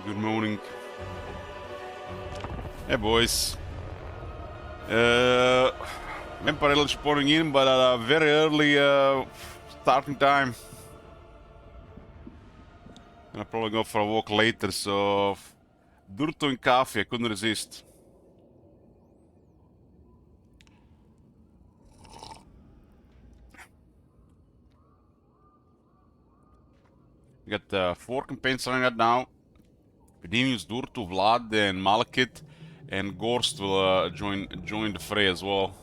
Good morning. Hey boys. Vampire is pouring in, but at a very early starting time. Gonna probably go for a walk later, so Durto and coffee, I couldn't resist. We got 4 campaigns running right now. Pedinius, Durto, Vlad, and Malekith, and Gorst will join the fray as well.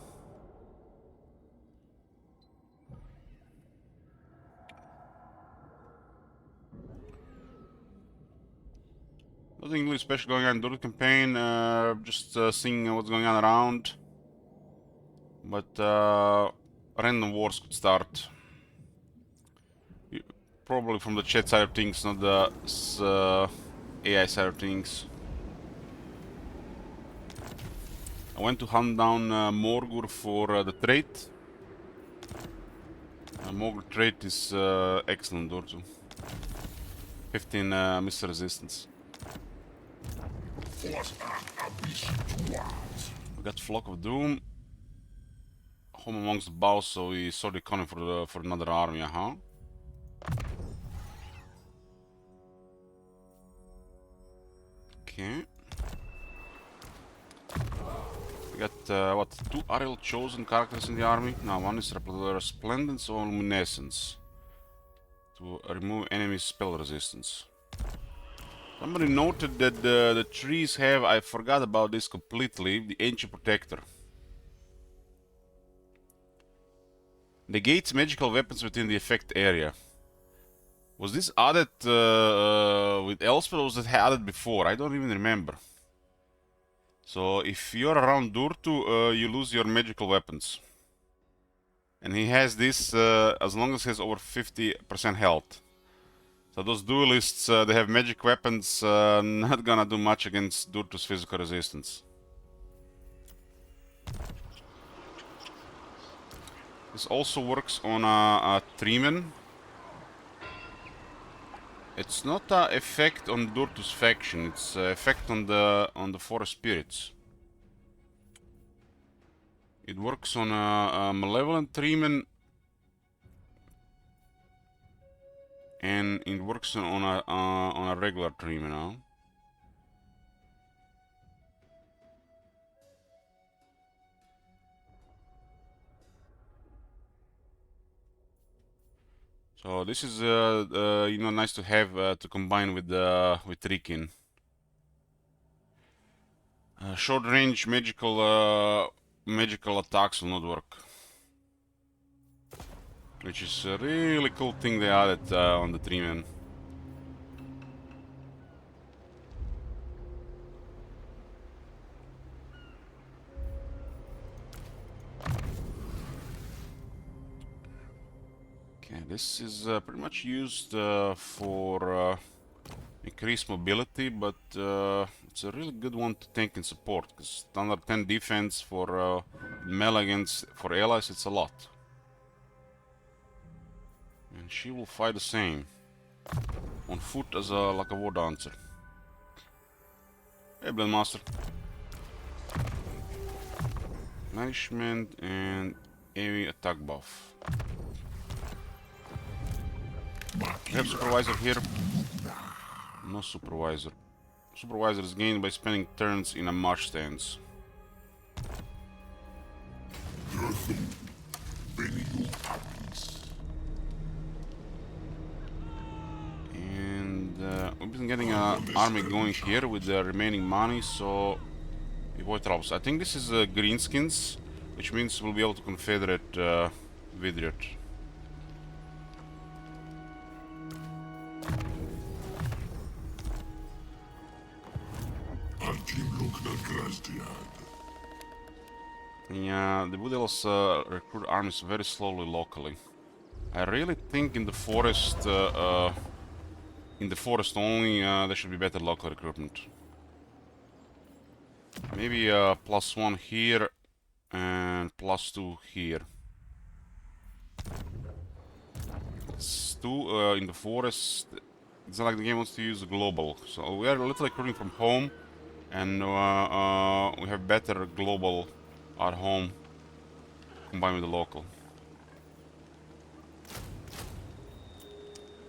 Nothing really special going on in Durto campaign, just seeing what's going on around. But random wars could start. Probably from the chat side of things, not the AI side of things. I went to hunt down Morgur for the trait. Morgur trait is excellent, Dortu. 15 missile resistance. We got Flock of Doom. Home amongst the bows, so we saw the coming for another army, huh? Okay. We got, what, 2 Ariel chosen characters in the army. Now, one is Resplendence or Luminescence. To remove enemy spell resistance. Somebody noted that the trees have, I forgot about this completely, the Ancient Protector. Negates magical weapons within the effect area. Was this added with Elspeth or was it added before? I don't even remember. So if you're around Durtu, you lose your magical weapons. And he has this as long as he has over 50% health. So those duelists, they have magic weapons, not gonna do much against Durtu's physical resistance. This also works on a Treeman. It's not an effect on Durtu's faction, it's an effect on the Forest Spirits. It works on a Malevolent Treeman, and it works on a regular Treeman now. So this is you know, nice to have to combine with Rikin. Short range magical attacks will not work, which is a really cool thing they added on the Treeman. Okay, this is pretty much used for increased mobility, but it's a really good one to tank and support, because standard 10 defense for melee against for allies, it's a lot. And she will fight the same on foot as like a war dancer. Hey, Blendmaster. Management and AoE attack buff. We have supervisor here. No supervisor. Supervisor is gained by spending turns in a march stance. And we've been getting an army going here with the remaining money, so we avoid troubles. I think this is greenskins, which means we'll be able to confederate Vidriot. Yeah, the Wood Elves recruit armies very slowly locally. I really think in the forest only, there should be better local recruitment. Maybe +1 here and +2 here. It's 2 in the forest It's not like the game wants to use global. So we are literally recruiting from home, and we have better global at home combined with the local.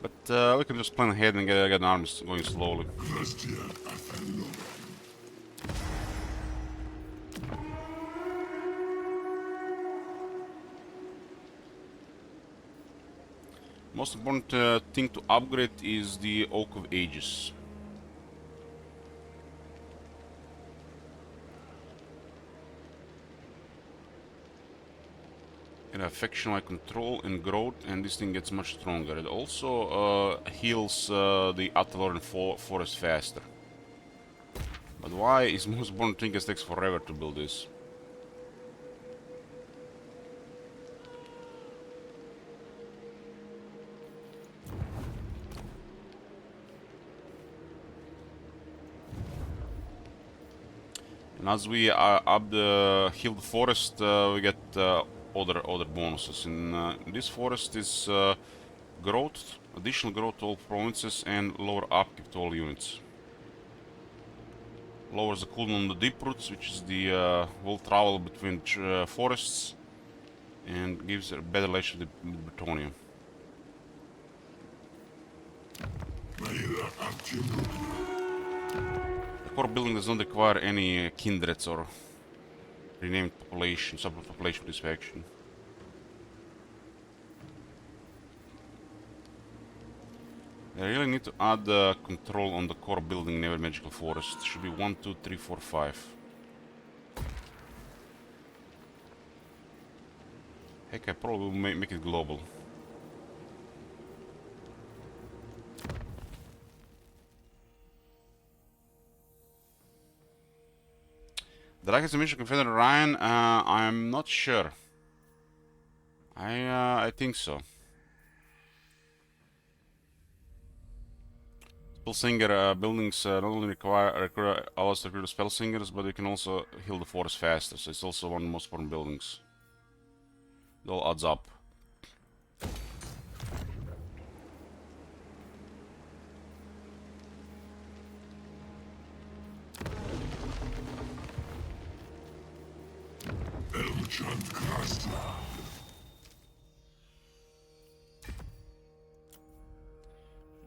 But we can just plan ahead and get an army going slowly. Most important thing to upgrade is the Oak of Ages. It affects my control and growth, and this thing gets much stronger. It also heals the Ataloran forest faster. But why is most important thing? It takes forever to build this. And as we up the healed forest, we get other bonuses. And this forest is growth, additional growth to all provinces, and lower upkeep to all units. Lowers the cooldown on the deep roots, which is the will travel between forests, and gives a better relationship with Britonium. The core building does not require any kindreds or renamed population, subpopulation for this faction. I really need to add control on the core building Never Magical Forest. It should be 1, 2, 3, 4, 5. Heck, I probably will make it global. The Rackets Mission Confederate Ryan, I'm not sure. I think so. Spellsinger buildings not only require allows to recruit spell singers, but they can also heal the forest faster, so it's also one of the most important buildings. It all adds up.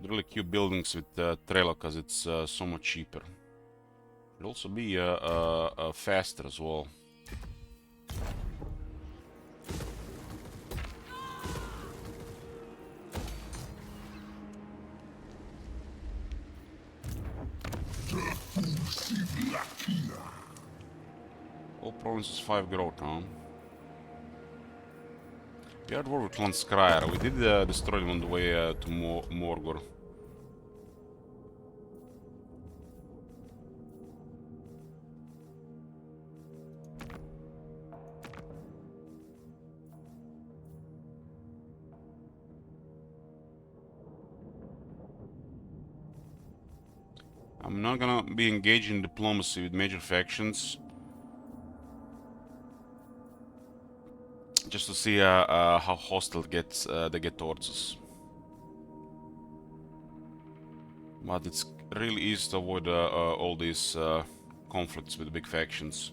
Really cute buildings with trailer, because it's so much cheaper. It'll also be faster as well. All provinces 5 growth, huh? We are at war with Clan Scryer. We did destroy them on the way to Morgor. I'm not gonna be engaged in diplomacy with major factions. Just to see how hostile they get towards us. But it's really easy to avoid all these conflicts with the big factions.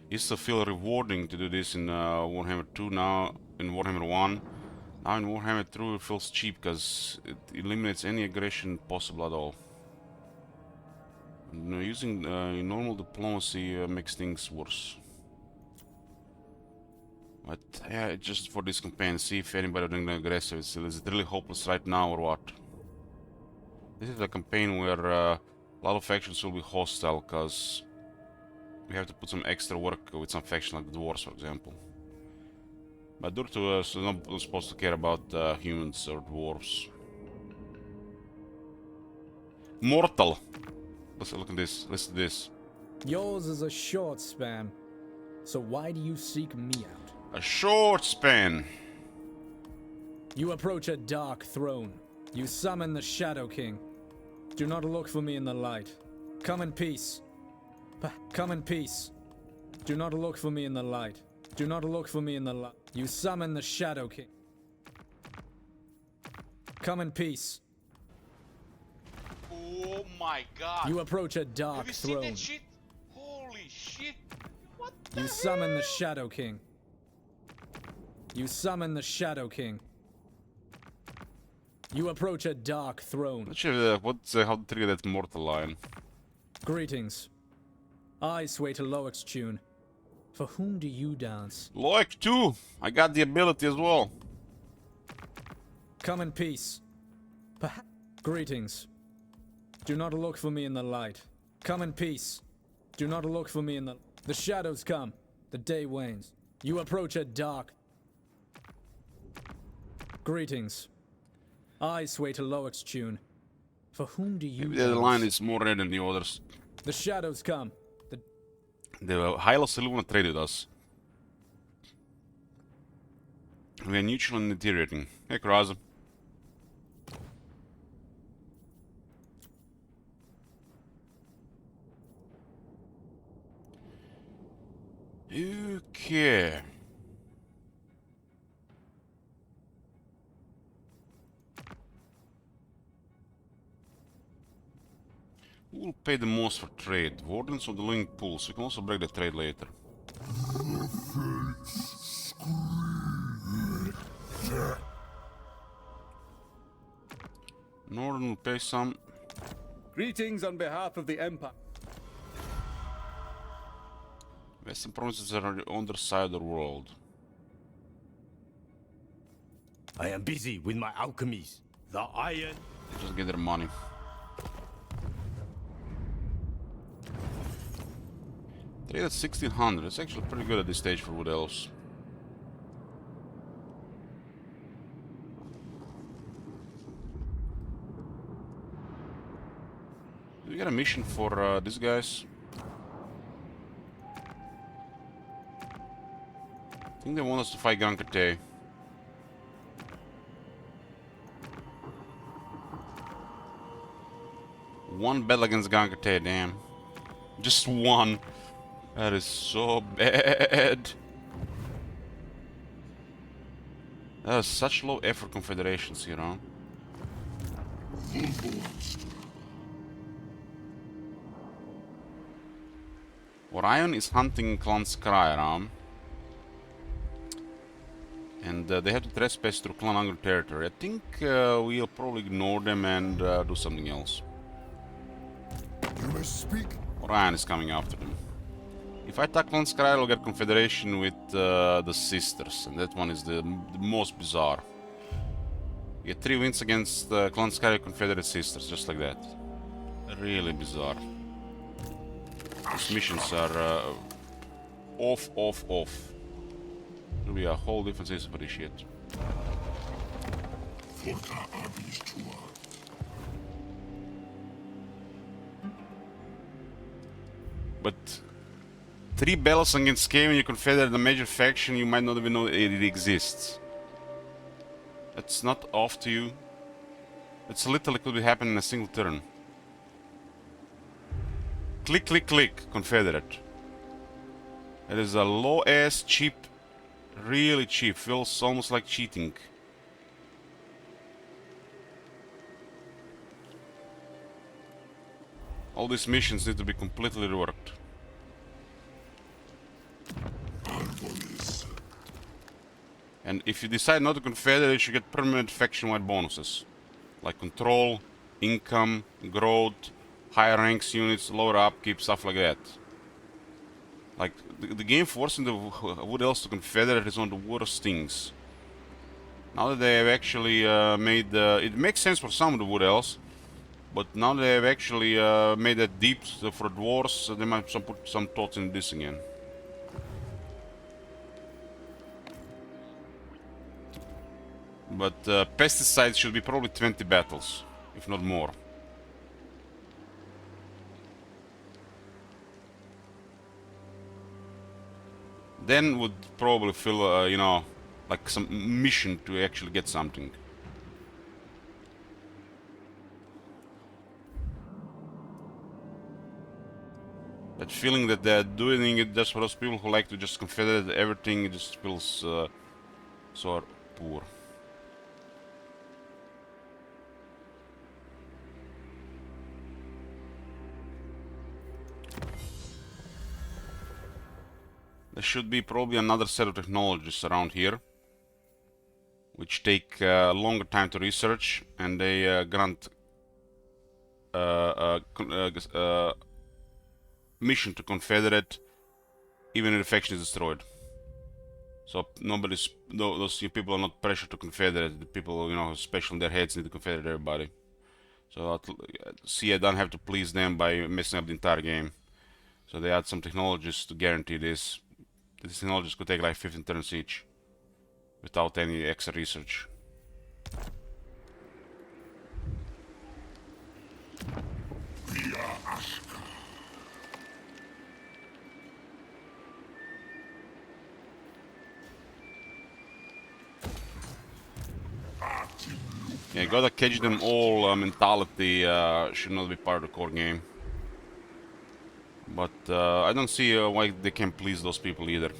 It used to feel rewarding to do this in Warhammer 2, now in Warhammer 1. Now in Warhammer 2 it feels cheap because it eliminates any aggression possible at all. And, using normal diplomacy makes things worse. But yeah, just for this campaign, see if anybody doing the aggressive. Is it really hopeless right now or what? This is a campaign where a lot of factions will be hostile, because we have to put some extra work with some factions like the dwarves, for example. But Durtu is not supposed to care about humans or dwarves. Mortal! Listen, look at this. Listen to this. Yours is a short span, so why do you seek me out? A short span. You approach a dark throne. You summon the Shadow King. Do not look for me in the light. Come in peace. Come in peace. Do not look for me in the light. Do not look for me in the light. You summon the Shadow King. Come in peace. my god! You approach a dark Have you seen throne. that shit? Holy shit! What the You hell? summon the Shadow King. You summon the Shadow King. You approach a dark throne. Not sure how to trigger that mortal line. Greetings. I sway to Loic's tune. For whom do you dance? Loic too! I got the ability as well. Come in peace. Greetings. Do not look for me in the light. Come in peace. Do not look for me in the... The shadows come. The day wanes. You approach a dark... Greetings. I sway to Loic's tune. For whom do you Maybe the dance? line is more red than the others. The shadows come. The Hyla Silvana traded us. We are neutral and deteriorating. Hey, Kraza. Okay. Who will pay the most for trade? Wardens or the Link Pools? We can also break the trade later. Northern will pay some. Greetings on behalf of the Empire. Western provinces are on the other side of the world. I am busy with my alchemies. The iron. Just get their money. Trade at 1600. It's actually pretty good at this stage for Wood Elves. Do we get a mission for these guys? I think they want us to fight Gankate. One battle against Gankate, damn. Just one. That is so bad. That is such low effort confederations, you know. Orion is hunting Clan Skyram. And they have to trespass through Clan Angry territory. I think we'll probably ignore them and do something else. You may speak. Orion is coming after them. If I attack Clan Skyrim, I'll get confederation with the sisters, and that one is the most bizarre. You get 3 wins against Clan Skyrim confederate sisters, just like that. Really bizarre. These missions are off. It'll be a whole different system for this shit. But 3 battles against Cave and you confederate a major faction, you might not even know it exists. That's not off to you. It's literally could be happening in a single turn. Click, click, click, confederate. It is a low ass, cheap, really cheap. Feels almost like cheating. All these missions need to be completely reworked. And if you decide not to confederate, you get permanent faction-wide bonuses. Like control, income, growth, higher ranks units, lower upkeep, stuff like that. Like, the game forcing the Wood Elves to confederate is one of the worst things. Now that they have actually made... it makes sense for some of the Wood Elves, but now they have actually made that deep for dwarves, they might put some thoughts in this again. But pesticides should be probably 20 battles, if not more. Then would probably feel, you know, like some mission to actually get something. That feeling that they're doing it just for those people who like to just confederate everything, it just feels so poor. There should be probably another set of technologies around here, which take a longer time to research, and they grant mission to Confederate even if the faction is destroyed. So those people are not pressured to Confederate. The people, you know, special in their heads need to Confederate everybody. So see, I don't have to please them by messing up the entire game. So they add some technologies to guarantee this. These technologies could take like 15 turns each, without any extra research. Yeah, gotta catch them all mentality should not be part of the core game. But I don't see why they can't please those people either.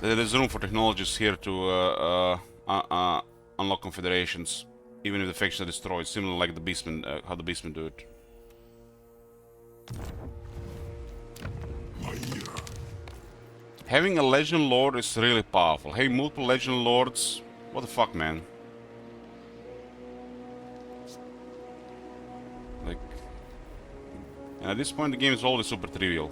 There's room for technologies here to unlock confederations, even if the factions are destroyed, similar like the Beastmen, how the Beastmen do it. Having a Legend Lord is really powerful. Having multiple Legend Lords, what the fuck, man? Like, and at this point the game is already super trivial.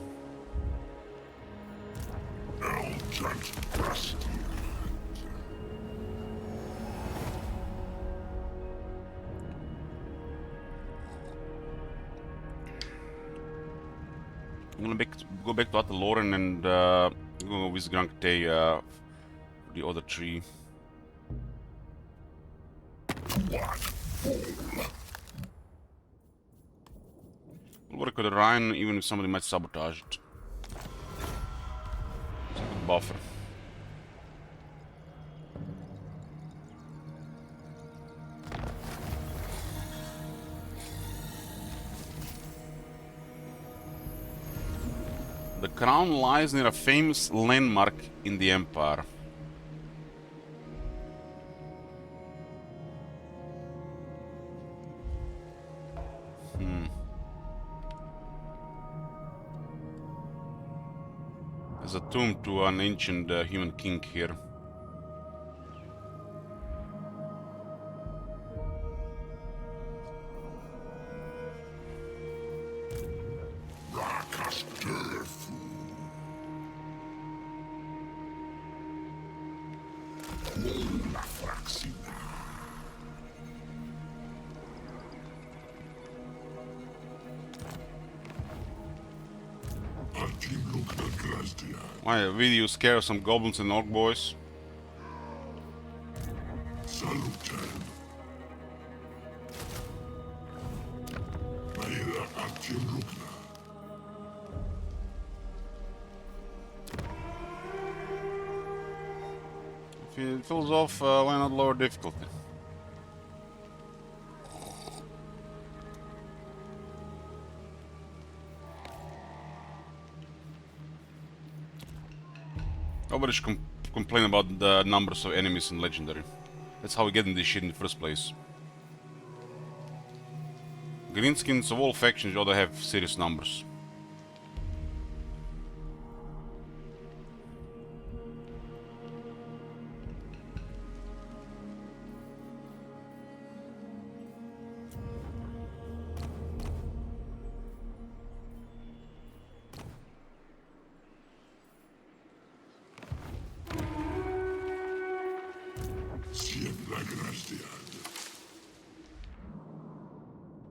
I'm gonna go back to Ataloran and go with Grankte the other tree. We'll work with Ryan even if somebody might sabotage it. It's a good buffer. The crown lies near a famous landmark in the Empire. There's a tomb to an ancient human king here. Why, will you scare some goblins and orc boys? If it falls off, why not lower difficulty? Nobody should complain about the numbers of enemies in Legendary. That's how we get in this shit in the first place. Greenskins of all factions ought to have serious numbers.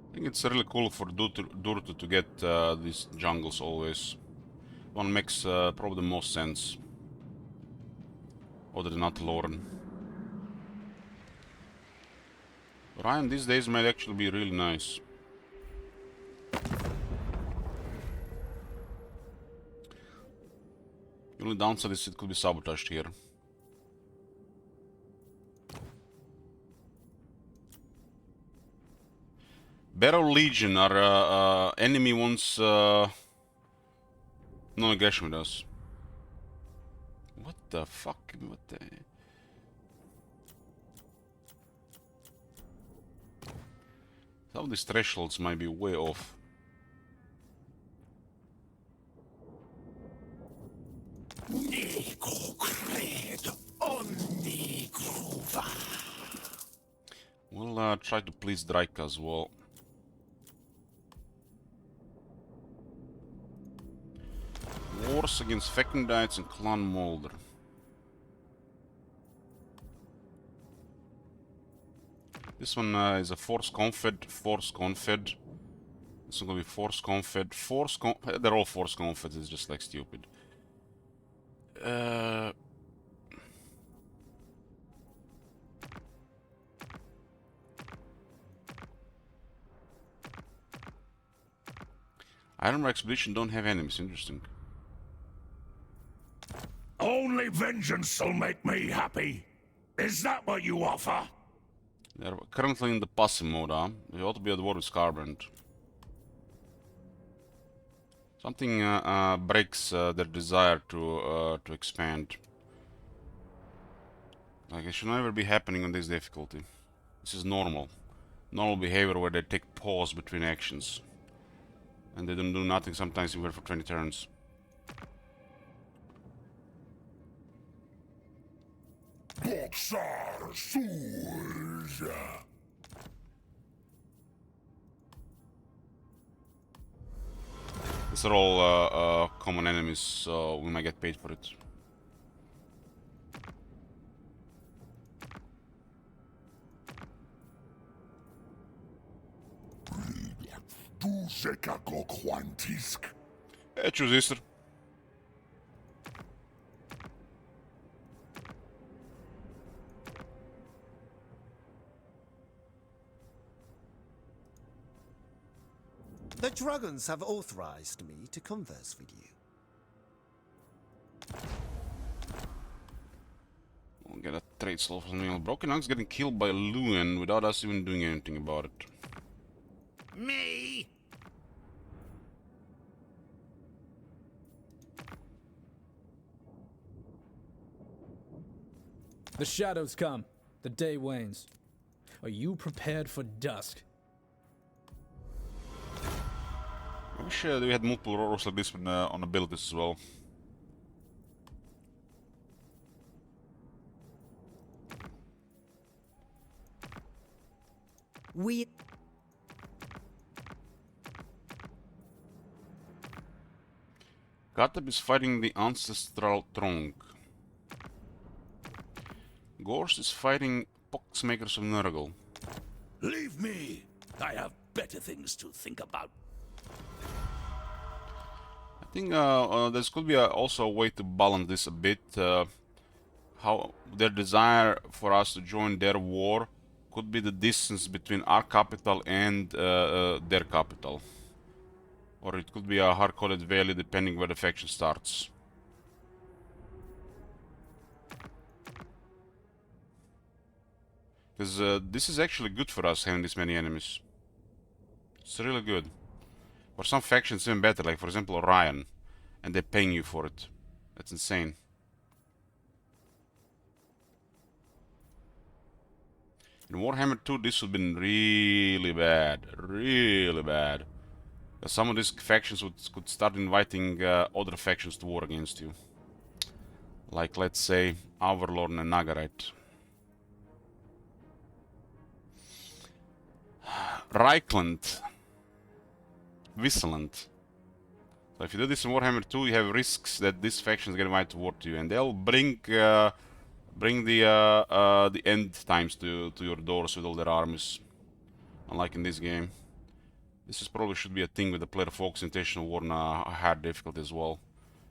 I think it's really cool for Durtu to get these jungles always. One makes probably the most sense. Other than Ataloran. Ryan these days might actually be really nice. The only downside is it could be sabotaged here. Barrow Legion are enemy ones non-aggression with us. What the fuck? What the... Some of these thresholds might be way off. We'll try to please Drake as well. Wars against Fecundites and Clan Molder. This one is a Force Confed, Force Confed. This one gonna be Force Confed, Force Con... They're all Force Confeds, it's just like stupid. Ironbar Expedition don't have enemies, interesting. Only vengeance will make me happy. Is that what you offer? They're currently in the passive mode, huh? They ought to be at war with Scarbrand. Something breaks their desire to expand. Like, it should never be happening on this difficulty. This is normal. Normal behavior where they take pause between actions. And they don't do nothing sometimes even for 20 turns. Boxar Surge. These are all common enemies, so we might get paid for it. Tu sekako quantisk. Choose Easter. The dragons have authorized me to converse with you. We'll get a trade slot from me. Broken Axe getting killed by Luan without us even doing anything about it. Me? The shadows come. The day wanes. Are you prepared for dusk? I wish we had multiple rolls like this on abilities as well. We... Kateb is fighting the Ancestral Trunk. Gorse is fighting Poxmakers of Nurgle. Leave me. I have better things to think about. I think there could be also a way to balance this a bit. How their desire for us to join their war could be the distance between our capital and their capital. Or it could be a hard-coded valley depending where the faction starts. Because this is actually good for us having this many enemies. It's really good. For some factions even better, like for example Orion. And they're paying you for it. That's insane. In Warhammer 2 this would have been really bad. Really bad. Some of these factions could start inviting other factions to war against you. Like, let's say, Argwylon and Nagarite. Reichland. Wisseland. So if you do this in Warhammer 2, you have risks that these factions get invited to war to you, and they'll bring the end times to your doors with all their armies. Unlike in this game. This is probably should be a thing with the player focus intentional war on a hard difficulty as well.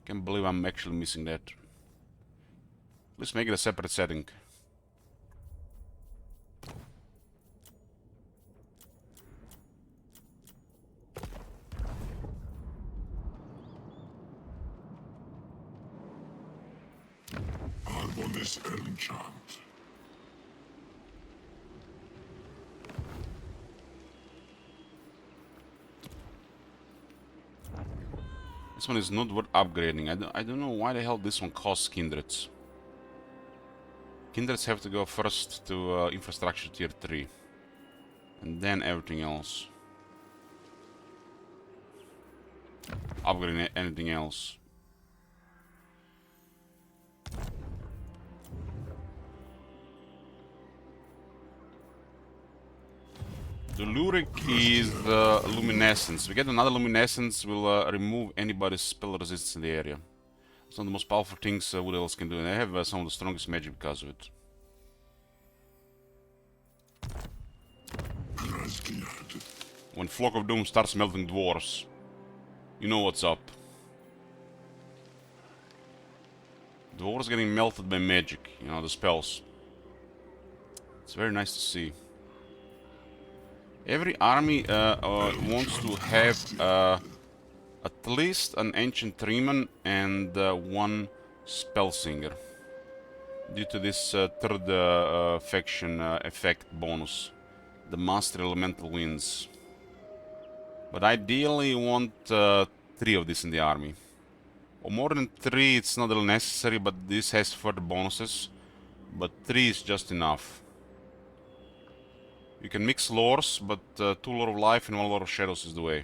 Can't believe I'm actually missing that. Let's make it a separate setting. Harmonious enchant. This one is not worth upgrading. I don't know why the hell this one costs Kindreds. Kindreds have to go first to infrastructure tier 3. And then everything else. Upgrading anything else. The Lurik is the Luminescence. We get another Luminescence, will remove anybody's spell resistance in the area. It's one of the most powerful things Wood Elves can do, and they have some of the strongest magic because of it. When Flock of Doom starts melting dwarves, you know what's up. Dwarves getting melted by magic, you know, the spells. It's very nice to see. Every army wants to have at least an Ancient Treeman and one Spellsinger. Due to this third faction effect bonus. The Master Elemental wins. But ideally you want 3 of this in the army. Or more than 3 it's not really necessary, but this has further bonuses. But 3 is just enough. You can mix lores, but 2 Lore of Life and 1 Lore of Shadows is the way.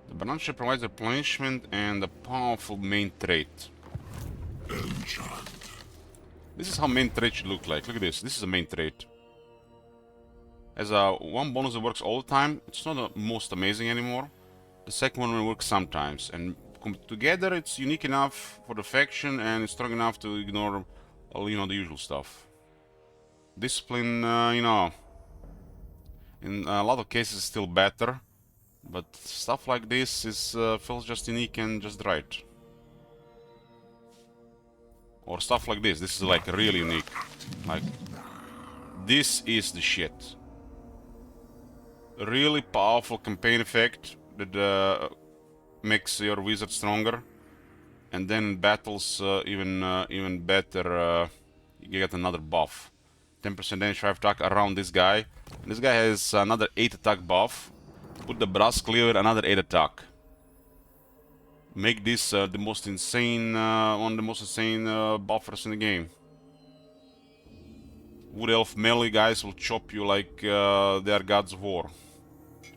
The Banana provides replenishment and a powerful main trait. This is how main trait should look like. Look at this. This is a main trait. As a one bonus that works all the time, it's not the most amazing anymore. The second one will work sometimes, and together it's unique enough for the faction and it's strong enough to ignore all, you know, the usual stuff. Discipline, you know, in a lot of cases still better, but stuff like this is feels just unique and just right. Or stuff like this. This is like really unique. Like, this is the shit. A really powerful campaign effect that makes your wizard stronger, and then in battles even better. You get another buff. 10% damage 5 attack around this guy. And this guy has another 8 attack buff. Put the brass cleaver, another 8 attack. Make this the most insane, one of the most insane buffers in the game. Wood Elf melee guys will chop you like they are gods of war.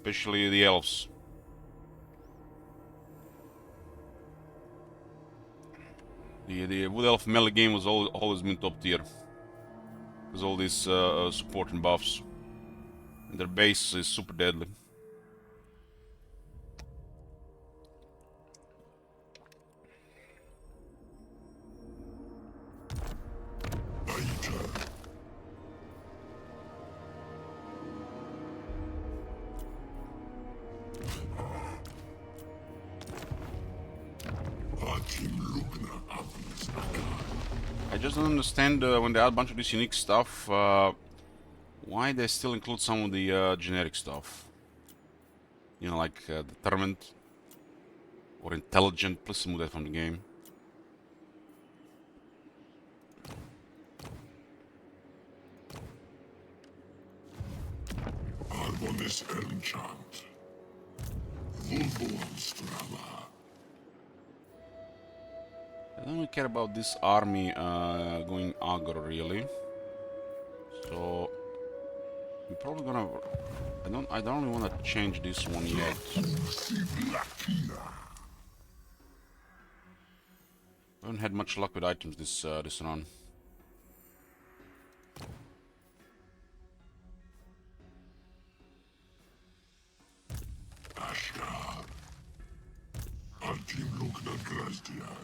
Especially the elves. The Wood Elf melee game was always been top tier. With all these support and buffs. And their base is super deadly. I just don't understand when they add a bunch of this unique stuff, why they still include some of the generic stuff. You know, like determined or intelligent. Please remove that from the game. Arbonis enchant. Vulvoanstrava. I don't really care about this army going aggro really. So I'm probably gonna. I don't really want to change this one yet. I haven't had much luck with items this run. Ashgar. Antim Lugna Grasdiad.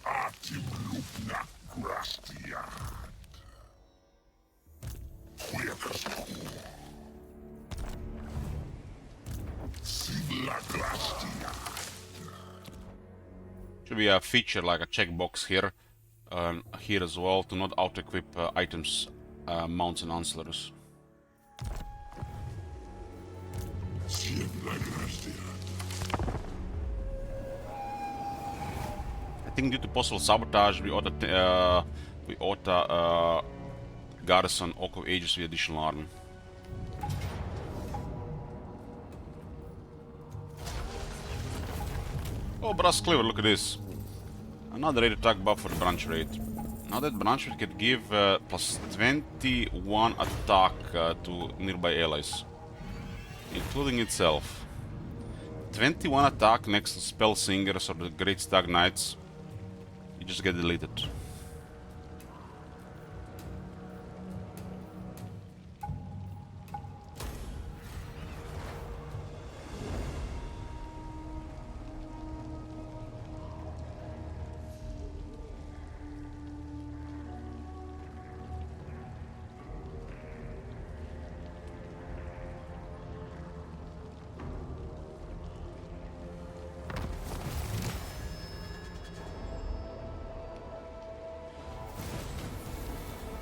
Antim Lugna Grasdiad. Should be a feature like a checkbox here, here as well, to not auto-equip items, mounts and ancillaries. I think due to possible sabotage, we ought to garrison Oak of Ages with additional army. Oh, Brass Cleaver, look at this. Another 8 attack buff for the branch rate. Now that branch rate can give plus 21 attack to nearby allies, including itself. 21 attack next to Spell Singers or the Great Stag Knights. You just get deleted.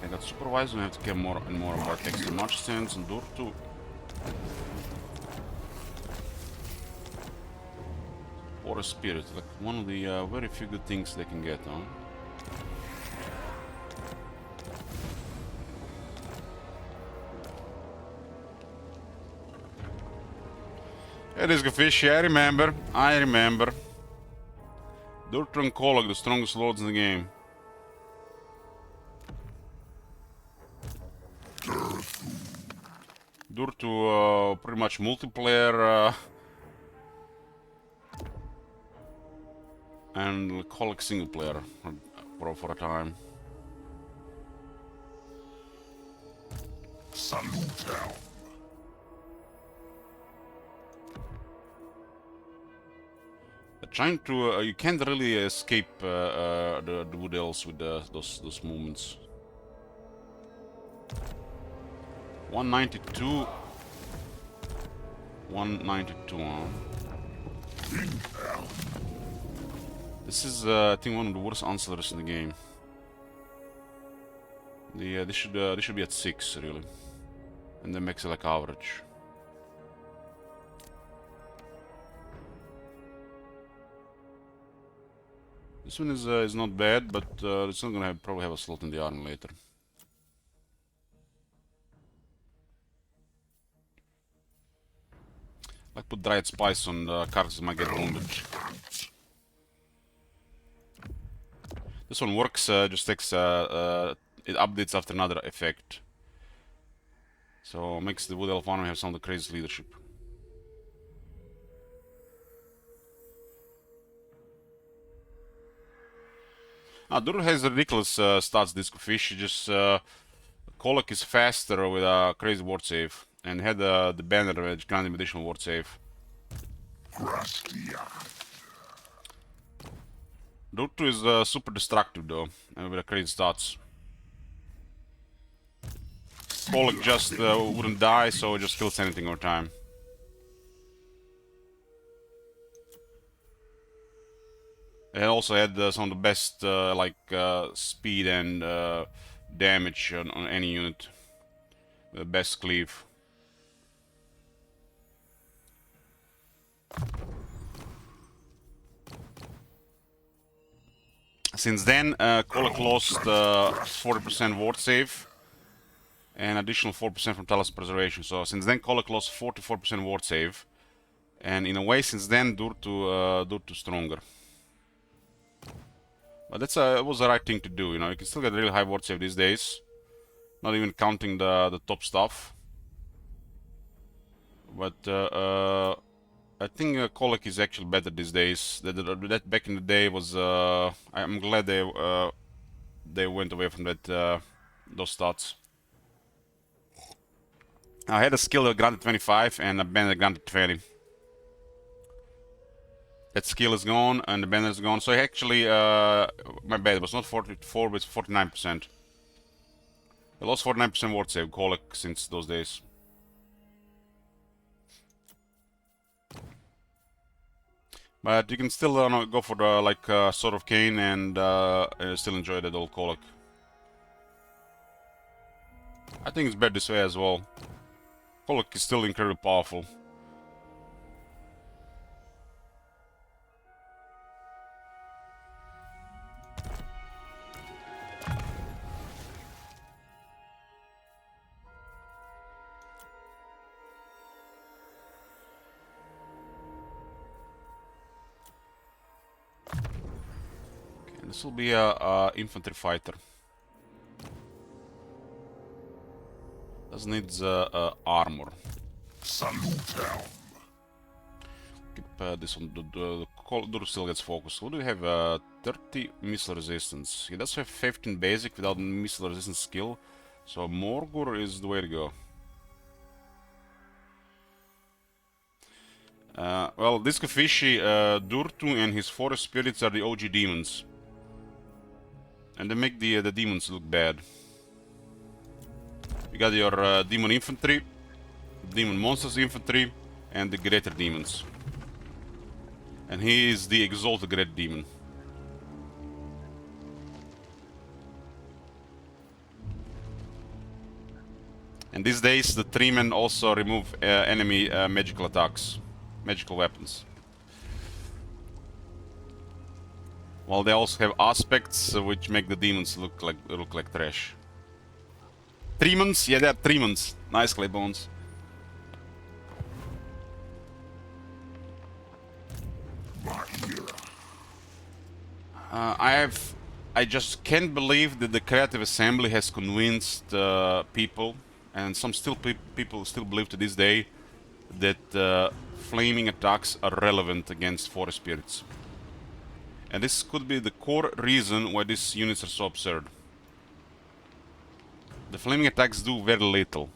I got Supervisor, we have to care more and more about extra march stands and Durtu. Or a Spirit, like one of the very few good things they can get, huh? It is Gafishi, I remember. Durtu and Kolak, the strongest lords in the game. Durtu pretty much multiplayer and Kolak single player for a time. Salute. Trying to you can't really escape the Wood Elves with those movements. 192. 192. This is I think one of the worst ancillaries in the game. This should be at 6 really, and then makes it like average. This one is not bad, but it's not gonna probably have a slot in the army later. Like put dried spice on the cards that might get wounded. This one works, just takes it updates after another effect. So makes the Wood Elf army have some of the craziest leadership. Durr has ridiculous stats, this fish. Just Kolak is faster with a crazy ward save, and had the banner which granted him additional ward save. Durr is super destructive though, and with a crazy stats. Kolak just wouldn't die, so it just kills anything over time. It also had some of the best speed and damage on any unit. The best cleave. Since then, Kolak lost 40% ward save and additional 4% from Talos Preservation. So since then, Kolak lost 44% ward save, and in a way, since then, Durr stronger. But that's it was the right thing to do, you know. You can still get really high ward save these days, not even counting the top stuff. But I think Kolak is actually better these days. That back in the day was. I'm glad they went away from that those stats. I had a skill that granted 25 and a banner that granted 20. That skill is gone and the banner is gone. So actually, my bad, it was not 44, but it's 49%. I lost 49% ward save, Kolak, since those days. But you can still go for the Sword of Cain and still enjoy that old Kolak. I think it's better this way as well. Kolak is still incredibly powerful. This will be a infantry fighter. Doesn't need armor. Salutem. Keep this one. The Dur still gets focused. What do we have? 30 missile resistance. He does have 15 basic without missile resistance skill. So Morgur is the way to go. Well, this Kafishi, Durtu and his forest spirits are the OG demons. And they make the demons look bad. You got your demon infantry, demon monsters infantry, and the greater demons. And he is the exalted great demon. And these days the three men also remove enemy magical attacks, magical weapons. While they also have aspects which make the demons look like trash. Tremons? Yeah, they're Tremons. Nice, clay bones. I just can't believe that the Creative Assembly has convinced people, and some people still believe to this day, that flaming attacks are relevant against forest spirits. And this could be the core reason why these units are so absurd. The flaming attacks do very little.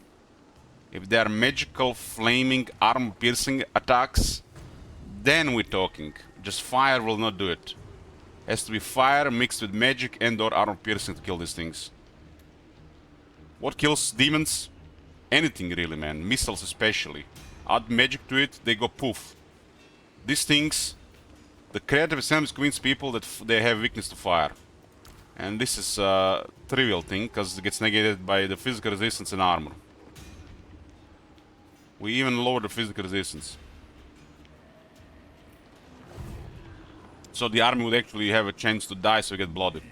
If they are magical, flaming, armor-piercing attacks, then we're talking. Just fire will not do it. Has to be fire mixed with magic and/or armor-piercing to kill these things. What kills demons? Anything really, man. Missiles especially. Add magic to it, they go poof. These things, the Creative Assemblies convince people that they have weakness to fire. And this is a trivial thing, because it gets negated by the physical resistance and armor. We even lower the physical resistance. So the army would actually have a chance to die, so we get blooded.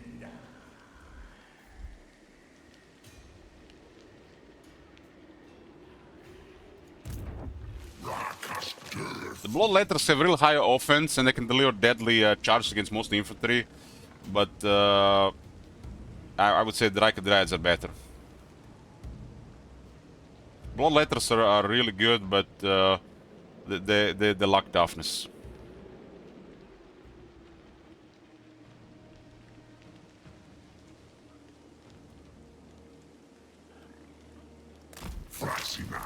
The Bloodletters have real high offense and they can deliver deadly charges against most infantry, but I would say the Dryads are better. Bloodletters are really good, but they lack toughness. Frasina.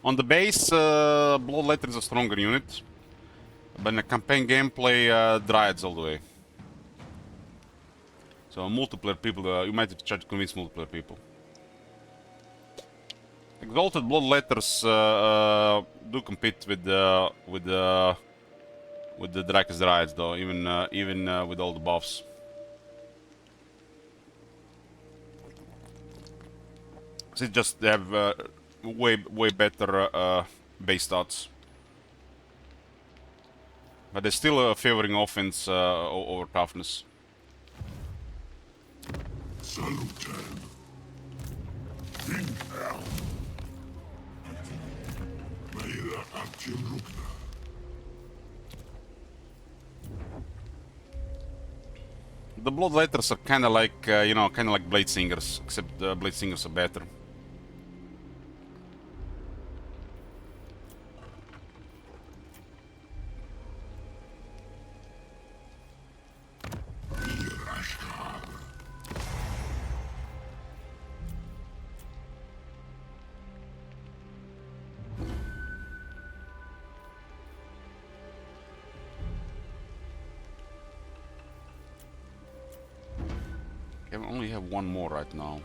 On the base, Bloodletter is a stronger unit, but in the campaign gameplay, Dryads all the way. So multiplayer people, you might have to try to convince multiplayer people. Exalted Bloodletters do compete with the Dracus Dryads though, even with all the buffs. So just they have way better base stats, but they're still favoring offense over toughness. Salutem. Vinkel. Meira Actium Rugna. The Bloodletters are kind of like, you know, kind of like Blade Singers, except Blade Singers are better. I only have one more right now.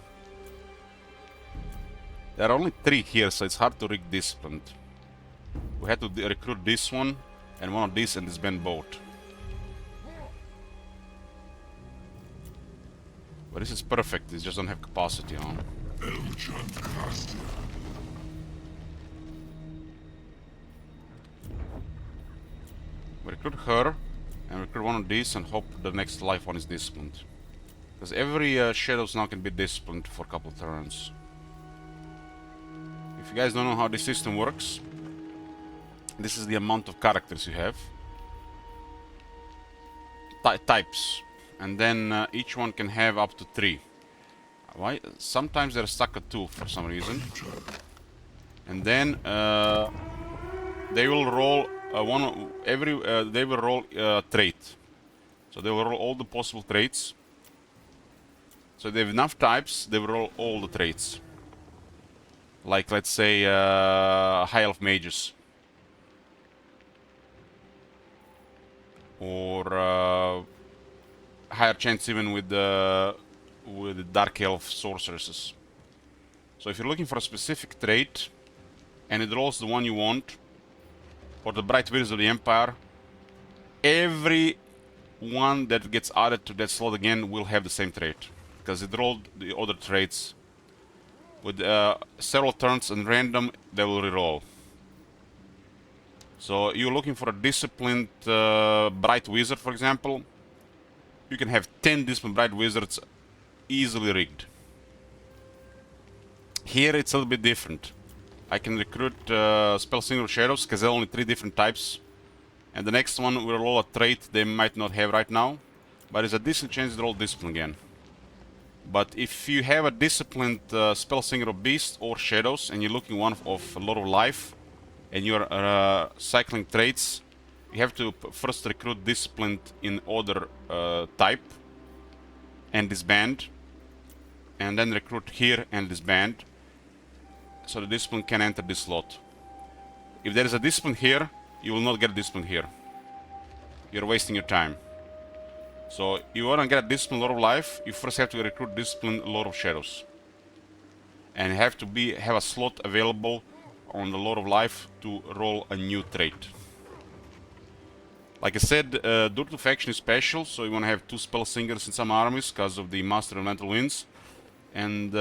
There are only 3 here, so it's hard to rig disciplined. We had to recruit this one, and one of these, and disband both. But this is perfect, it just don't have capacity on. We recruit her, and recruit one of these, and hope the next life one is disciplined. Because every Shadows now can be disciplined for a couple turns. If you guys don't know how this system works, this is the amount of characters you have. Types. And then each one can have up to 3. Why? Sometimes they're stuck at 2 for some reason. And then they will roll they will roll a trait. So they will roll all the possible traits. So they have enough types, they will roll all the traits. Like, let's say, High Elf Mages. Or higher chance even with the Dark Elf Sorceresses. So if you're looking for a specific trait, and it rolls the one you want, or the Bright Wizards of the Empire, every one that gets added to that slot again will have the same trait. Because it rolled the other traits. With several turns and random, they will reroll. So you're looking for a disciplined Bright Wizard, for example. You can have 10 disciplined Bright Wizards easily rigged. Here it's a little bit different. I can recruit Spell Singer Shadows because there are only 3 different types. And the next one will roll a trait they might not have right now. But there's a decent chance to roll Discipline again. But if you have a disciplined Spell Singer of Beast or Shadows and you're looking one of a lot of life and you're cycling traits, you have to first recruit Disciplined in other type and disband. And then recruit here and disband. So the Discipline can enter this slot. If there is a Discipline here, you will not get a Discipline here. You're wasting your time. So you want to get a Discipline Lord of Life, you first have to recruit Discipline Lord of Shadows. And you have to have a slot available on the Lord of Life to roll a new trait. Like I said, Durtu faction is special, so you want to have 2 Spell Singers in some armies because of the Master of Elemental Winds. And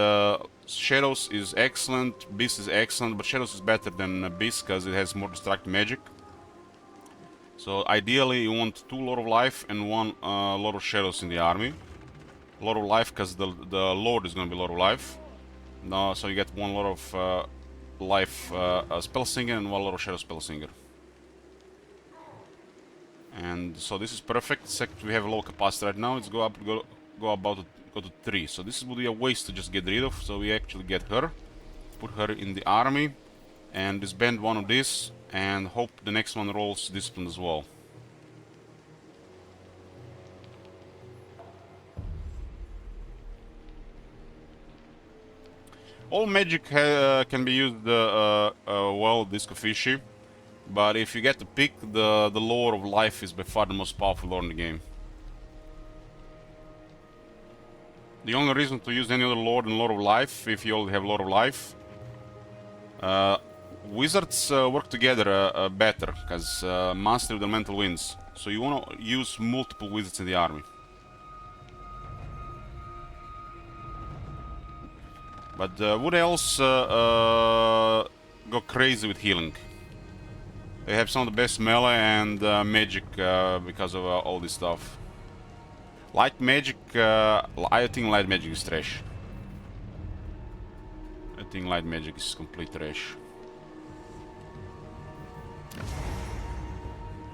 Shadows is excellent, Beast is excellent, but Shadows is better than Beast because it has more destructive magic. So ideally you want 2 Lord of Life and 1 Lord of Shadows in the army. Lord of Life because the Lord is going to be Lord of Life. No, so you get 1 Lord of Life Spell Singer and 1 Lord of Shadow Spell Singer. And so this is perfect. Except we have a low capacity right now. Let's go to 3. So this would be a waste to just get rid of. So we actually get her, put her in the army, and disband one of these, and hope the next one rolls Discipline as well. All magic can be used well, Disc of Fishy, but if you get to pick, the Lord of Life is by far the most powerful lord in the game. The only reason to use any other lord than Lord of Life, if you already have Lord of Life, wizards work together better, because Master of the Elemental Winds. So you want to use multiple wizards in the army. But Wood Elves go crazy with healing. They have some of the best melee and magic because of all this stuff. Light magic, I think light magic is trash. I think light magic is complete trash.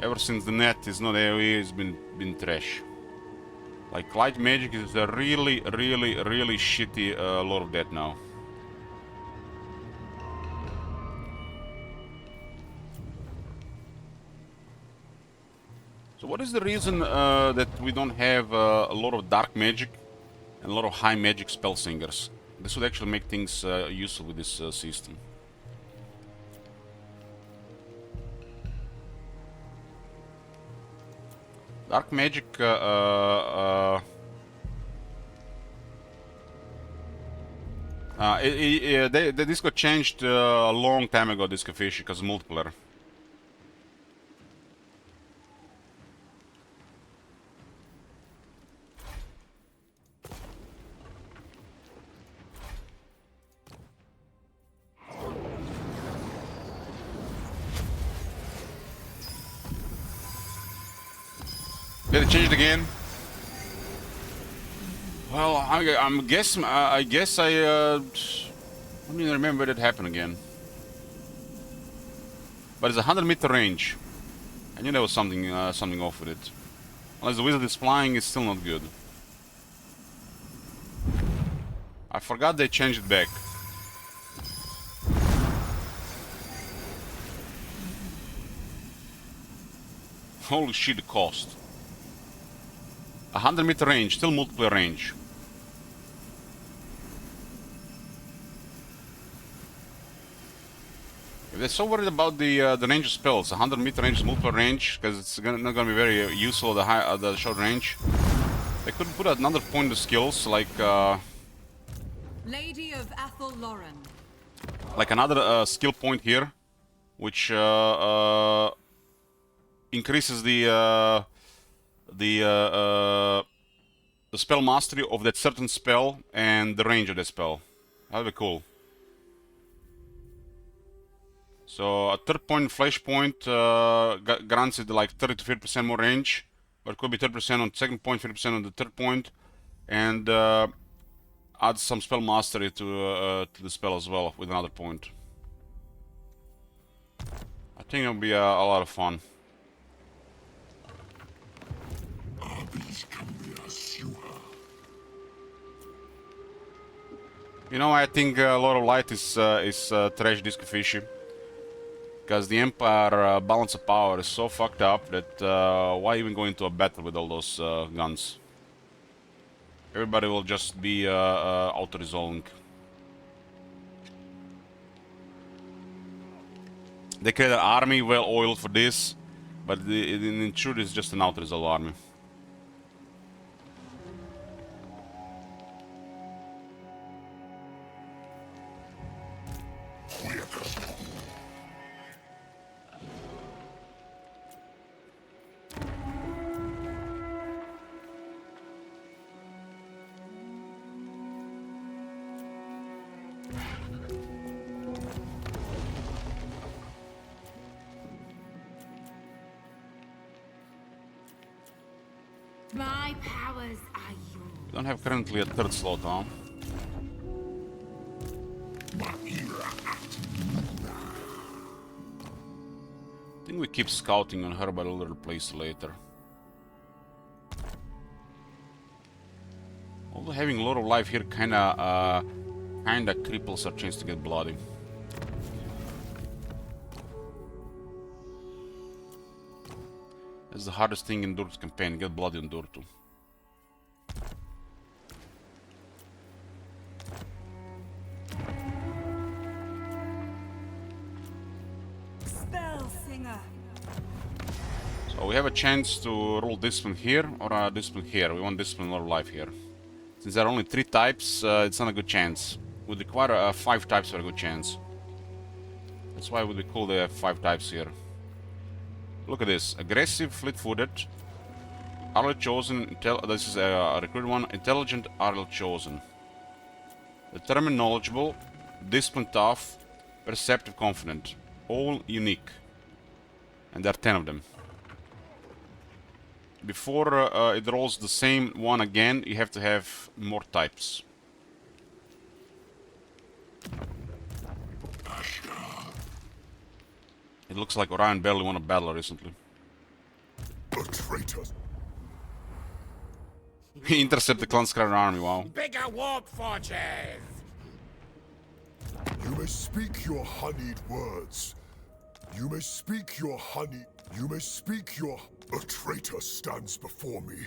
Ever since the net is not AoE, it's been trash. Like, light magic is a really shitty Lord of Death now. So what is the reason that we don't have a lot of dark magic and a lot of high magic spell singers? This would actually make things useful with this system. Dark magic this got changed a long time ago, Disc of Fish, because of multiplayer. Did it change it again? Well, I'm guessing. I guess I don't even remember that happened again. But it's a 100-meter range. I knew there was something off with it. Unless the wizard is flying, it's still not good. I forgot they changed it back. Holy shit, the cost. 100-meter range, still multiplayer range. If they're so worried about the range of spells, 100-meter range, multiple range, because it's not gonna be very useful at the short range, they could put another point of skills Lady of Athelloren. like another skill point here, which increases the spell mastery of that certain spell and the range of that spell. That'd be cool. So a third point, flash point, grants it like 30 to 50% more range, or it could be 30% on the second point, 50% on the third point, and adds some spell mastery to the spell as well with another point. I think it'll be a lot of fun. You know, I think Lord of Light is trash disc fishy. Because the Empire balance of power is so fucked up that why even go into a battle with all those guns? Everybody will just be auto-resolving. They create an army well oiled for this, but in truth it's just an auto-resolve army. My powers are yours. Don't have currently a third slot, huh? I think we keep scouting on her, but we'll replace her later. Although having a lot of life here kinda cripples our chance to get bloody. That's the hardest thing in Durt's campaign, get bloody on Durtu. Spell singer. So we have a chance to roll discipline here or discipline here. We want discipline or life here. Since there are only 3 types, it's not a good chance. Would require 5 types for a good chance. That's why it would be cool to have 5 types here. Look at this. Aggressive, fleet-footed, Arl chosen, this is a recruited one. Intelligent, Arl chosen. Determined, knowledgeable, disciplined, tough, perceptive, confident. All unique. And there are 10 of them. Before it rolls the same one again, you have to have more types. It looks like Orion barely won a battle recently. A traitor. He intercepted the Clanskran army, wow. Bigger warp forges! You may speak your honeyed words. You may speak your honey. You may speak your... A traitor stands before me.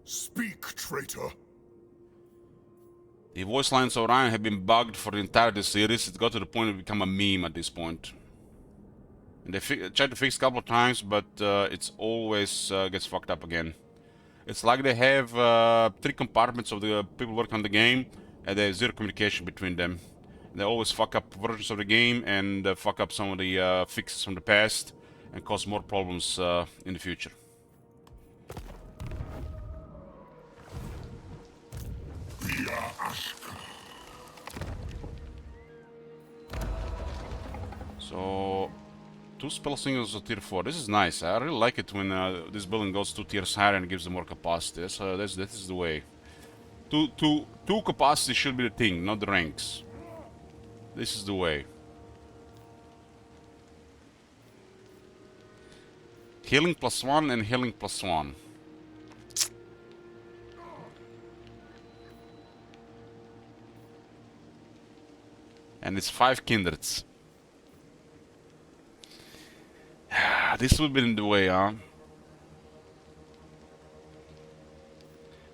Speak, traitor. The voice lines of Orion have been bugged for the entire series. It got to the point of become a meme at this point. And they tried to fix it a couple of times, but it's always gets fucked up again. It's like they have 3 compartments of the people working on the game, and there's 0 communication between them. They always fuck up versions of the game and fuck up some of the fixes from the past and cause more problems in the future. So, 2 spell singles of tier 4. This is nice. I really like it when this building goes 2 tiers higher and gives them more capacity. That is the way. Two capacity should be the thing, not the ranks. This is the way. Healing +1 and healing +1. And it's 5 kindreds. This would be in the way, huh?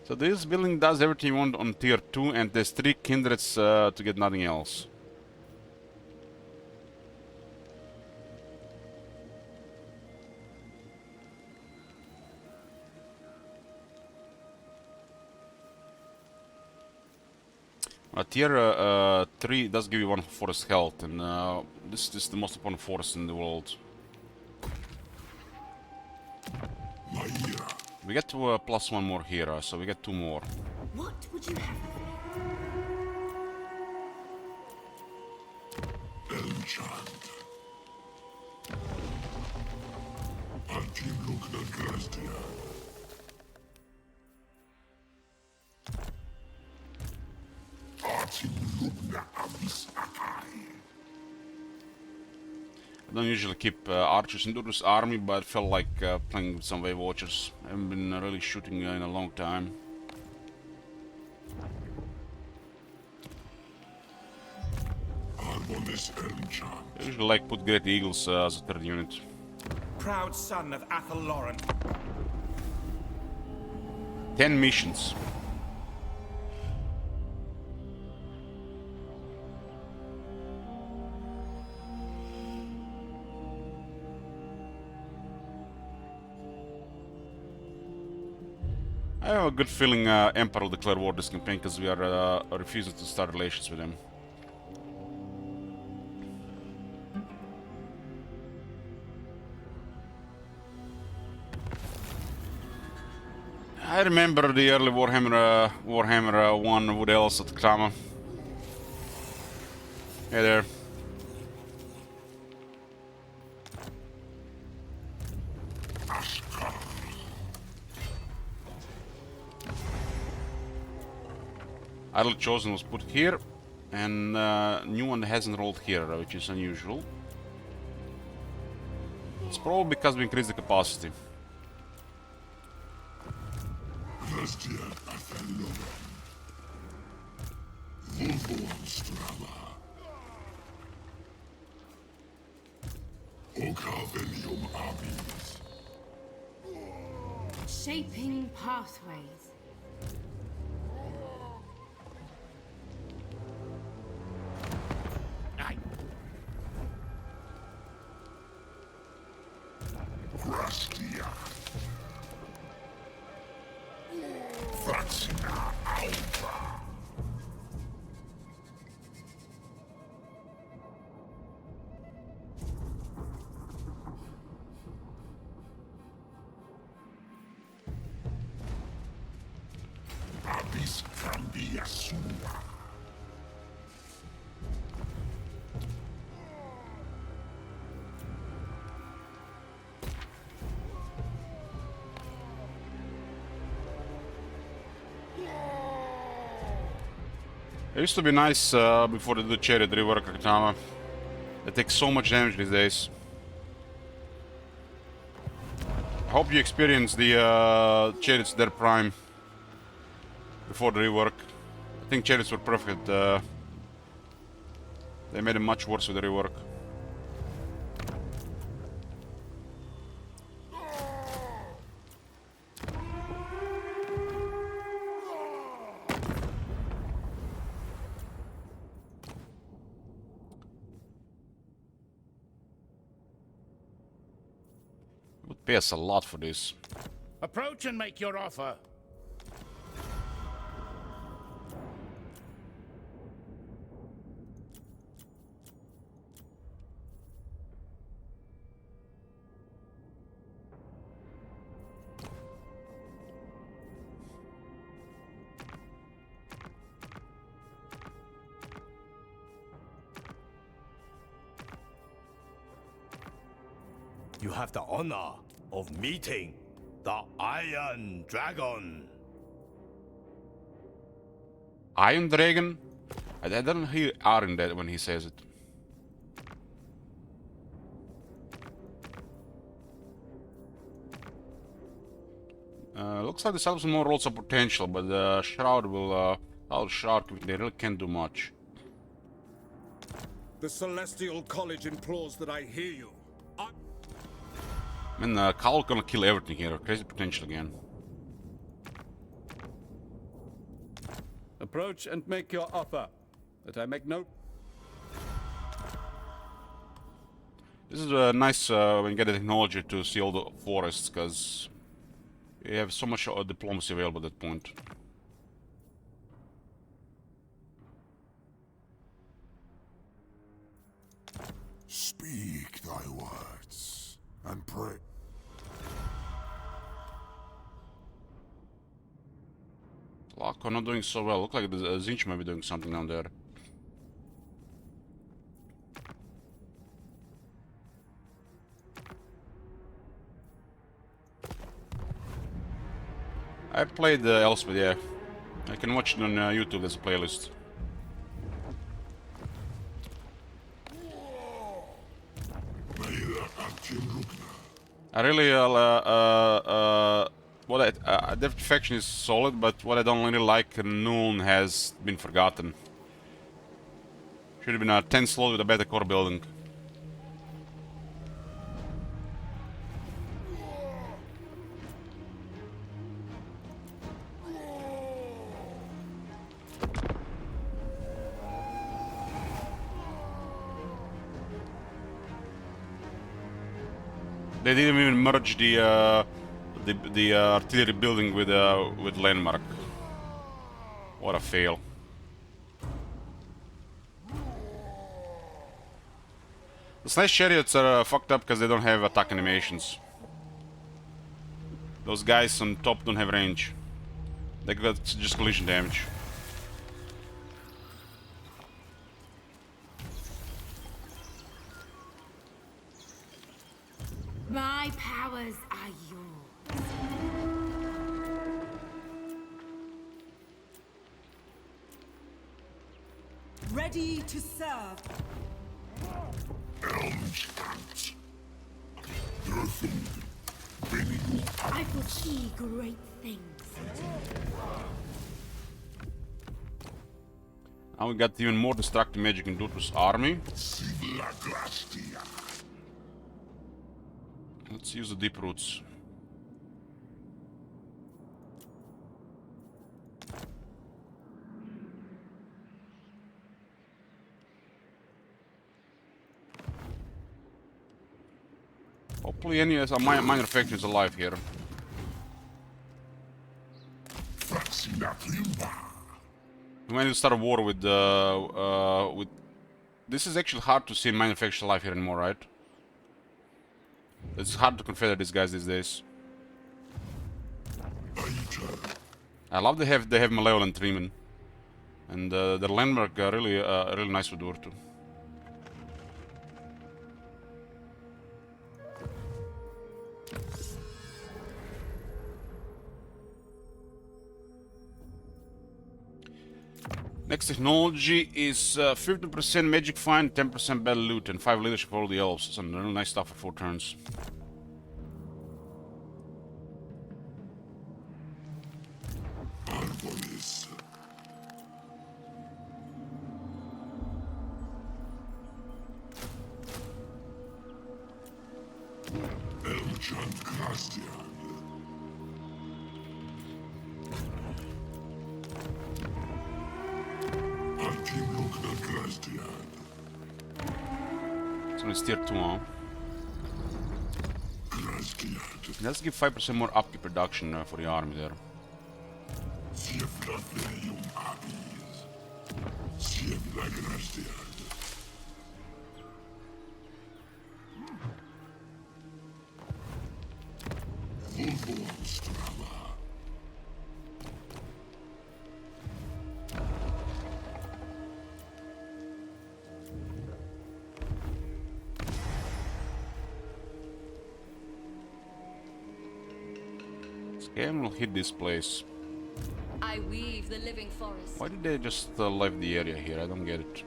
So this building does everything you want on tier 2, and there's 3 kindreds to get nothing else. Tier 3 does give you 1 forest health, and this is the most important forest in the world. We get to +1 more here, so we get 2 more. What would you have of me? Enchant. Anti-Lugna Grazdia. Anti-Lugna Abyss Akai. I don't usually keep archers in Duru's army, but I felt like playing with some Wave Watchers. I haven't been really shooting in a long time. Harmonious Enchant. I usually like put Great Eagles as a 3rd unit. Proud son of Argwylon. 10 missions. I have a good feeling Emperor will declare war this campaign because we are refusing to start relations with him. I remember the early Warhammer 1 Wood Elves at Krama. Hey there. Idle Chosen was put here, and new one hasn't rolled here, which is unusual. It's probably because we increased the capacity. Shaping pathways. Grazdia. Vaxina Alpha. Abyss Cambia Sua. It used to be nice before they do chariot rework Katama. They take so much damage these days. I hope you experience the chariots their prime before the rework. I think chariots were perfect. They made it much worse with the rework. Would pay us a lot for this. Approach and make your offer. You have the honor of meeting the Iron Dragon. Iron Dragon? I don't hear R in that when he says it. Looks like this has more lots of potential, but the Shroud will outshark if they really can't do much. The Celestial College implores that I hear you. Man, Carl gonna kill everything here. Crazy potential again. Approach and make your offer, that I make note. This is nice when you get the technology to see all the forests, because you have so much diplomacy available at that point. Speak thy words and pray. Lako not doing so well. Look like the Zinch might be doing something down there. I played Elspeth, yeah. I can watch it on YouTube as a playlist. I really, Death Faction is solid, but what I don't really like, Noon has been forgotten. Should have been a 10 slot with a better core building. They didn't even merge the artillery building with landmark. What a fail! The Slash Chariots are fucked up because they don't have attack animations. Those guys on top don't have range. They got just collision damage. My powers are yours. Ready to serve. I foresee great things. Now we got even more destructive magic in Dutro's army. Let's use the deep roots. Hopefully any minor faction is alive here. We might need to start a war with this is actually hard to see in minor faction alive here anymore, right? It's hard to confederate these guys these days. I love they have Malevolent Treeman, and their landmark are really nice with Urtu. Next technology is 50% magic find, 10% battle loot, and 5 leadership for all the elves. Some really nice stuff for 4 turns. So it's tier 2 on. Let's give 5% more upkeep production for the army there. Game will hit this place. I weave the living forest. Why did they just leave the area here? I don't get it.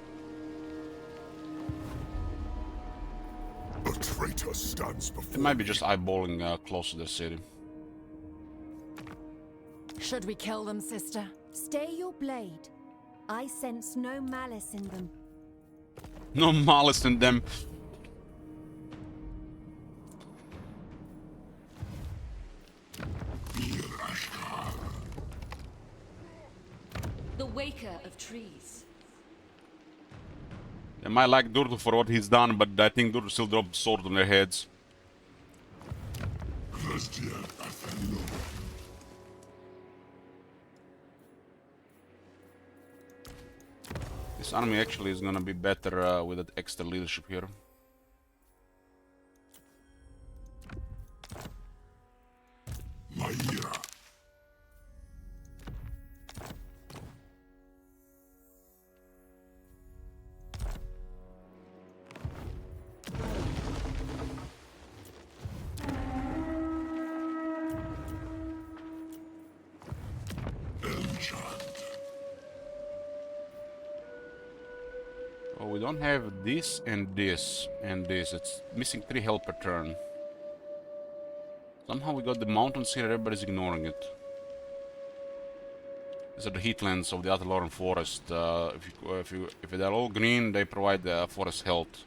A traitor stands before It might be just eyeballing close to the city. Should we kill them, sister? Stay your blade. I sense no malice in them. No malice in them. The waker of trees. They might like Durtu for what he's done, but I think Durtu still dropped sword on their heads. This army actually is gonna be better with that extra leadership here. Oh, we don't have this and this and this. It's missing 3 health per turn. Somehow we got the mountains here, everybody's ignoring it. These are the heatlands of the Argwylon forest. If they're all green, they provide forest health.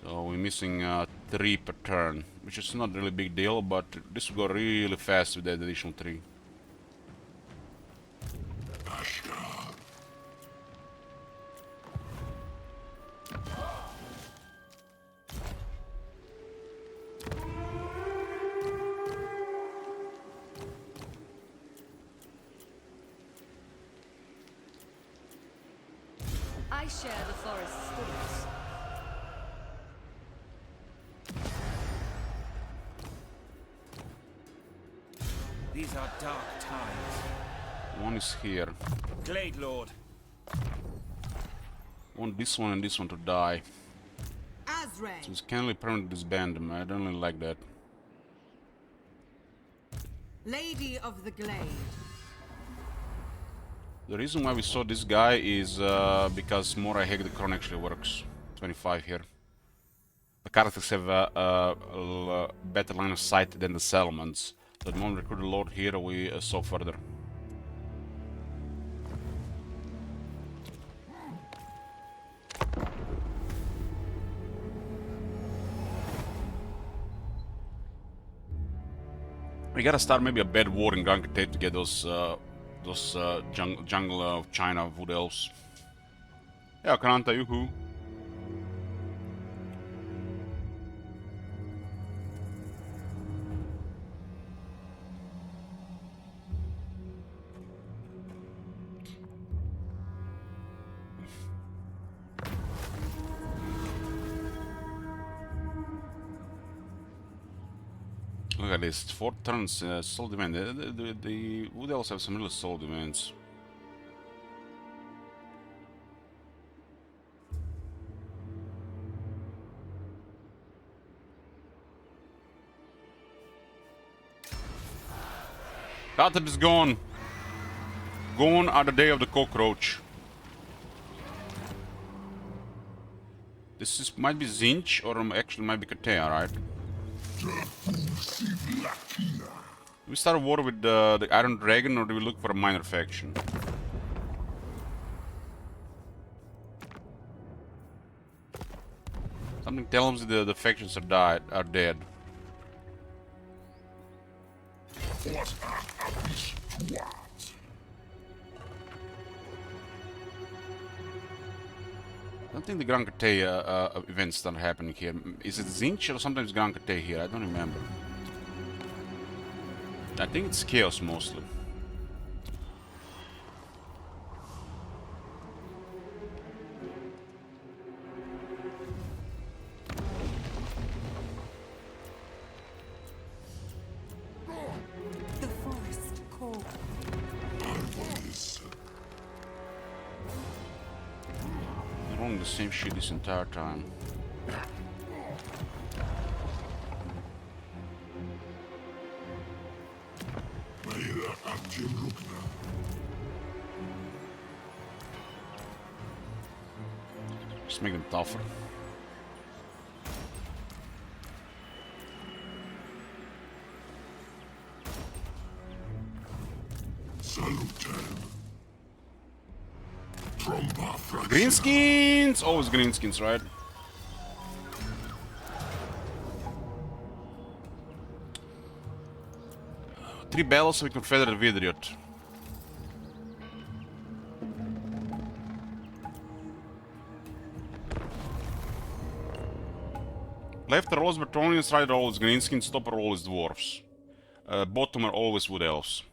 So we're missing 3 per turn, which is not really big deal, but this will go really fast with that additional 3. I share the forest's thoughts. These are dark times. One is here. Glade Lord. Want this one and this one to die. Azrael. So it's kindly permanently disband them. I don't really like that. Lady of the Glade. The reason why we saw this guy is because Mora Heg the Crown actually works. 25 here. The characters have a better line of sight than the settlements. So the moment we recruit the Lord here, we saw further. We gotta start maybe a bad war in Grand Catate to get those jungle of China wood elves. Yeah, Kranta, yoo-hoo. Look at this, 4 turns, soul demand. The wood elves have some really soul demands. Kateb is gone. Gone are the day of the cockroach. This is, might be Zinch or actually might be Katea, right? Do we start a war with the Iron Dragon or do we look for a minor faction? Something tells me the factions are dead. I don't think the Grand Catea events start happening here. Is it Zinch or sometimes Grand Catea here? I don't remember. I think it's Chaos mostly. The forest call. They're rolling the same shit this entire time. Just make them tougher. Greenskins! Always greenskins, right? Three battles with Confederate Vidriot. Left are always Bretonnians, right are always greenskins, top are always dwarves. Bottom are always wood elves.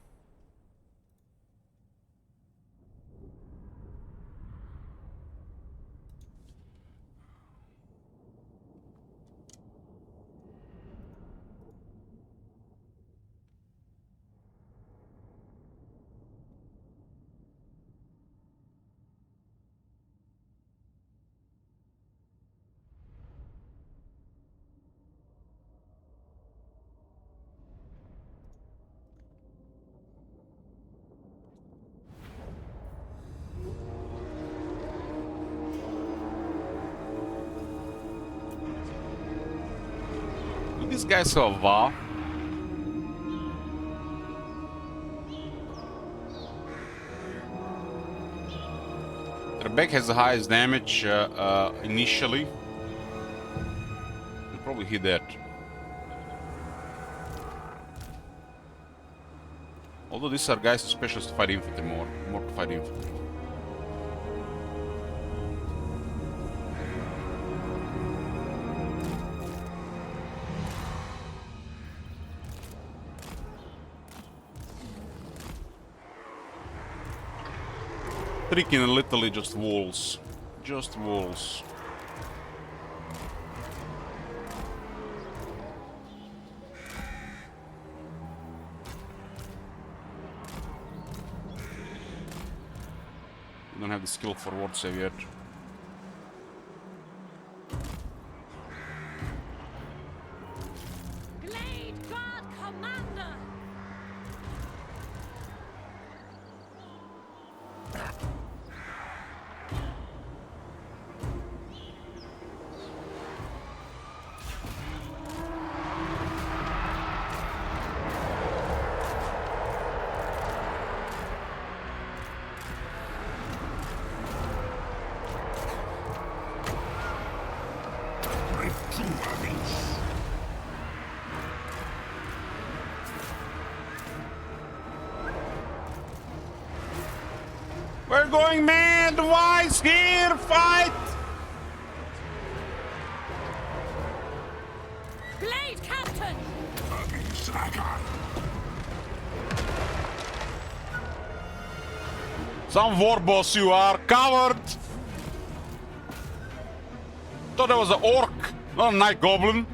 These guys have a VA. Rebecca has the highest damage initially. You'll probably hit that. Although these are guys especially to fight infantry more to fight infantry. Tricking and literally just walls. Just walls. We don't have the skill for ward save yet. Glade Guard Commander! We're going mad! Wise here! Fight! Glade Captain! Some war boss you are! Covered! Thought that was an orc, not a night goblin.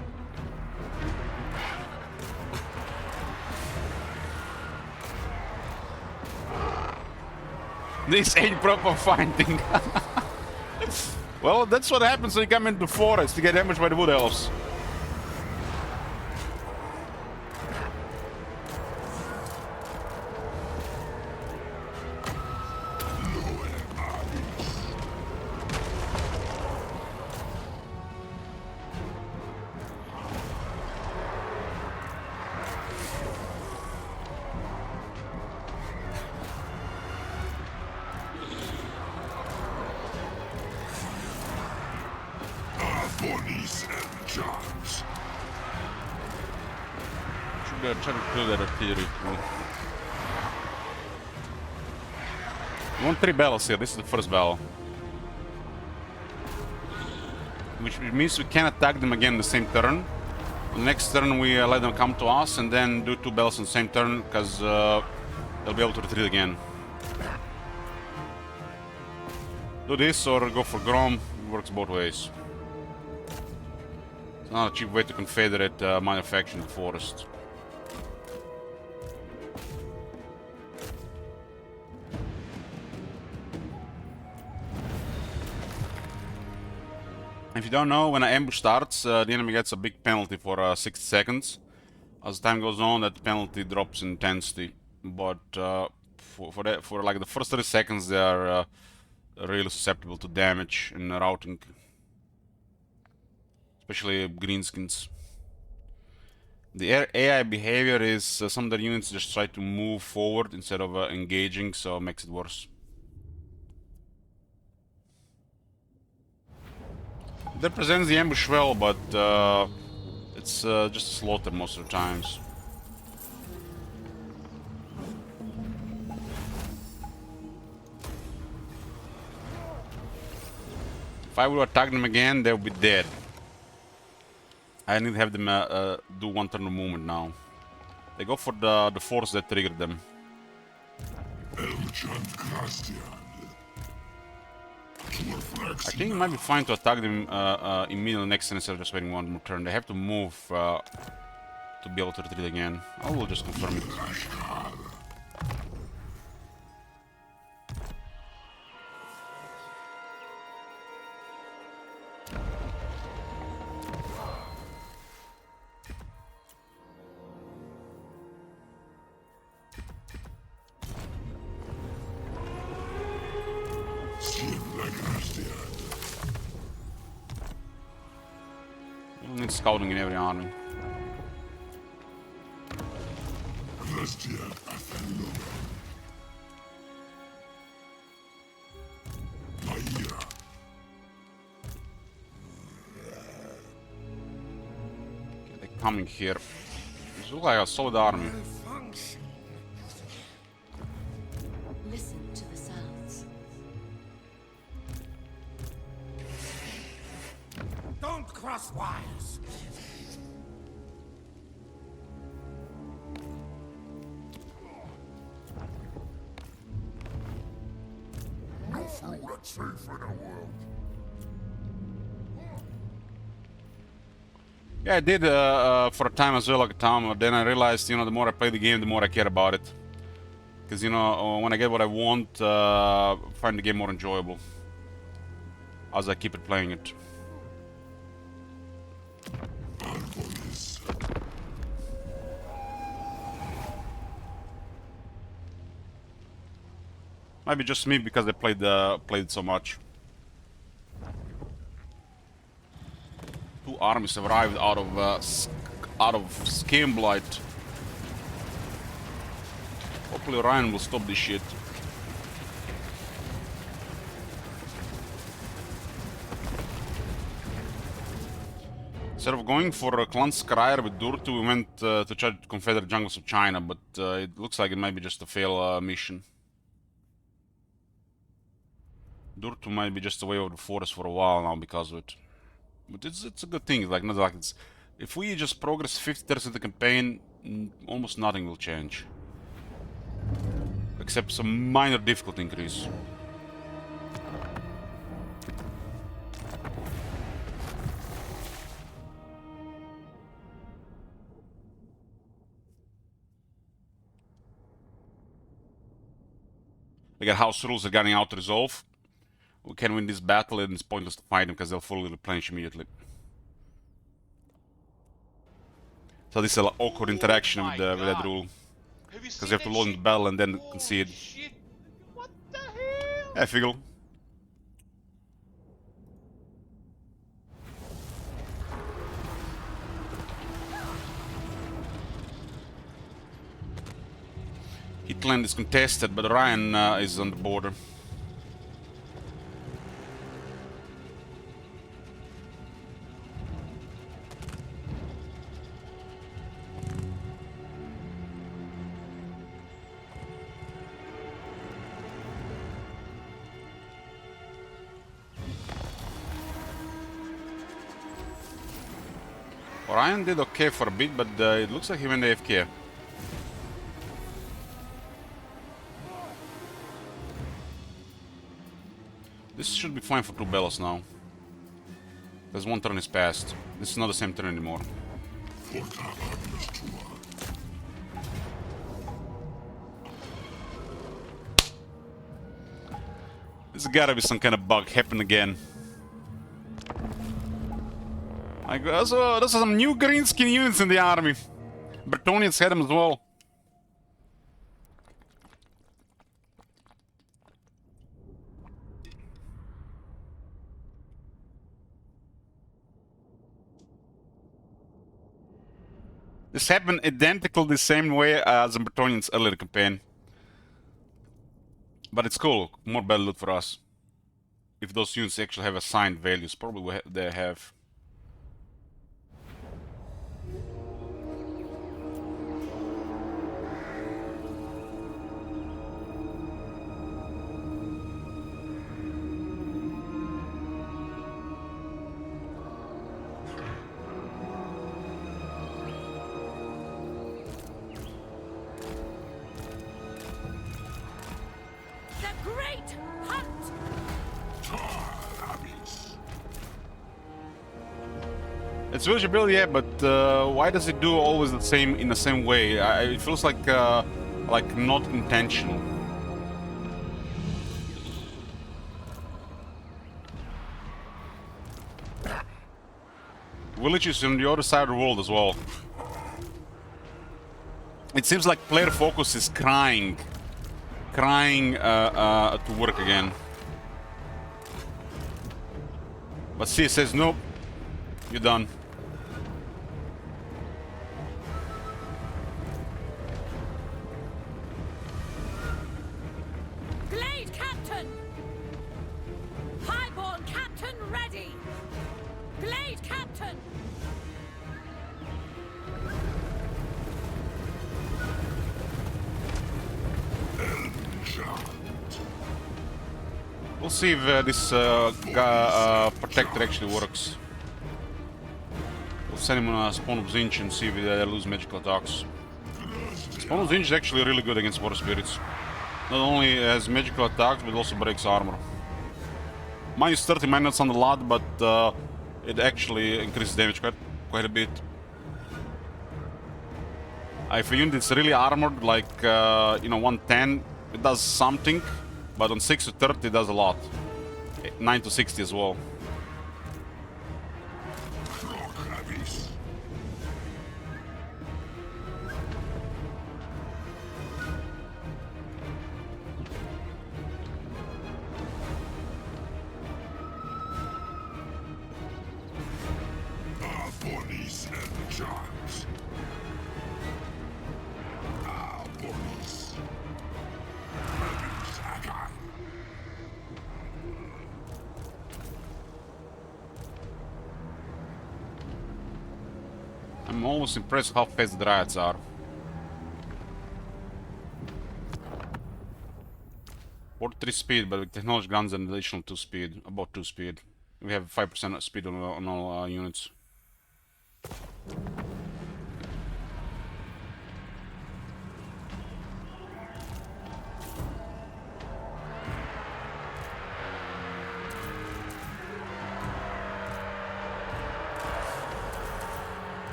This ain't proper fighting. Well, that's what happens when you come into the forest to get damaged by the wood elves. Should try to kill that artillery. We want 3 battles here. This is the first battle. Which means we can attack them again the same turn. The next turn we let them come to us and then do 2 battles on the same turn because they'll be able to retreat again. Do this or go for Grom. It works both ways. It's not a cheap way to confederate minor faction in the forest. If you don't know, when an ambush starts, the enemy gets a big penalty for 60 seconds. As time goes on, that penalty drops in intensity. But for like the first 30 seconds, they are really susceptible to damage and routing, especially greenskins. The AI behavior is some of the units just try to move forward instead of engaging, so it makes it worse. It represents the ambush well, but it's just a slaughter most of the times. If I would attack them again, they would be dead. I need to have them do one turn of movement now. They go for the force that triggered them. I think it might be fine to attack them immediately next turn instead of just waiting one more turn. They have to move to be able to retreat again. I will just confirm it. You need scouting in every army. They're coming here. This looks like a solid army. Listen to the sounds. Don't cross wires. No food that's safe in our world. Yeah, I did for a time as well, like Tom. But then I realized, you know, the more I play the game, the more I care about it. Because, you know, when I get what I want, I find the game more enjoyable as I keep it playing it. Might be just me because I played it so much. Two armies have arrived out of Skin Blight. Hopefully Ryan will stop this shit. Instead of going for Clan Skryre with Durtu, we went to try to Confederate Jungles of China, but it looks like it might be just a fail mission. Durtu might be just away over the forest for a while now because of it. But it's a good thing, like, not like it's... If we just progress 50% of the campaign, almost nothing will change. Except some minor difficulty increase. We got house rules are getting out to resolve. We can win this battle and it's pointless to fight them because they'll fully replenish immediately. So this is an awkward interaction with that rule. Because you have to load in the battle and then concede. Shit. What the hell? Yeah, figure. Hitland is contested, but Ryan is on the border. Ryan did okay for a bit, but it looks like he went AFK. This should be fine for 2 bellows now. There's one turn is passed. This is not the same turn anymore. There's gotta be some kind of bug happen again. Like, those are some new green skin units in the army. Bretonians had them as well. This happened identical the same way as in Bretonnian's earlier campaign. But it's cool, more battle loot for us. If those units actually have assigned values, probably they have. It's visibility, yeah, but why does it do always the same in the same way? It feels like not intentional. Villages on the other side of the world as well. It seems like player focus is crying to work again. But C says nope, you're done. Glade Captain! Highborn Captain ready! Glade Captain! We'll see if this protector actually works. We'll send him on a Spawn of Zinch and see if they lose magical attacks. Spawn of Zinch is actually really good against water spirits. Not only has magical attacks, but also breaks armor. Minus 30 might not sound a lot, but it actually increases damage quite a bit. If a unit is really armored, like 110, it does something, but on 6 to 30 it does a lot. 9 to 60 as well. I'm almost impressed how fast the Dryads are. 43 speed, but with technology guns and additional 2 speed, about 2 speed. We have 5% speed on all units.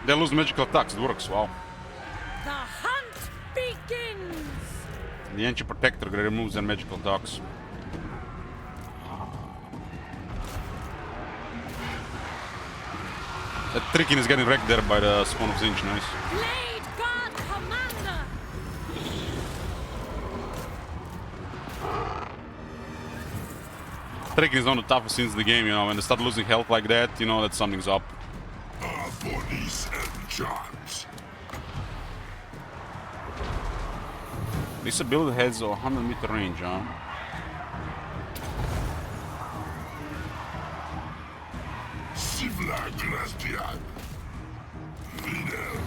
They lose magical attacks, it works, wow. The hunt begins! The Ancient Protector removes their magical attacks. That Tricking is getting wrecked there by the Spawn of Zinch, nice. Blade Guard Commander! Tricking is one of the toughest scenes in the game, when they start losing health like that, that something's up. Bodies and charms. This ability has a 100-meter range, huh? Sivla Glastian. Videl.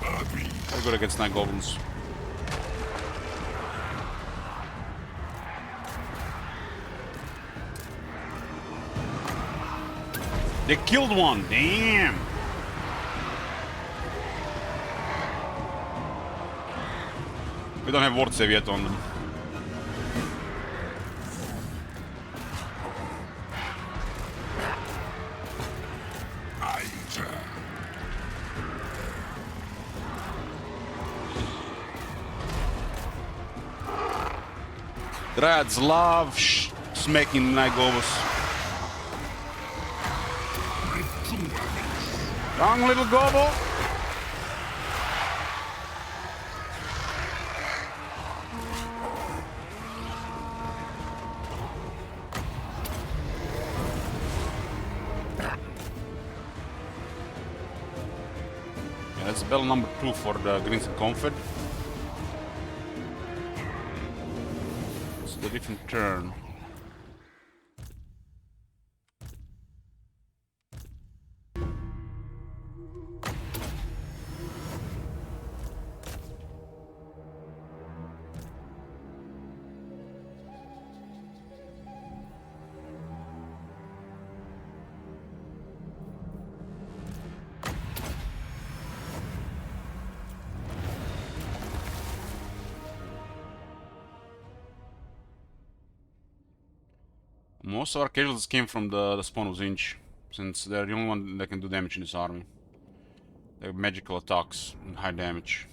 Abi. Very good against Night Goblins. They killed one, damn! We don't have ward save yet on them. Dryads love smacking Night Goblins. Wrong little gobble. that's bell number 2 for the Greens and Confed. It's a different turn. Most of our casualties came from the spawn of Zinch, since they're the only one that can do damage in this army. They have magical attacks and high damage.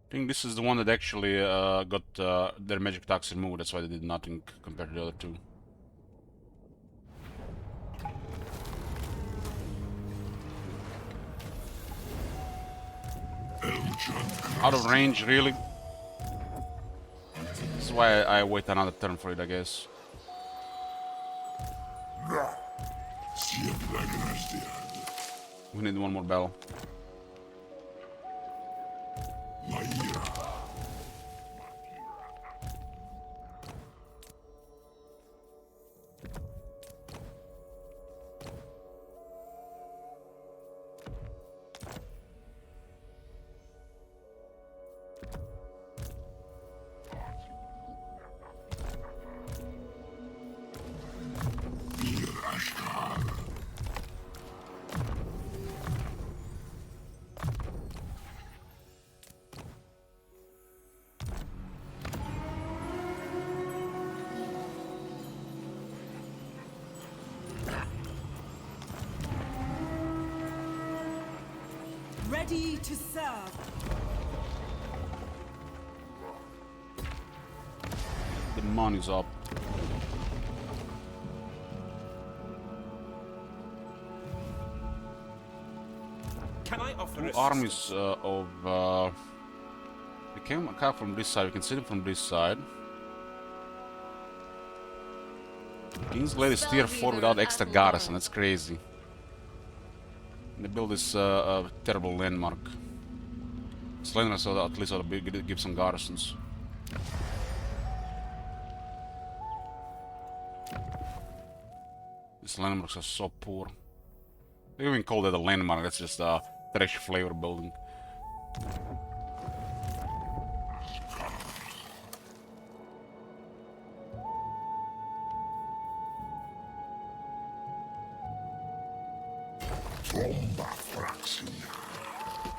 I think this is the one that actually got their magic attacks removed, that's why they did nothing compared to the other two. Out of range, really? This is why I wait another turn for it, I guess. We need one more bell. Ready to serve. The money's up. Can I offer Two armies of they came from this side. We can see them from this side. King's Glade is tier 4 without extra garrison. That's crazy. They build this terrible landmark. Slender, so at least I'll give some garrisons. These landmarks are so poor. They even call that a landmark. That's just a trash flavor building.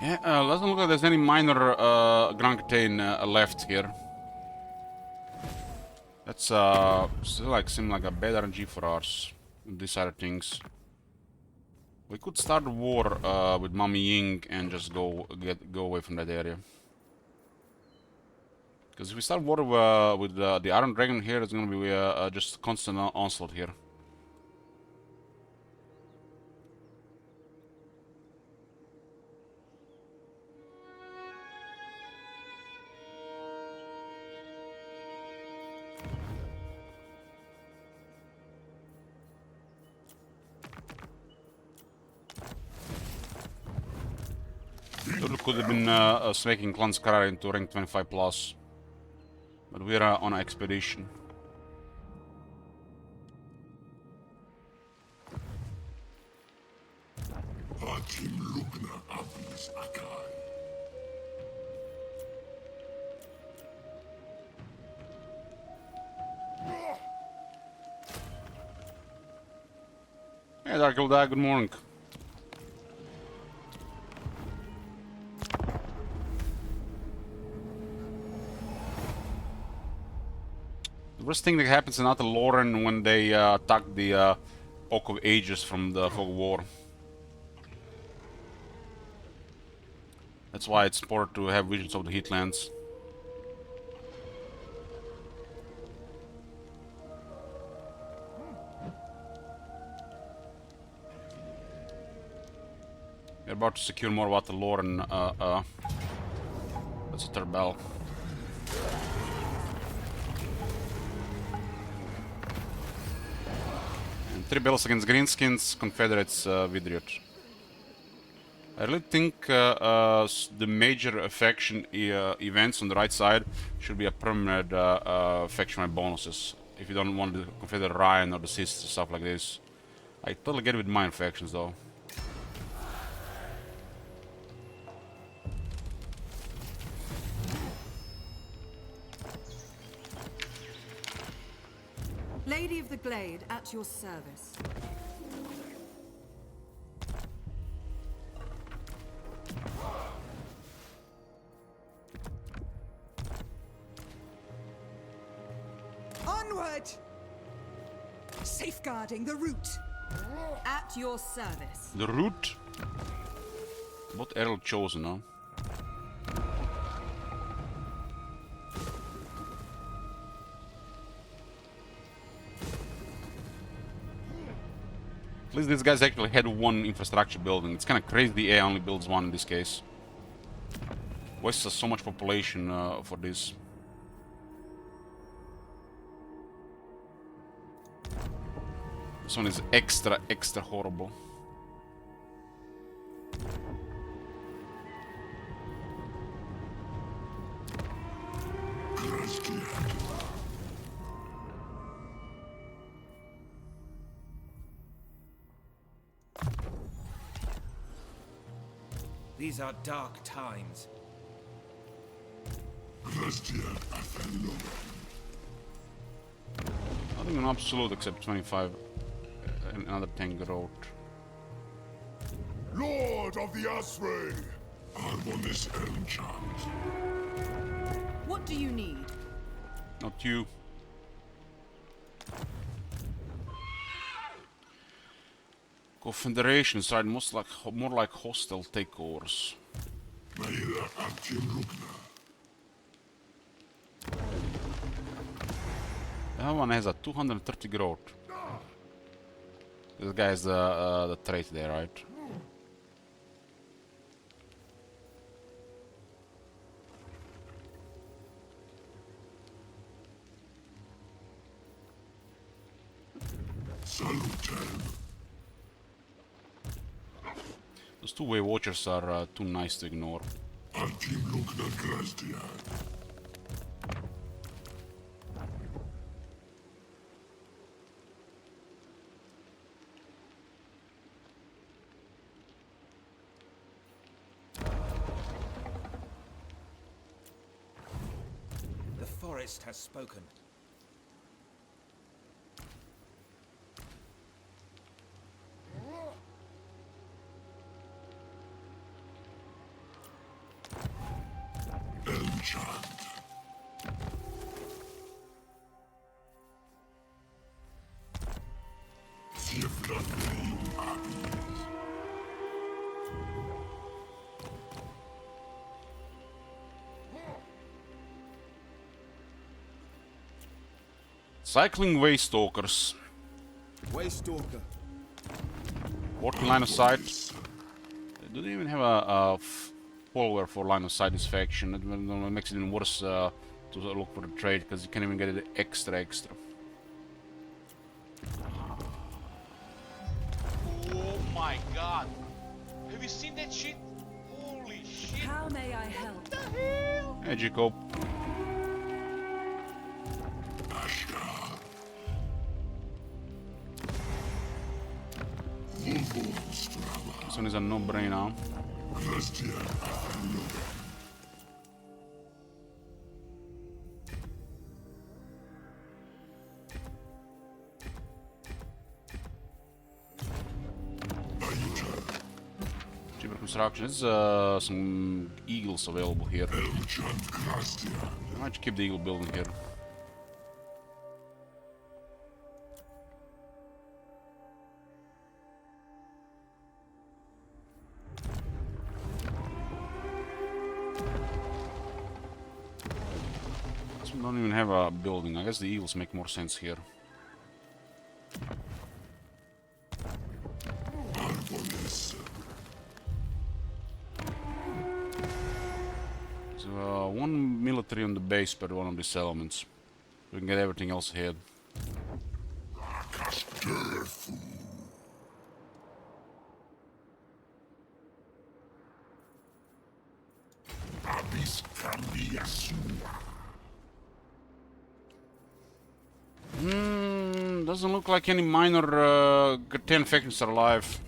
Yeah, let's look like there's any minor Grand Catane left here. That's still like seem like a bad RNG for us. These other things. We could start a war with Mami Ying and just go away from that area. Because if we start war with the Iron Dragon here, it's gonna be just constant onslaught here. Could have been snaking Clan Skara into rank 25 plus, but we're on an expedition. Hey, Argwylon, good morning. The worst thing that happens in Outer Lauren when they attack the Oak of Ages from the Fog of War. That's why it's important to have visions of the Heatlands. We're about to secure more of Outer Lauren. That's a third bell. 3 battles against Greenskins, Confederates, Vidriot. I really think the major faction events on the right side should be a permanent faction bonuses. If you don't want the Confederate Ryan or the Sis stuff like this. I totally get it with mine factions though. Lady of the Glade, at your service. Onward! Safeguarding the route. At your service. The route? What Errol chosen, huh? At least these guys actually had one infrastructure building. It's kind of crazy the AI only builds one in this case. Wastes so much population for this. This one is extra horrible. These are dark times. Nothing in absolute except 25 and another tank road. Lord of the Asray! I'm on this enchant. What do you need? Not you. Confederation side more like hostile takeovers. That one has a 230 growth. This guy has the trait there, right? Those two-way watchers are too nice to ignore. The forest has spoken. Cycling Waystalkers. Waystalker. Working line of sight. They don't even have a follower for line of sight this faction. It makes it even worse to look for the trade because you can't even get it extra. Oh my god! Have you seen that shit? Holy shit! How may I help? What the hell? Hey, Jacob. This one is a no-brainer. Cheaper construction. There's some eagles available here. I might keep the eagle building here. Don't even have a building. I guess the eagles make more sense here. So one military on the base per one of these settlements. We can get everything else ahead. Death. Abyss Cambiasua. Doesn't look like any minor 10 factions are alive.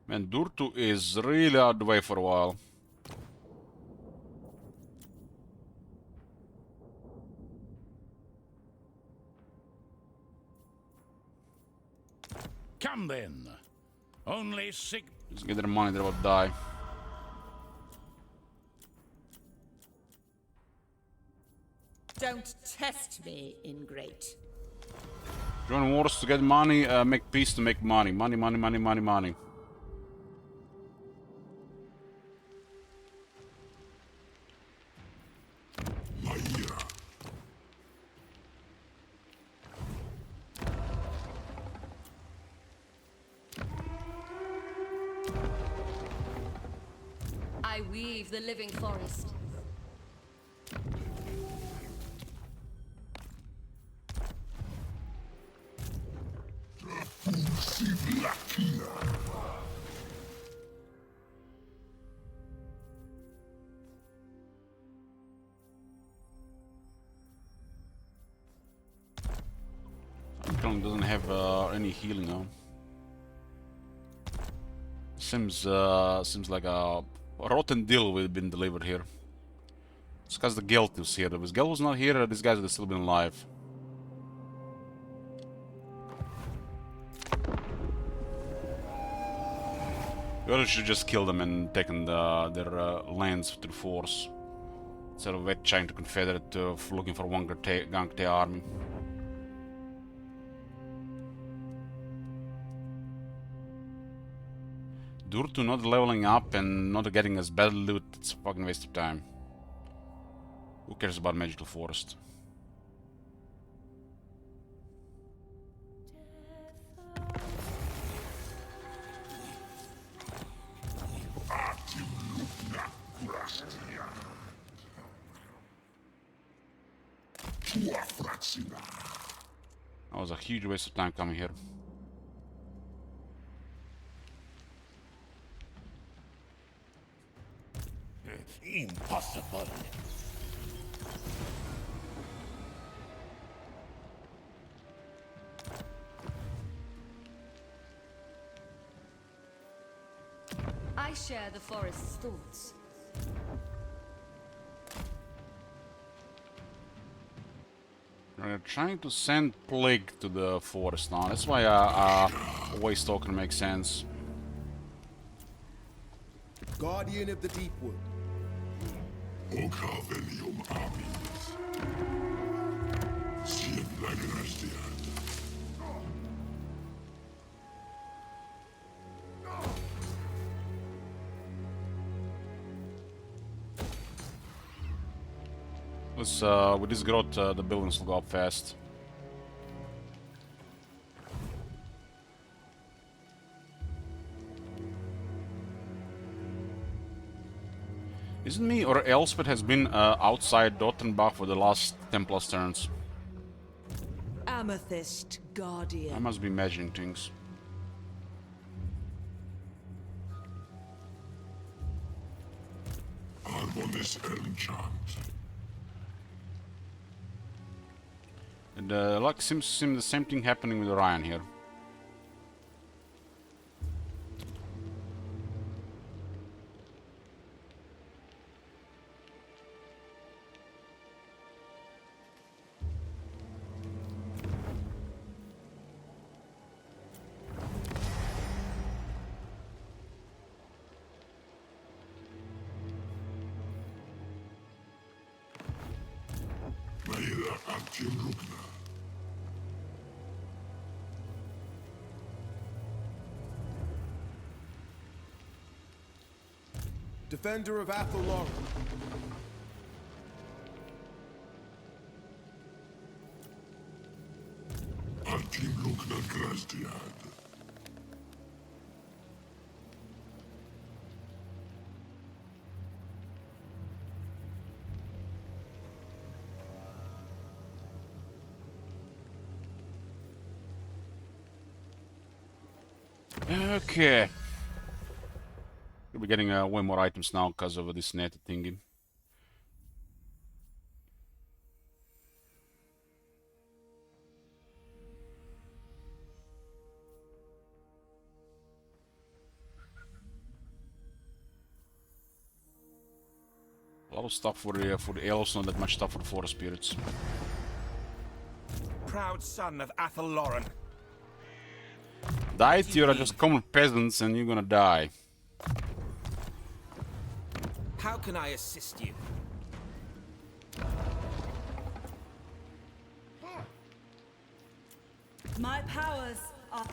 Man, Durtu is really out of the way for a while. Come then. Only sick. Just get their money, they're about to die. Don't test me, ingrate. Join wars to get money, make peace to make money. Money, money, money, money, money. I weave the living forest. Argwylon doesn't have any healing now. Seems like a rotten deal we've been delivered here. It's because the Gelt is here. If this Gelt was not here, these guys would have still been alive. We really should just kill them and taken their lands through force. Instead of trying to confederate looking for one Gangte army. Durtu not leveling up and not getting us better loot, it's a fucking waste of time. Who cares about magical forest? That was a huge waste of time coming here. Impossible. I share the forest's thoughts. We're trying to send plague to the forest now. That's why a waste token makes sense. Guardian of the Deepwood. Ocarvelium armies. Siem Lagrastia. Let's, with this growth, the buildings will go up fast. Isn't me or Elspeth has been outside Dottenbach for the last 10 plus turns? Amethyst Guardian. I must be imagining things. Arbonis Elmchant. And like seems the same thing happening with Orion here. Maira Antilugna. Defender of Argwylon. Antilugna Grasdiad. Okay. We'll be getting way more items now because of this net thingy. A lot of stuff for the elves, not that much stuff for the forest spirits. Proud son of Argwylon. Die, you're just common peasants and you're gonna die. How can I assist you? My powers are...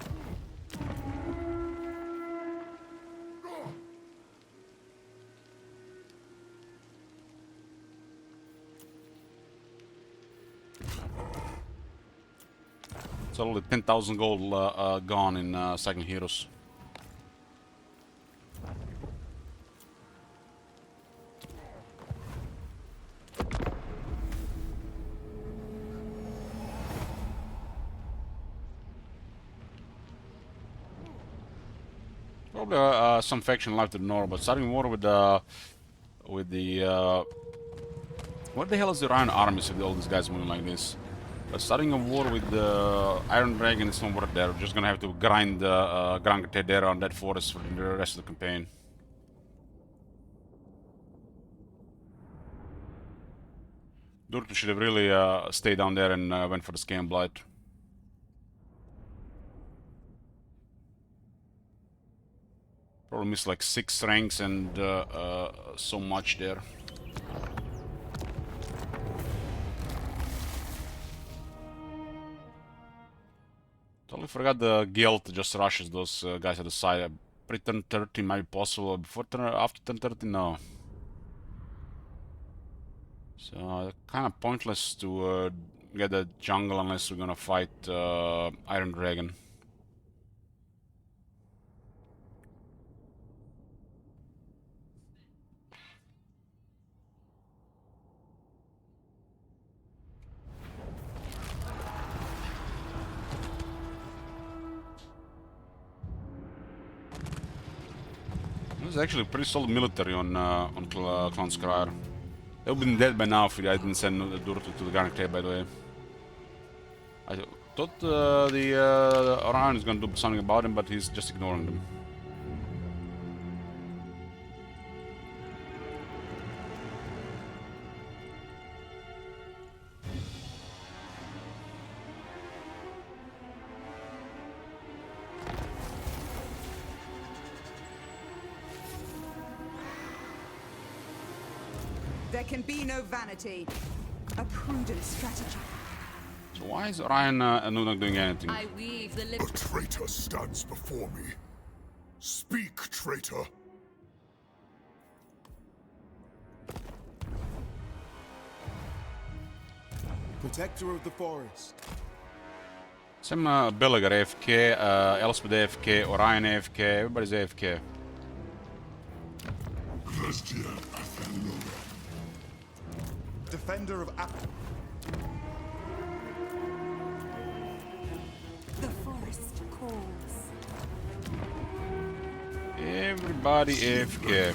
It's only 10,000 gold gone in second heroes. Probably some faction left to the north, but starting war with the what the hell is the Iron armies if all these guys moving like this? But starting a war with the Iron Dragon is not worth there. We're just gonna have to grind Gran Tedera on that forest for the rest of the campaign. Durtu should have really stayed down there and went for the Scam Blight. Probably missed like 6 ranks and so much there. Totally forgot the guild just rushes those guys at the side. Pre-turn 30 might be possible. Before after turn 30, no. So kind of pointless to get the jungle unless we're gonna fight Iron Dragon. There's actually pretty solid military on Clan Scryer. They've been dead by now if I didn't send Durtu to the Garnic, by the way. I thought the Orion is gonna do something about him, but he's just ignoring them. There can be no vanity. A prudent strategy. So why is Orion not doing anything? I weave the A traitor stands before me. Speak, traitor. Protector of the forest. Sam Belliger AFK, Elspeth AFK, Orion AFK, everybody's AFK. Defender of The forest calls. Everybody AFK.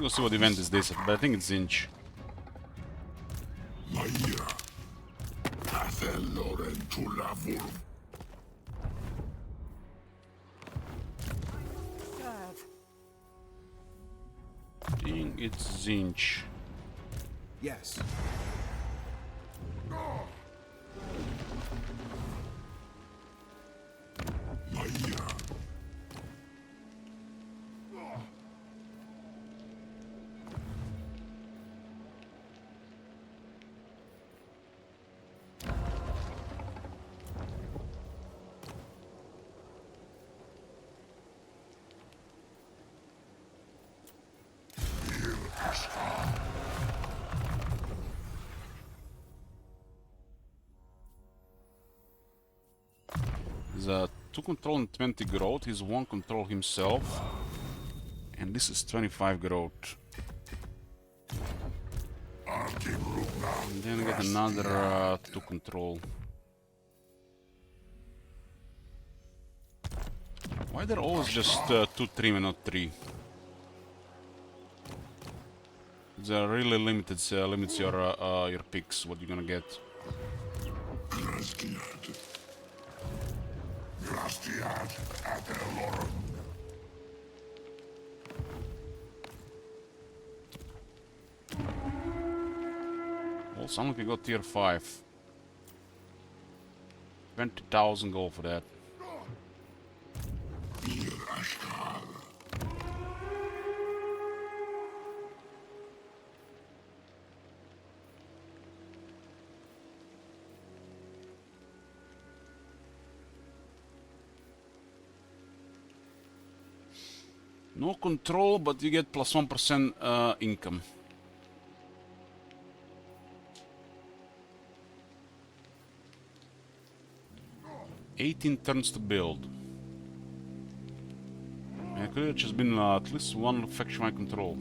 We'll see what event is this, but I think it's Zinch. I think it's Zinch. Yes. He's 2 control and 20 growth. He's 1 control himself. And this is 25 growth. And then we get another 2 control. Why they're always just 2 trim and not 3? It's really limited, limits your picks, what you're gonna get. Well, someone can go tier 5. 20,000 gold for that. No control, but you get plus 1% income. "18 turns to build." And it could have just been at least 1 faction I control.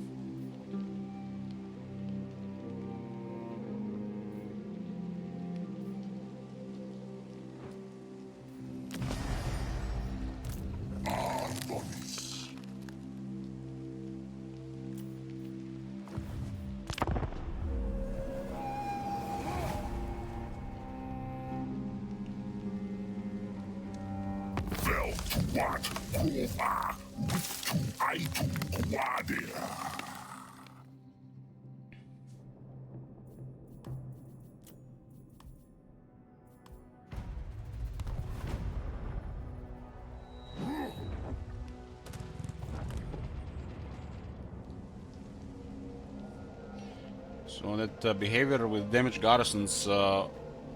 So that behavior with damaged garrisons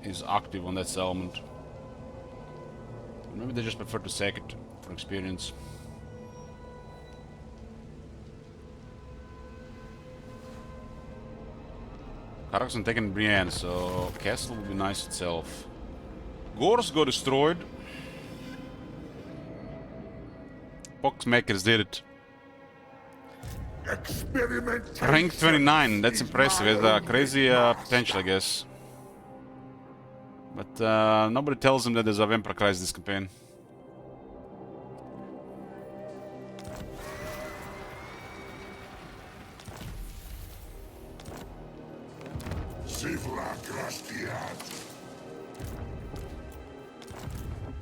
is active on that settlement. Maybe they just prefer to sack it for experience. Karaksan taking Brienne, so castle would be nice itself. Gors got destroyed. Poxmakers did it. Rank 29, that's impressive. It's a crazy potential, I guess. But nobody tells him that there's a Vampire Crisis this campaign.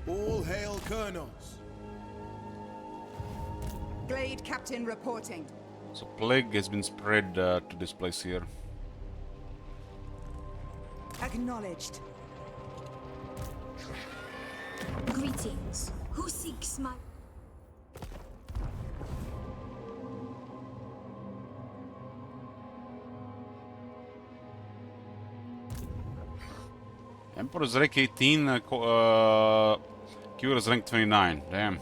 All hail Colonels. Glade Captain reporting. So plague has been spread to this place here. Acknowledged. Greetings. Who seeks my... Emperor's rank 18, Cura's rank 29. Damn.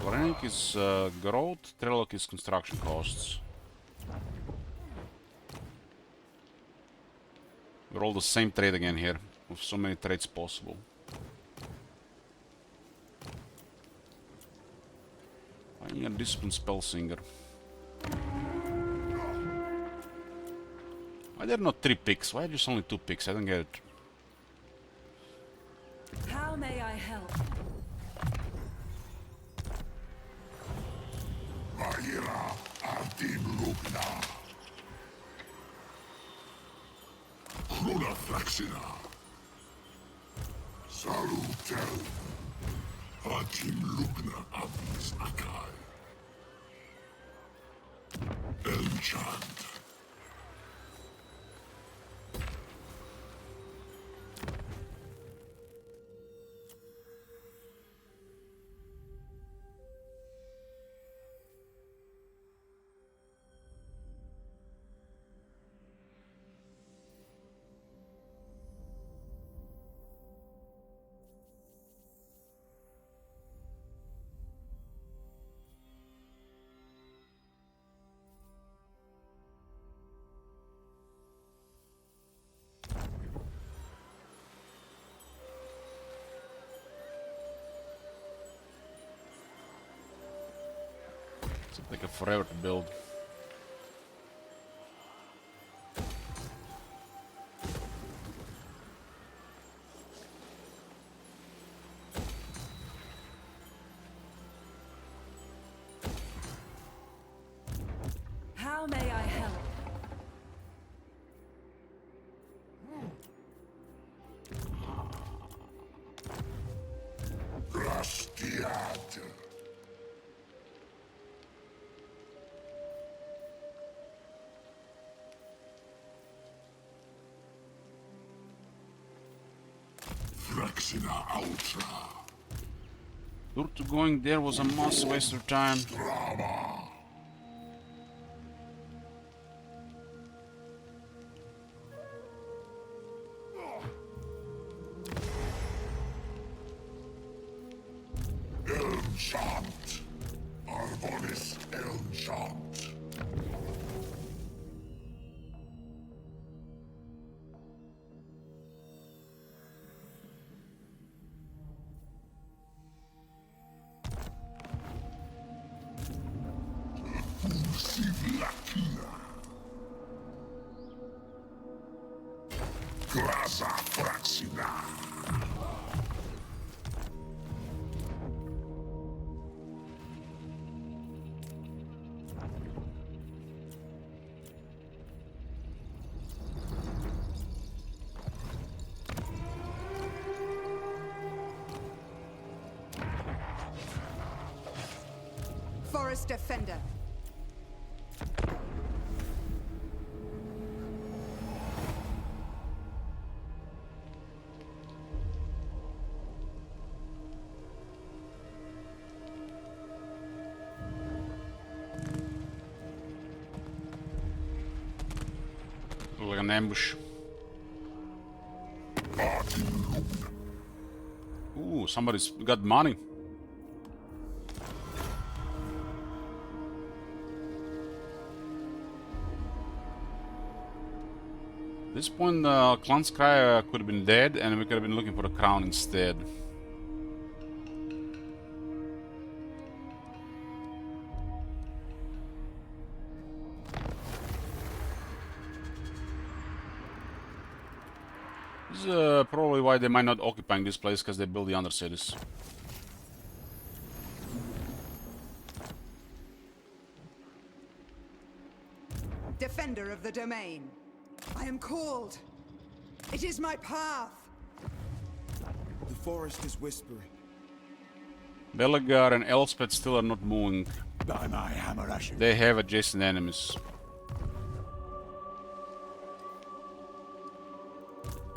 Rank is growth, Trelloc is construction costs. We roll the same trade again here, with so many trades possible. Finding a Discipline Spellsinger. Why are there not 3 picks? Why are just only 2 picks? I don't get it. How may I help? Kruna Flaxina. Salutel. Atim Lugna Abis Akai. Enchant. Take a forever to build. How may I help? Rastiad. Fraxina Ultra. Durtu going there was a massive waste of time. Drama. Elmchant. Arbonis Elmchant. Sivlakia. Glasa Fraxina. Forest Defender. Look like an ambush. Ooh, somebody's got money. At this point, Clan's Cry could have been dead, and we could have been looking for the crown instead. This is probably why they might not occupying this place, because they build the undercities. Defender of the domain. I am called. It is my path. The forest is whispering. Belgar and Elspeth still are not moving. By my hammer ashes. They have adjacent enemies.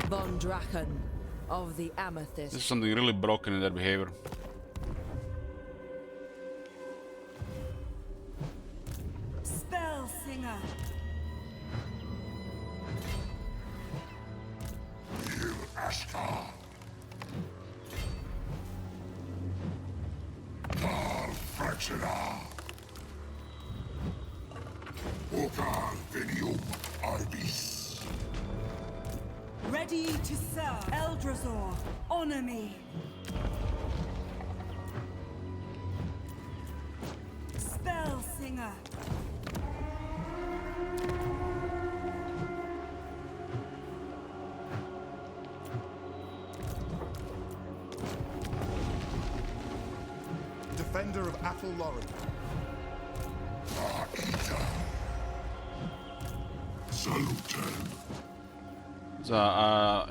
Von Drachen of the This Amethyst. is something really broken in their behavior. Spell Singer. Ashtar. Tal Fraxina. Okal Venium Ibis. Ready to serve. Eldrazor, honor me. Spell Singer. Defender of Argwylon. Aita. Saluten.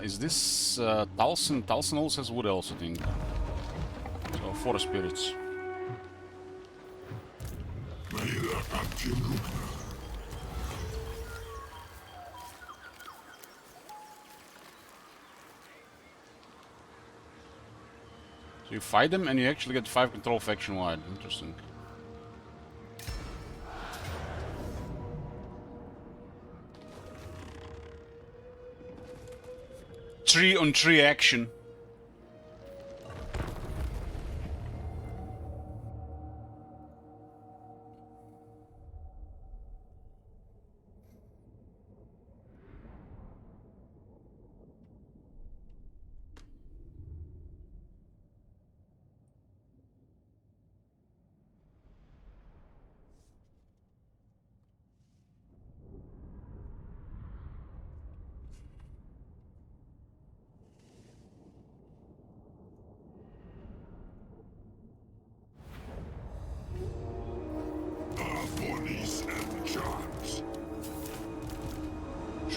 Is this Talson? Talson also has wood, I also think. So, forest spirits. Meila Antilugna. So you fight them and you actually get 5 control faction wide. Interesting. Tree on tree action.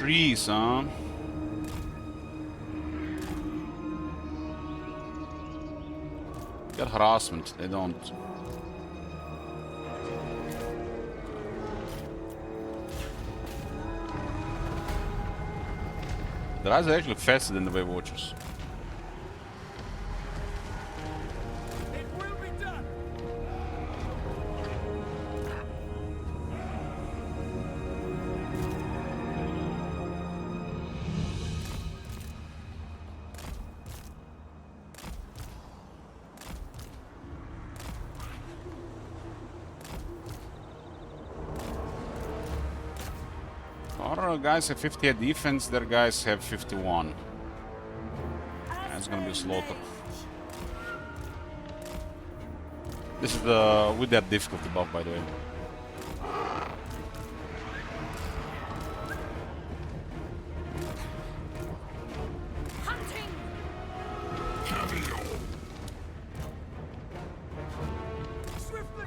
trees, huh? Got harassment, they don't. The eyes are actually faster than the Wave Watchers. It will be done. Our guys have 58 defense, their guys have 51. That's gonna be a slaughter. This is the with that difficulty buff, by the way. Hunting! Swiftly.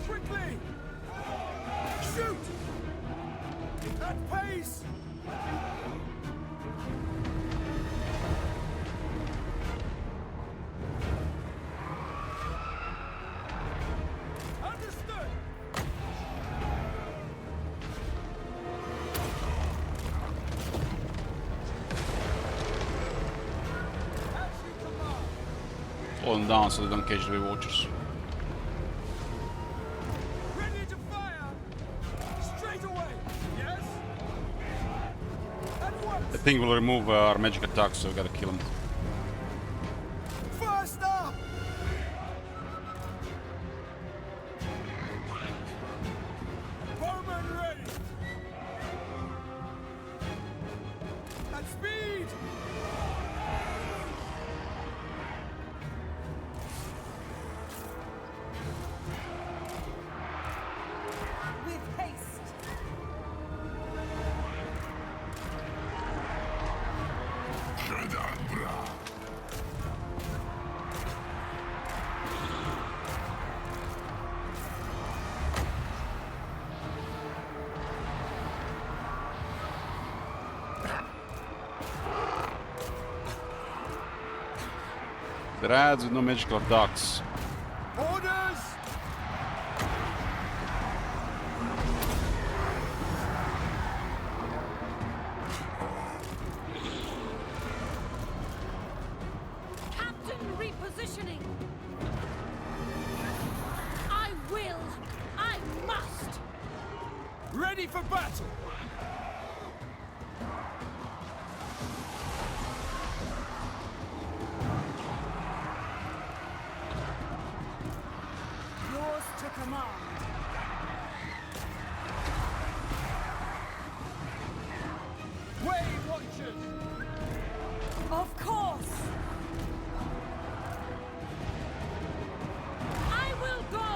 Quickly! Shoot! At pace! Understood! As you command! Slow them down so they don't catch the Wave Watchers. Ready to fire! Straight away! Yes? At once! The thing will remove our magic attacks, so we gotta kill him. First up! Bowman ready! At speed! With haste. The rads with no magical attacks. Orders! Captain repositioning! I will! I must! Ready for battle! Yours to command. Way Watchers! Of course. I will go!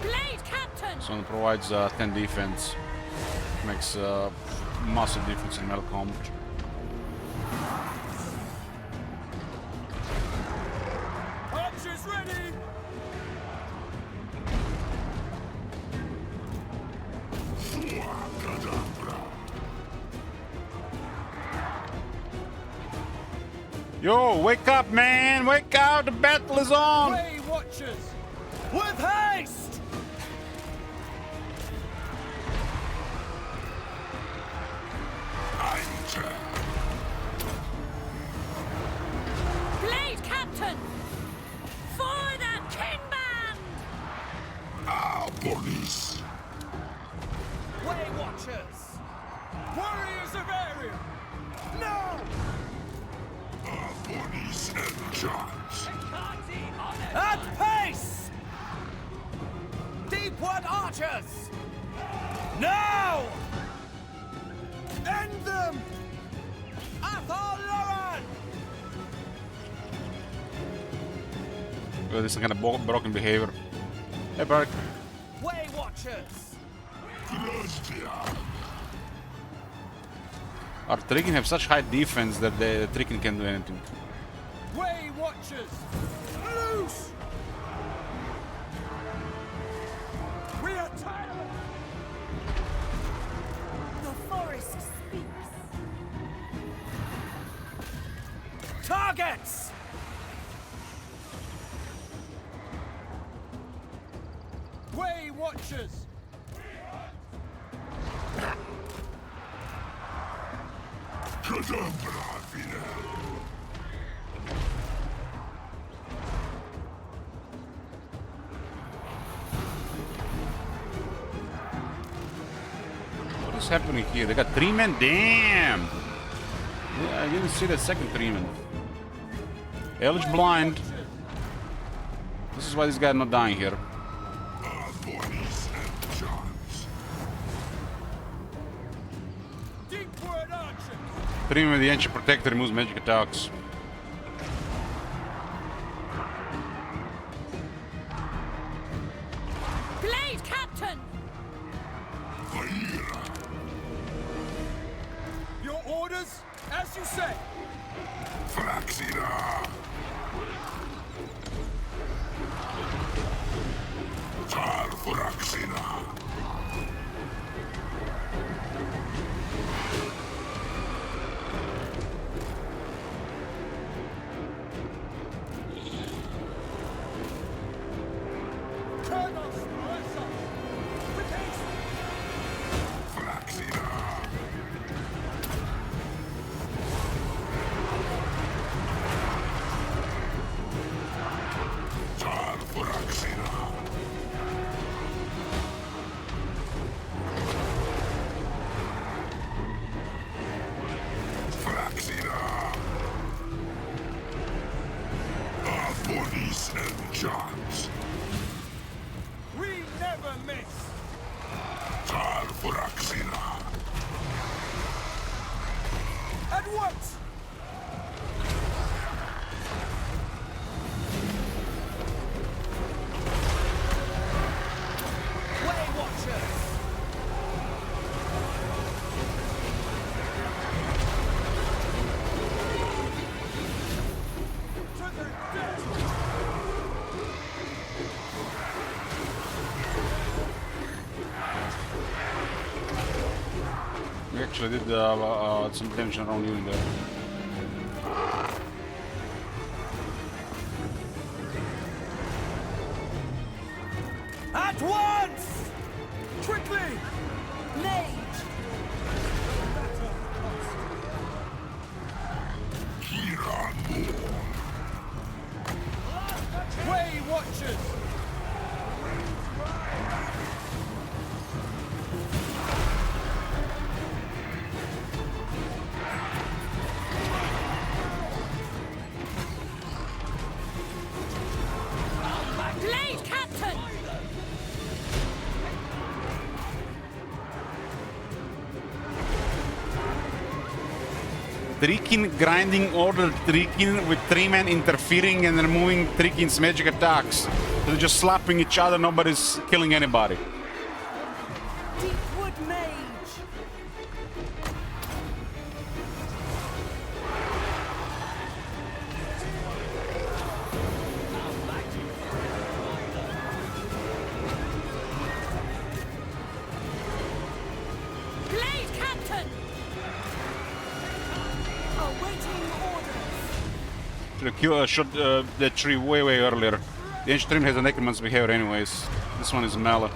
Blade Captain! So it provides 10 defense. Makes massive difference in metal combat. Archers ready! Yo, wake up, man! Wake up! The battle is on! Way Watchers! With haste! Blade Captain! For the King Band! Police. Way Watchers! Warriors of Ariel! Now! Police and charge. At pace! Deepwood Archers! Now! End them! Argwylon! Well, this is kind of broken behavior. Hey, Bark. Way Watchers! Our Trikin have such high defense that the Trikin can't do anything. Way Watchers! Loose! We are tired! The forest speaks. Targets! Way Watchers! What is happening here? They got 3 men? Damn! Yeah, I didn't see that second 3 man. Eldritch Blind. This is why this guy not dying here. Deepward Archer! 3 man with the Ancient Protector removes magic attacks. Blade Captain! Your orders, as you say! Turn us, Marissa! With haste! We never miss! At once! Way Watchers! To the death! We actually did some damage around you in there. At once! Quickly! Mage! Way Watchers! Blade Captain! Trikin grinding order Trikin with 3 men interfering and removing Trikin's magic attacks. They're just slapping each other, nobody's killing anybody. Deepwood Mage! Blade Captain! Awaiting orders! Should have shot that tree way earlier. The ancient tree has a necromancer's behavior anyways. This one is melee.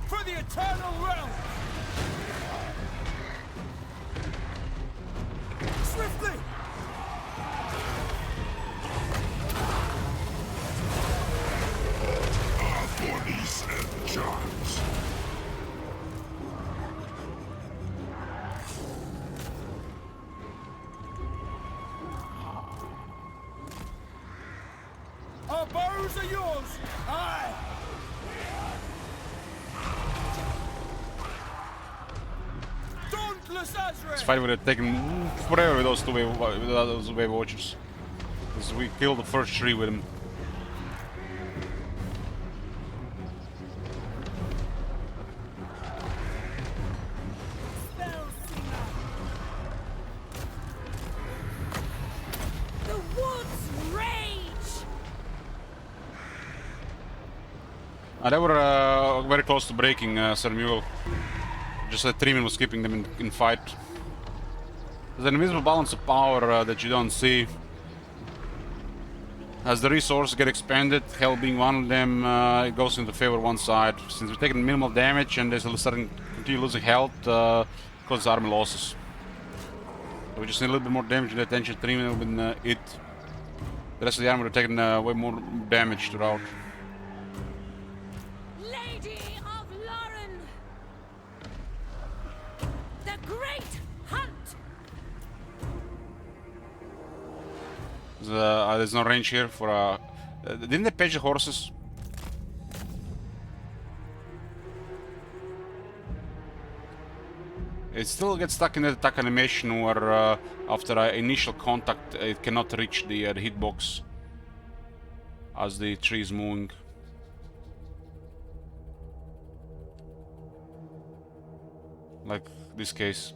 For the eternal realm! Swiftly! Our bows are yours! Aye! Dauntless Azrael! This fight would have taken forever with those those wave watchers. Because we killed the first tree with him. They were very close to breaking, Sir Mule. Just that Trimin was keeping them in fight. There's an invisible balance of power that you don't see. As the resources get expanded, hell being one of them, it goes into favor of one side. Since we're taking minimal damage and they're starting to continue losing health, causes army losses. So we just need a little bit more damage and attention. Trimin have been it. The rest of the army would have taken way more damage throughout. Lady of Lauren! The Great Hunt! There's no range here for didn't they patch the horses? It still gets stuck in the attack animation where after initial contact it cannot reach the hitbox as the tree is moving. Like this case.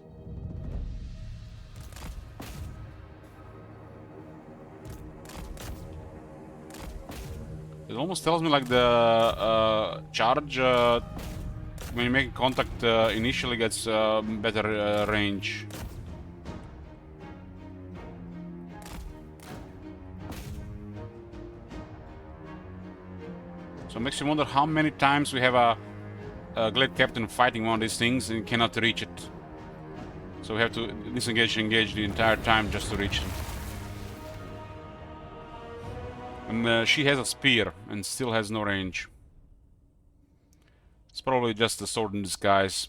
It almost tells me like the charge when you make contact initially gets better range. So it makes you wonder how many times we have a Glade Captain fighting one of these things and cannot reach it. So we have to disengage and engage the entire time just to reach it. And she has a spear and still has no range. It's probably just a sword in disguise.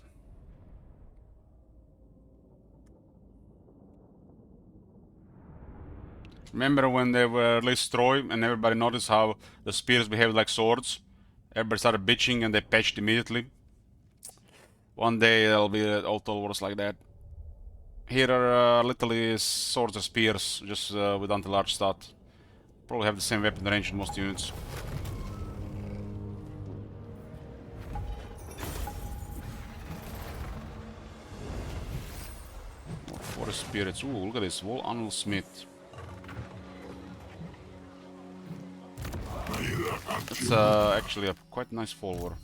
Remember when they were released Troy and everybody noticed how the spears behaved like swords? Everybody started bitching and they patched immediately. One day there'll be all Total Wars like that. Here are literally swords or spears, just with anti-large stat. Probably have the same weapon range in most units. More forest spirits. Ooh, look at this. Wall Arnold Smith. That's actually a quite nice follower.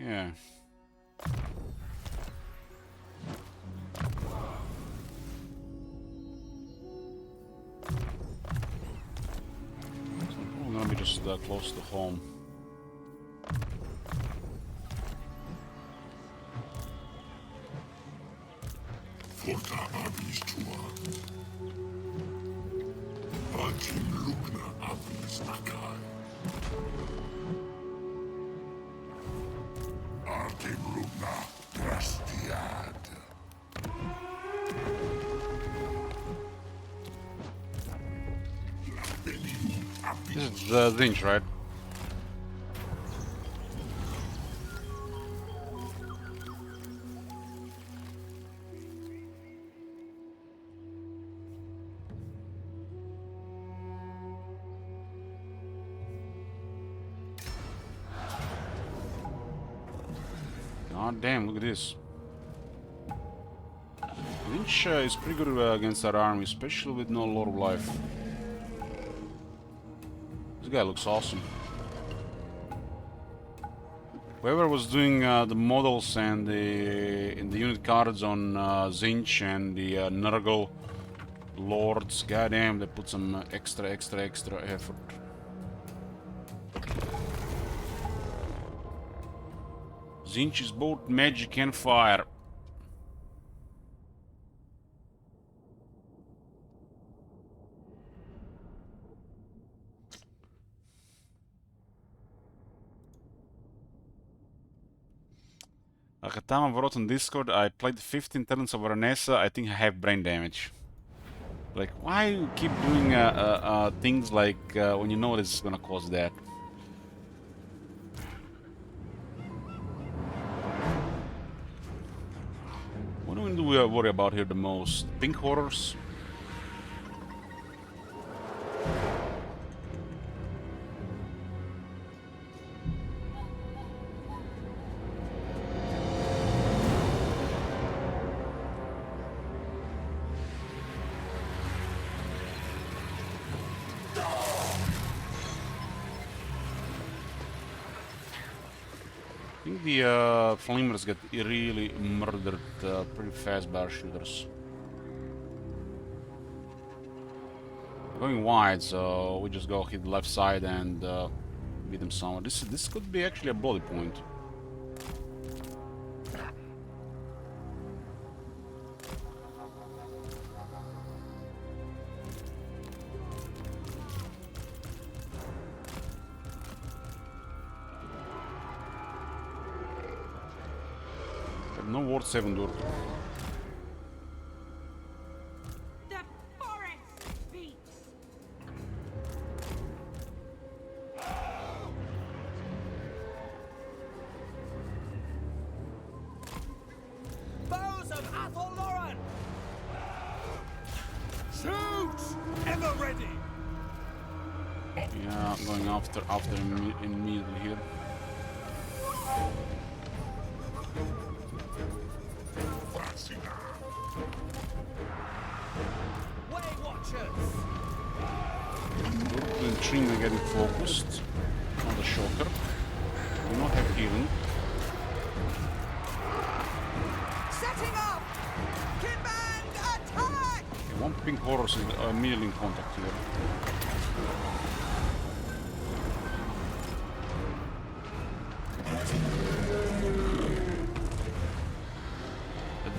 Yeah. So I'm gonna be just close to home. This is the Zinch, right? God damn, look at this. Lynch is pretty good against our army, especially with no Lord of Life. This guy looks awesome. Whoever was doing the models and the unit cards on Zinch and the Nurgle Lords, goddamn, they put some extra effort. Zinch is both magic and fire. Akatama wrote on Discord, I played 15 turns of Ranessa, I think I have brain damage. Like, why you keep doing things like when you know it's gonna cause that? we worry about here the most? Pink horrors? I think the flamers get really murdered pretty fast by our shooters. We're going wide, so we just go hit the left side and beat them somewhere. This could be actually a bloody point. No ward 7 door. The forest speaks. Foes of Argwylon! Shoot! Ever ready! Yeah, I'm going after immediately here. Way Watchers! The Trina getting focused on the shocker. Do not have healing. Setting up! Command attack! Okay, one pink horse is immediately in contact here.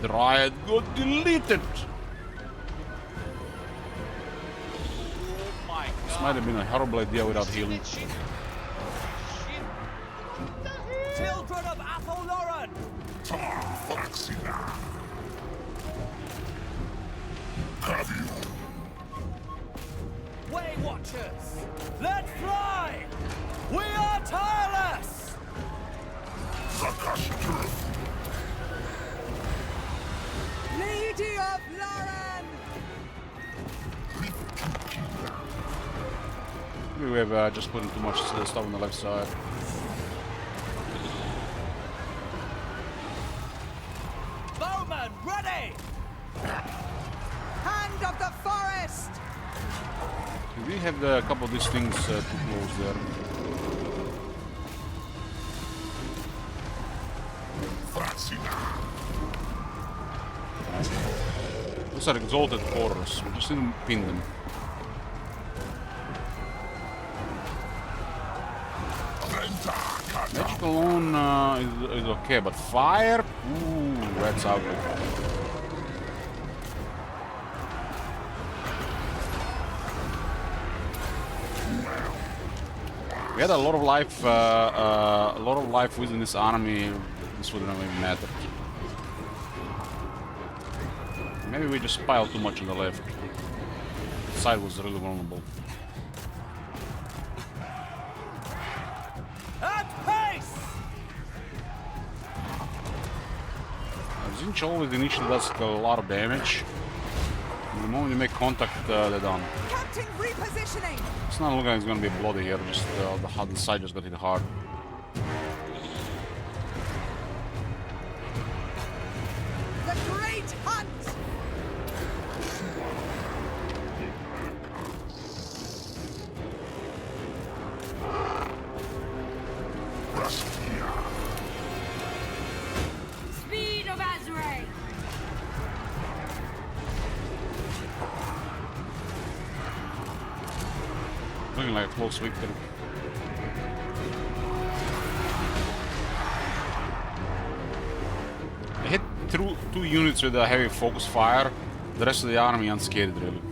The Dryad got deleted! Oh my god. This might have been a horrible idea without healing. Shit. Children of Argwylon! Have you? Way Watchers! Let fly! We are tireless! Lady of Lauren! We have just put in too much stuff on the left side. Bowman, ready! Hand of the forest! We have a couple of these things too close there. Those are exalted horrors. We just need to pin them. Magic alone is okay, but fire? Ooh, that's ugly. We had a lot of life within this army. This wouldn't have even mattered. Maybe we just piled too much on the left. The side was really vulnerable. At pace! Zinch always initially does a lot of damage. The moment you make contact, they're done. Captain repositioning! It's not looking like it's gonna be bloody here, just the side just got hit hard. The Great Hunt! Speed of Azrael. Looking like a close victory. I hit through 2 units with a heavy focus fire. The rest of the army unscathed, really.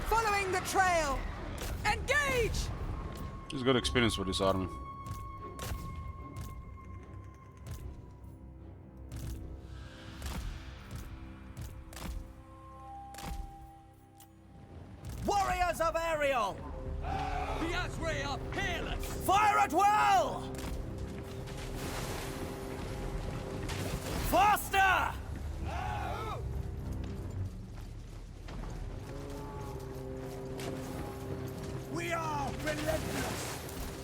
Following the trail! Engage! It's good experience for this army. Warriors of Ariel! The Azrae are peerless! Fire at will! Faster! We are relentless!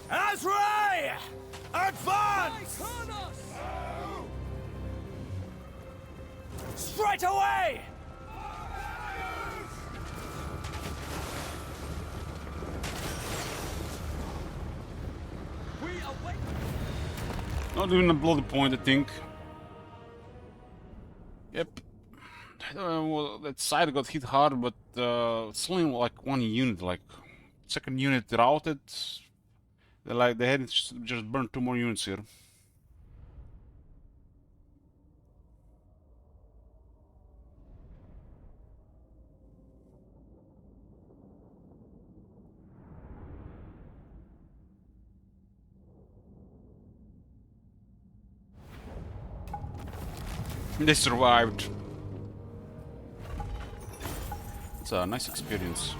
Azrae! Advance! Straight away! We await. Not even a bloody point, I think. Yep. Well, that side got hit hard, but it's only like one unit. Like second unit routed. They had just burned 2 more units here. They survived. It's a nice experience.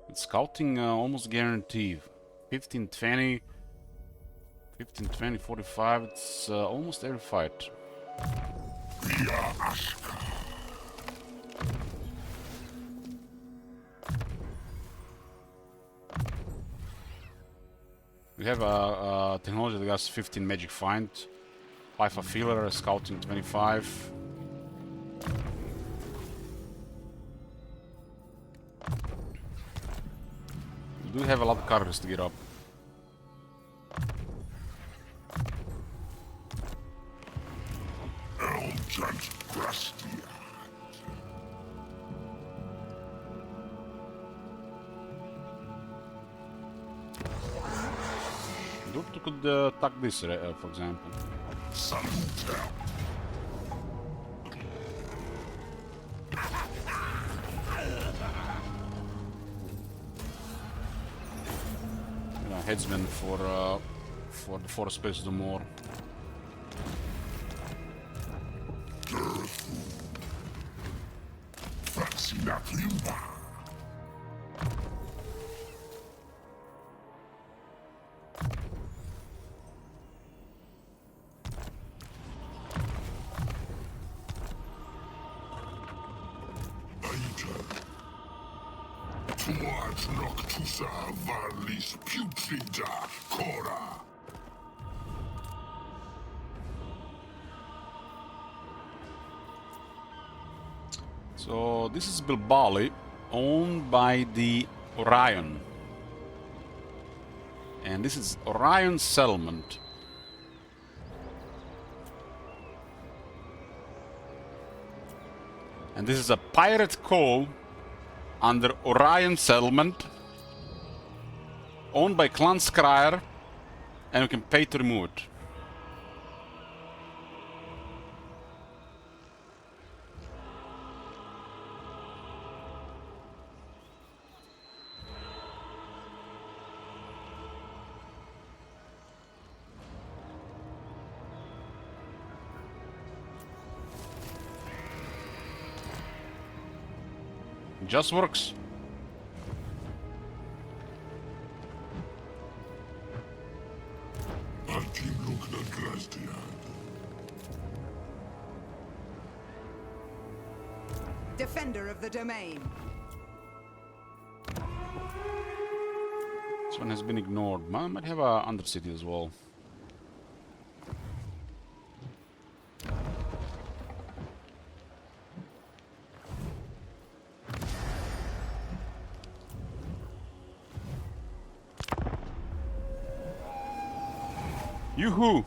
It's scouting almost guaranteed. 15, 20, 15, 20, 45. It's almost every fight. We have a technology that has 15 magic find, 5 a filler, scouting 25. We do have a lot of cards to get up. Durtu could attack this, for example. Headsman for the forest space to do more. So this is Bilbali, owned by the Orion. And this is Orion Settlement. And this is a pirate cove under Orion Settlement, owned by Clan Scryer, and you can pay to remove it. Just works. Defender of the domain. This one has been ignored. Might have a Undercity as well. Yoo-hoo!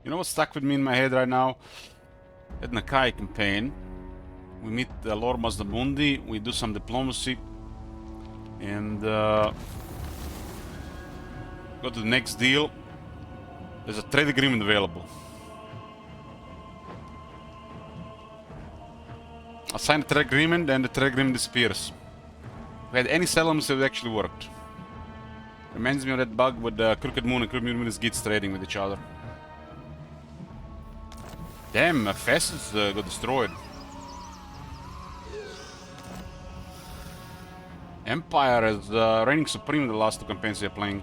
You know what's stuck with me in my head right now? At Nakai campaign, we meet Lord Mazdamundi, we do some diplomacy, and go to the next deal. There's a trade agreement available. I sign the trade agreement, and the trade agreement disappears. If we had any settlements, it would actually worked. Reminds me of that bug with Crooked Moon and Crooked Moon is Gits trading with each other. Damn, Facets got destroyed. Empire is reigning supreme in the last 2 campaigns they're playing.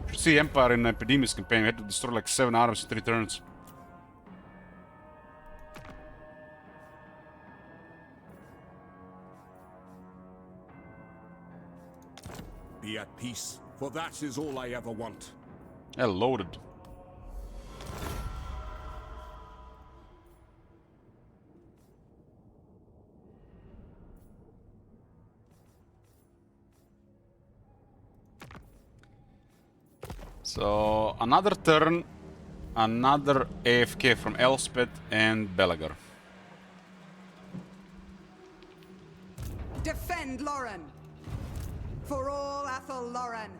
You should see Empire in Epidemius campaign. We had to destroy like 7 armies in 3 turns. Be at peace, for that is all I ever want. Yeah, loaded. So, another turn, another AFK from Elspeth and Belagar. Defend Lauren! For all Athel Lauren!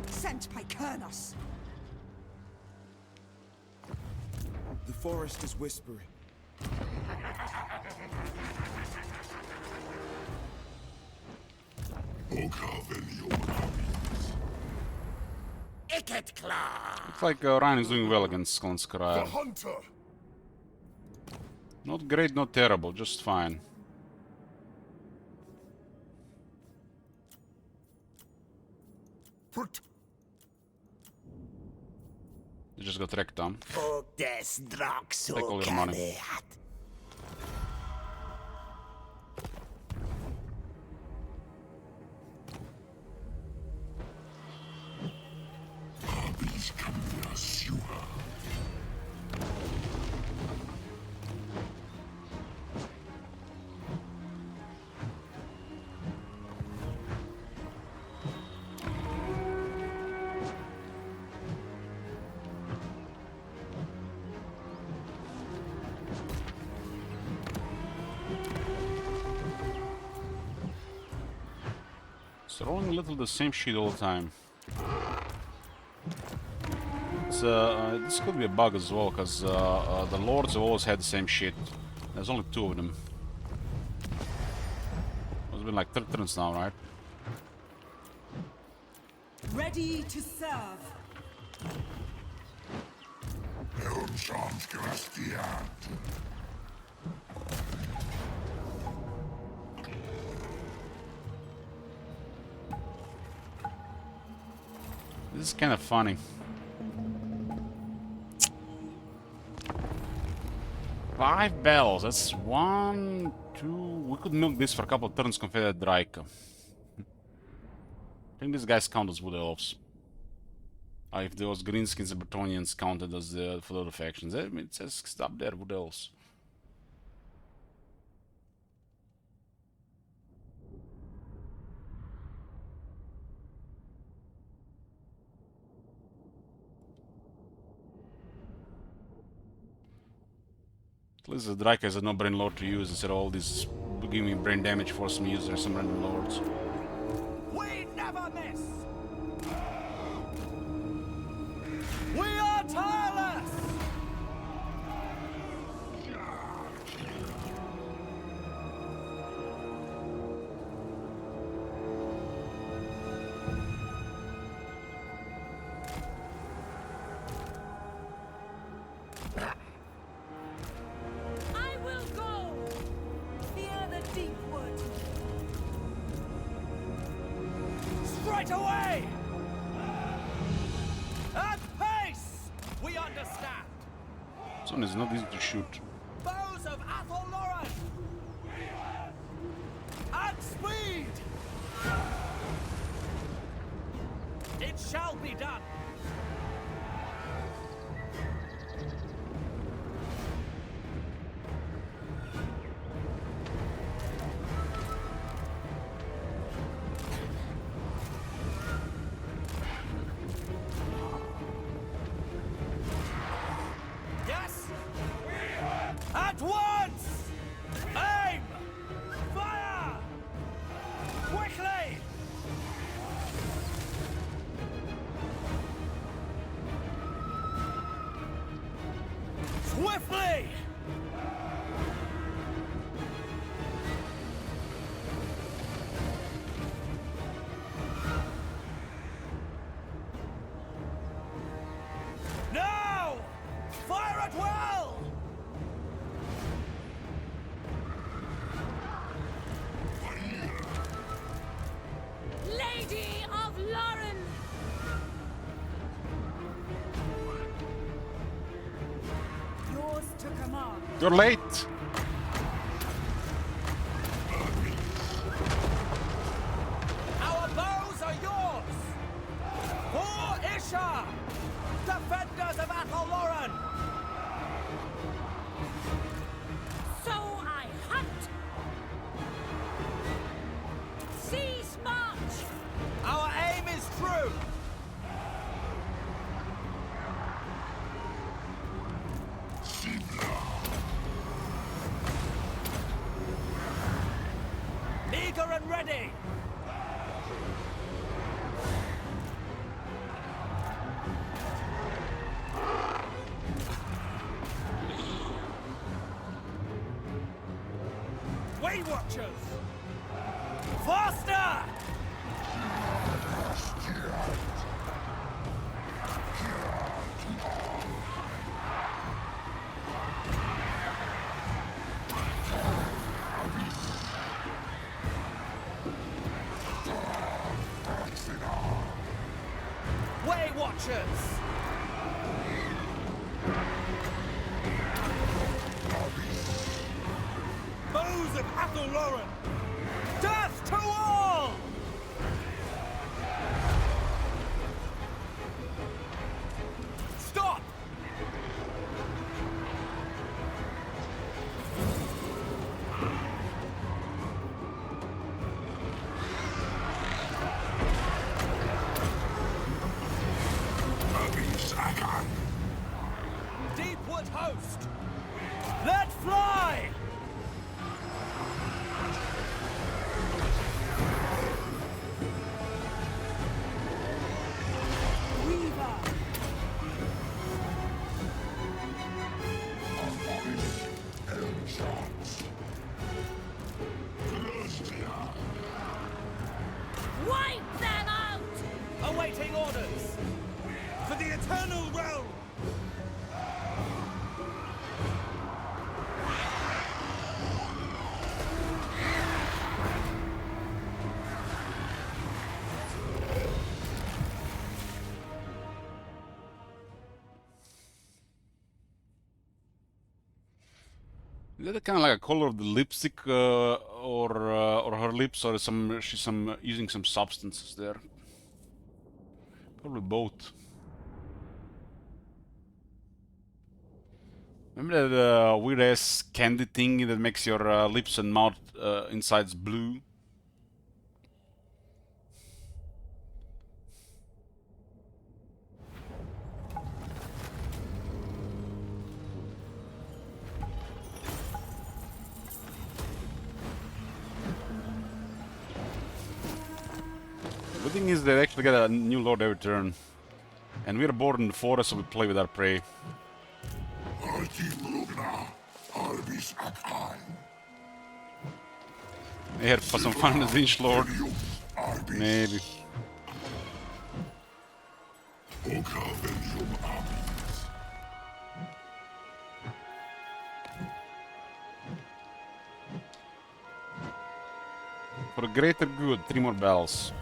Sent by Kernos! The forest is whispering. Looks like Ryan is doing well against Sklanskara. The hunter! Not great, not terrible, just fine. They just got wrecked on. Take all your money. Throwing a little the same shit all the time. This could be a bug as well, because the lords have always had the same shit. There's only 2 of them. It's been like 3 turns now, right? Ready to serve! This is kind of funny. Five bells. That's 1, 2. We could milk this for a couple of turns compared to Draika. I think these guys count as Wood Elves. If those Greenskins and Bretonians counted as for the other factions. I mean, it says stop there, Wood Elves. At least the Draika is a no-brain lord to use instead of all these give me brain damage, force me use some random lords. We never miss! We are tireless! I will go! Fear the deep wood! Straight away! At pace! We understand! This one is not easy to shoot. Bows of Athel Lauren! At speed! It shall be done! Swiftly! Now! Fire at will! Lady of Lauren! Yours to command. You're late! Our bows are yours! For Isha! Defenders of Argwylon! So I hunt! Cease march! Our aim is true! Eager and ready! Way Watchers! Faster! Way Watchers! Bows of Argwylon! Death to all! Stop! Deepwood host! Let fly! Weaver! Wipe them out! Awaiting orders! For the Eternal Realm! Is that kind of like a color of the lipstick, or her lips, or she's using some substances there? Probably both. Remember that weird ass candy thing that makes your lips and mouth insides blue? The good thing is they actually get a new lord every turn. And we're bored in the forest, so we play with our prey. They had some fun with the Zinch Lord. Maybe. For the greater good, 3 more bells.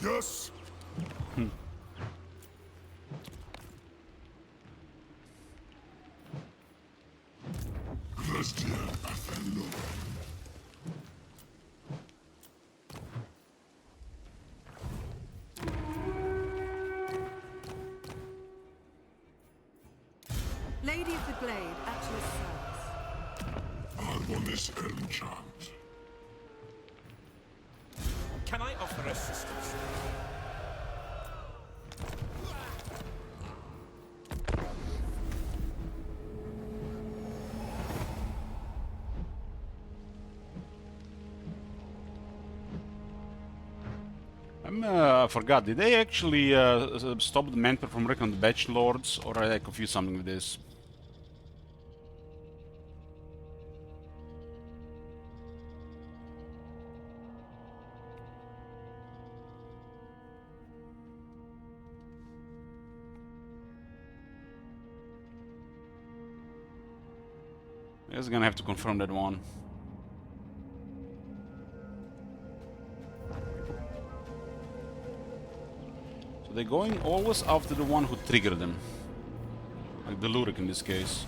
Yes. Lady of the Glade at your service. Argwylon enchant. Can I offer assistance? I forgot, did they actually stop the Mentor from wrecking the Batch Lords, or did I confuse something with this? I guess gonna have to confirm that one. So they're going always after the one who triggered them. Like the Lurik in this case.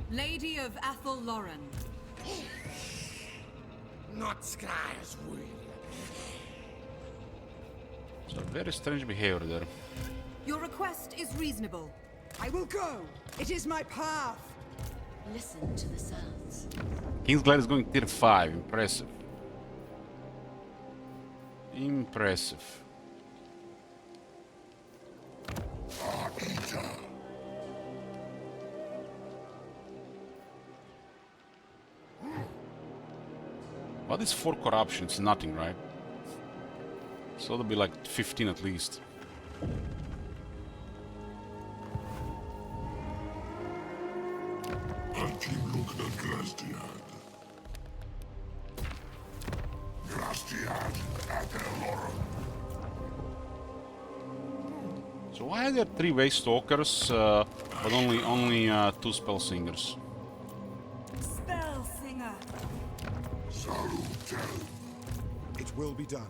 Lady of Argwylon. Not Sky's will. So very strange behavior there. Your request is reasonable. I will go. It is my path. Listen to the sounds. Kingsglaive is going tier 5. Impressive. Impressive. What is 4 corruption? It's nothing, right? So it'll be like 15 at least. So why are there 3 Waste Stalkers, but only 2 Spell Singers? Spell Singer. It will be done.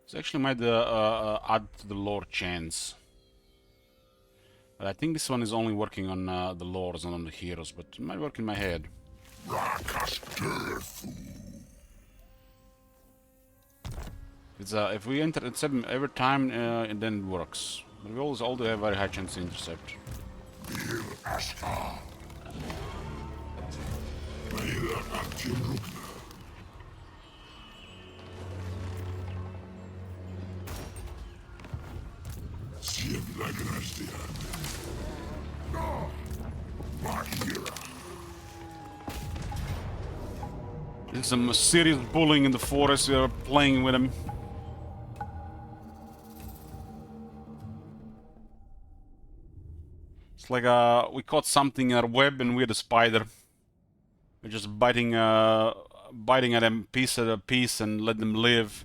So actually might add to the lore chance. But I think this one is only working on the lores, not on the heroes, but it might work in my head. It's if we enter it every time, then it works. But we always also have very high chance to intercept. There's some serious bullying in the forest. We are playing with him. It's like we caught something in our web and we're the spider. We're just biting at them piece at a piece and let them live.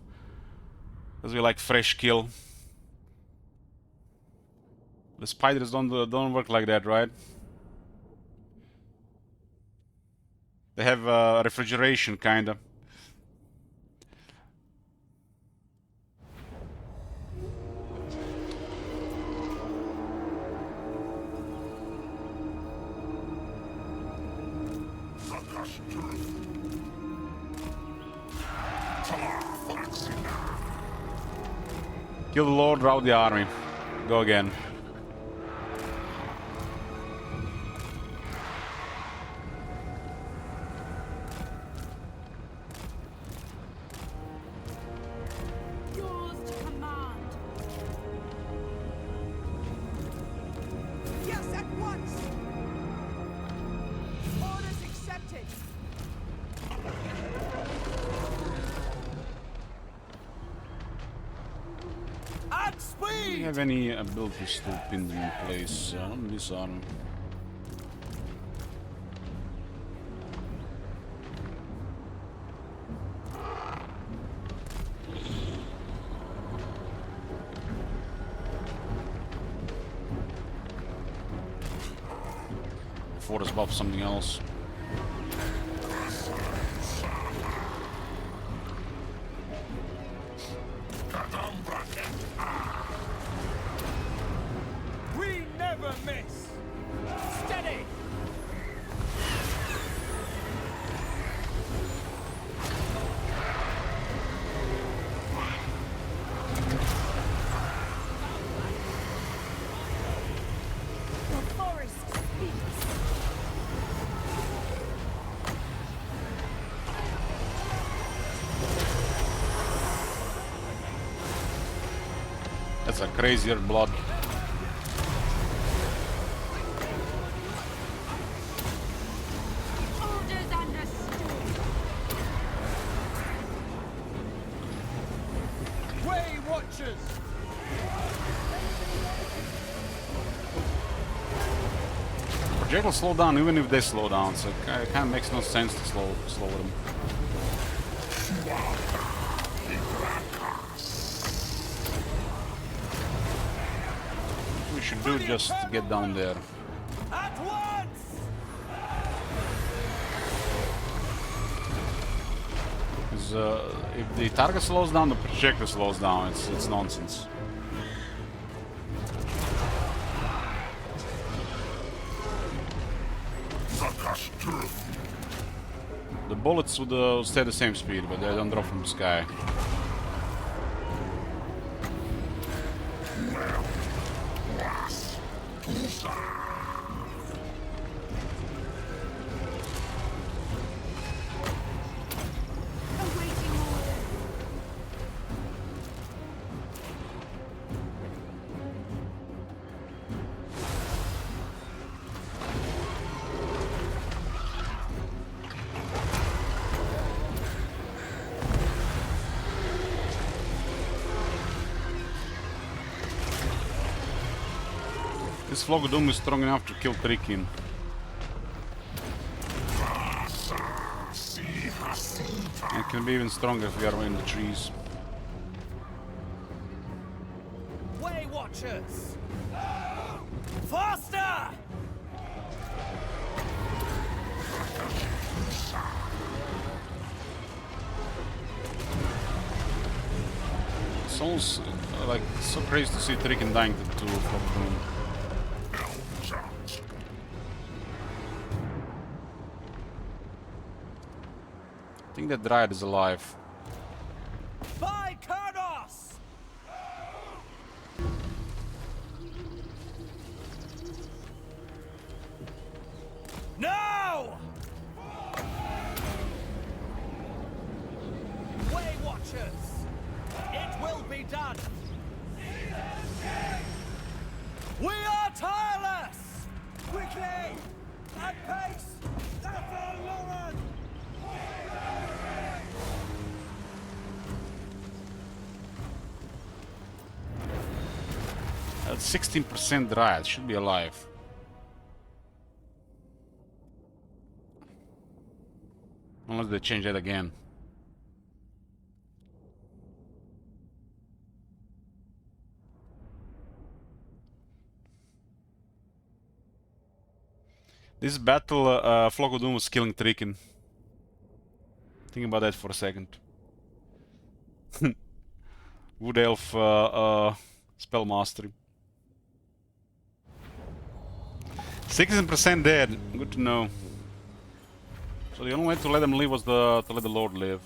Because we like fresh kill. The spiders don't work like that, right? They have refrigeration, kinda. Kill the Lord, rout the army. Go again. Yours to command. Yes, at once! Orders accepted! At Do speed! you have any abilities to pin them in place? On this arm. Force buff something else. We never miss! Steady! The forest speaks. That's a crazier blood. Orders understood. Way Watchers! Projectiles slow down even if they slow down, so it kind of makes no sense to slow them. We should do just to get down there. At once! Because if the target slows down, the projectile slows down. It's nonsense. The bullets would stay the same speed, but they don't drop from the sky. Awaiting order. This Flock of Doom is strong enough to kill Trikin. And it can be even stronger if we are in the trees. Way Watchers! Faster! It's almost like so crazy to see Trikin dying to Flock of Doom. I think that Dryad is alive. By Kurnos! Now! Way Watchers! It will be done! We are tireless! Quickly! At pace! Argwylon! 16% Dryad, should be alive. Unless they change that again. This battle, Flock of Doom was killing Trikin. Think about that for a second. Wood Elf spell mastery. 16% dead. Good to know. So the only way to let them live was to let the Lord live.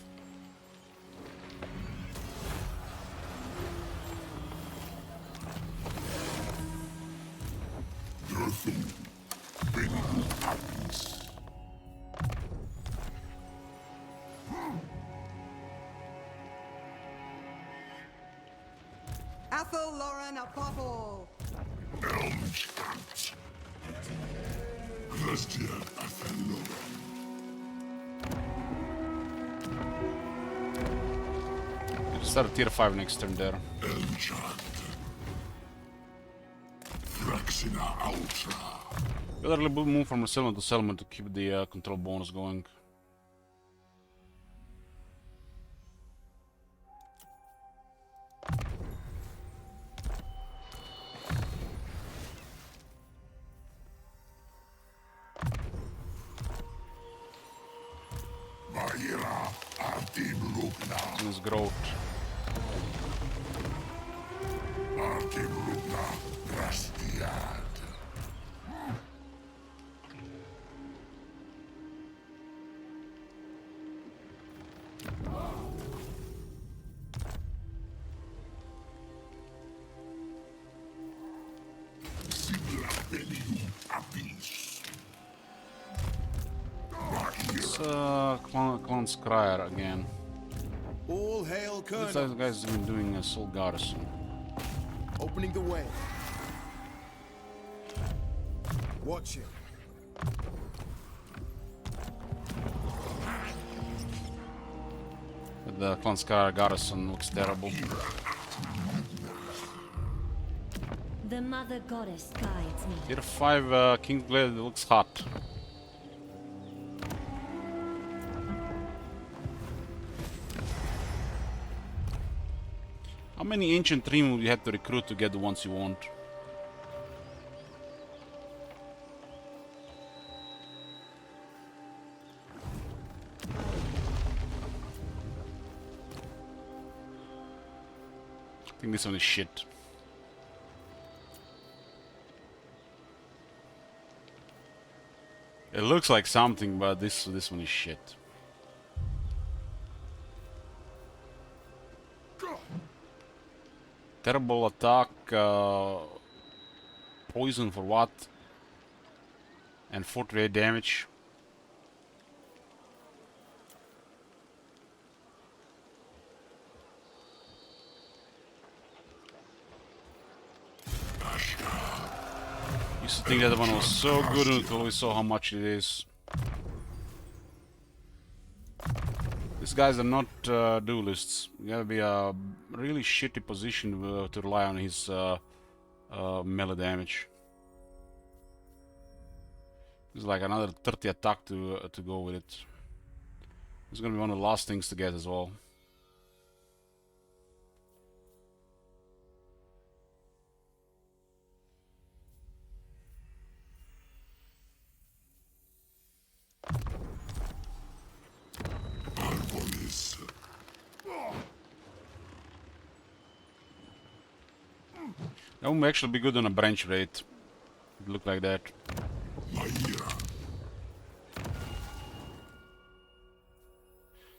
Athel Lauren above all. Elmscant. Christian Athello. Start tier 5 next turn there. Elmchant. Fraxina Ultra. Gotta really move from settlement to settlement to keep the control bonus going. Vaira Artim Rugna. This growth. Artim Rugna Rastiad. It's Clan Scryer again. All hail, This Colonel. guy's been doing a Soul Garrison. Opening the way. Watch it. But the Clan Scryer Garrison looks terrible. The Mother Goddess guides me. Tier 5 King's Blade looks hot. How many ancient dream would you have to recruit to get the ones you want? I think this one is shit. It looks like something, but this one is shit. Terrible attack, poison for what? And 48 damage. Used to think that one was so good until we saw how much it is. These guys are not duelists. You gotta be a really shitty position to rely on his melee damage. It's like another 30 attack to go with it. It's gonna be one of the last things to get as well. That would actually be good on a branch rate. It look like that.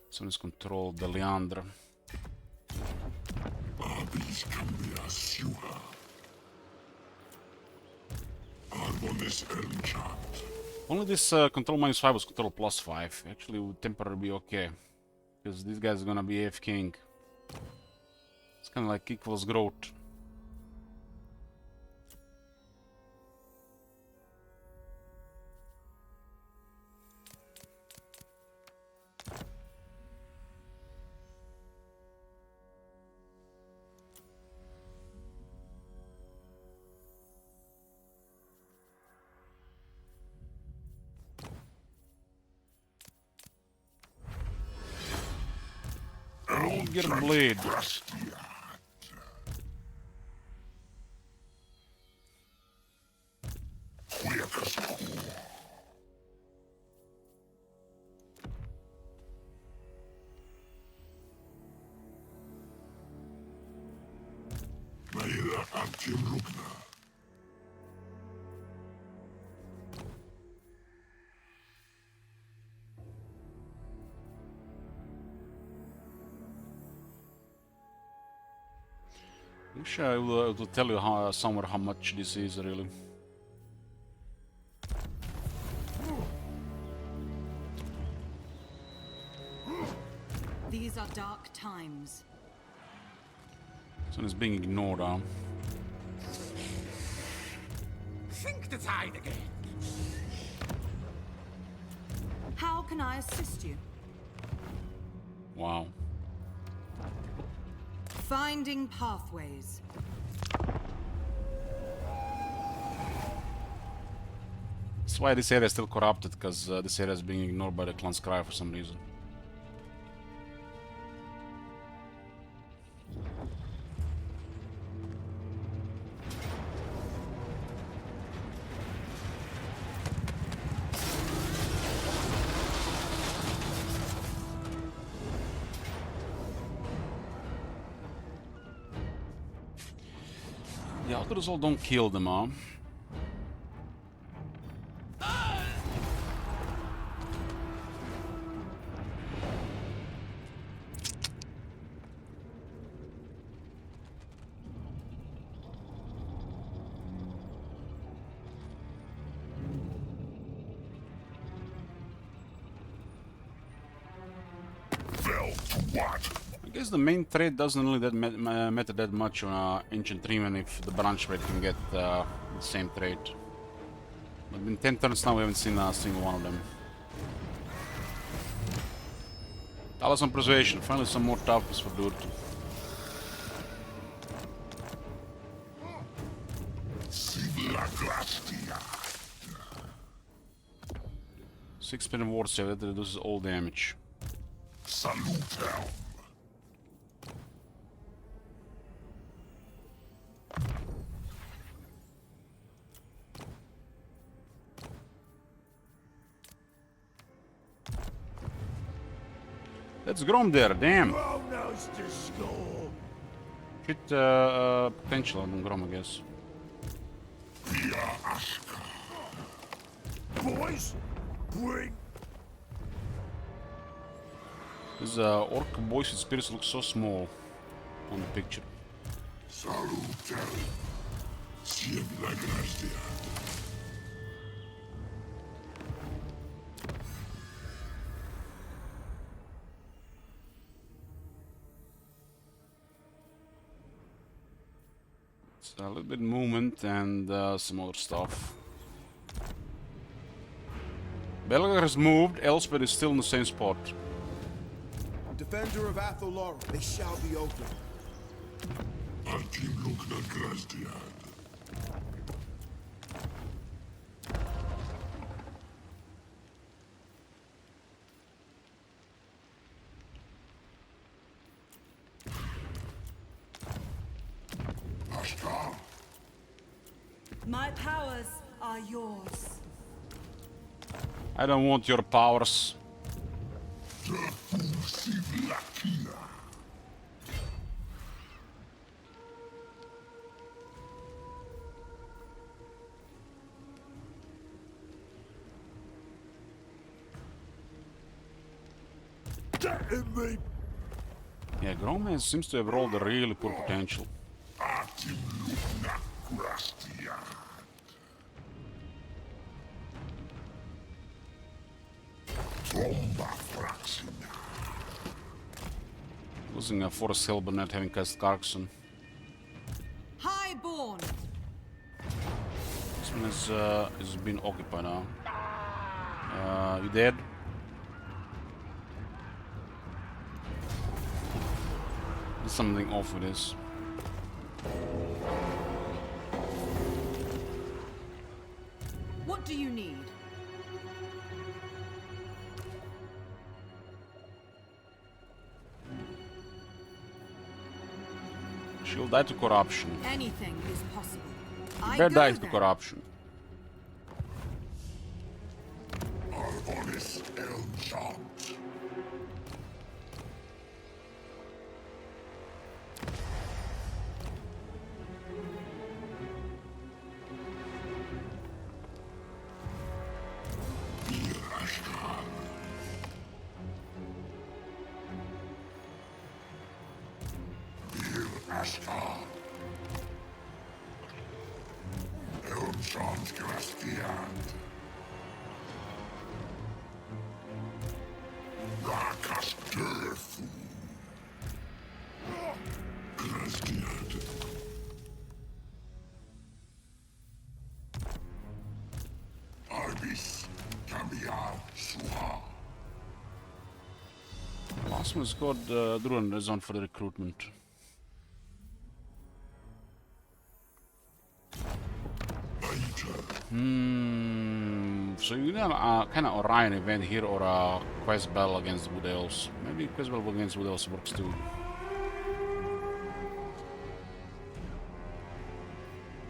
This one is control the Leandra. Only this control -5 was control +5. Actually, would temporarily be okay. Because this guy's gonna be AF King. It's kinda like equals growth. Get a blade. Wish I will tell you somewhere how much this is really. These are dark times. Son is being ignored, huh? Think the tide again. How can I assist you? Wow. Finding pathways. That's why this area is still corrupted, because this area is being ignored by the clan Scry for some reason. The others all don't kill them, huh? I guess the main trade doesn't really matter that much on Ancient Dream, if the branch trade can get the same trade. But in 10 turns now we haven't seen a single one of them. Talisman Persuasion, finally some more toughness for dude. Six-spin ward save, that reduces all damage. Salute. Let's Grom there, damn! Shit, potential on Grom, I guess. Boys, bring. This orc boys with spirits look so small on the picture. It's a little bit movement and some other stuff. Belgar has moved, Elspeth is still in the same spot. Defender of Atholor, they shall be open. My powers are yours. I don't want your powers. Yeah, Grom seems to have rolled a really poor potential. Losing a Forest Hill but not having cast Carkson. Highborn. This one has been occupied now. You dead? There's something off with this. What do you need? She'll die to corruption. Anything is possible. Better die to corruption. Last one is called Druan is on for the recruitment. So you know, kind of Orion event here or a quest battle against Wood Elves. Maybe quest battle against Wood Elves works too.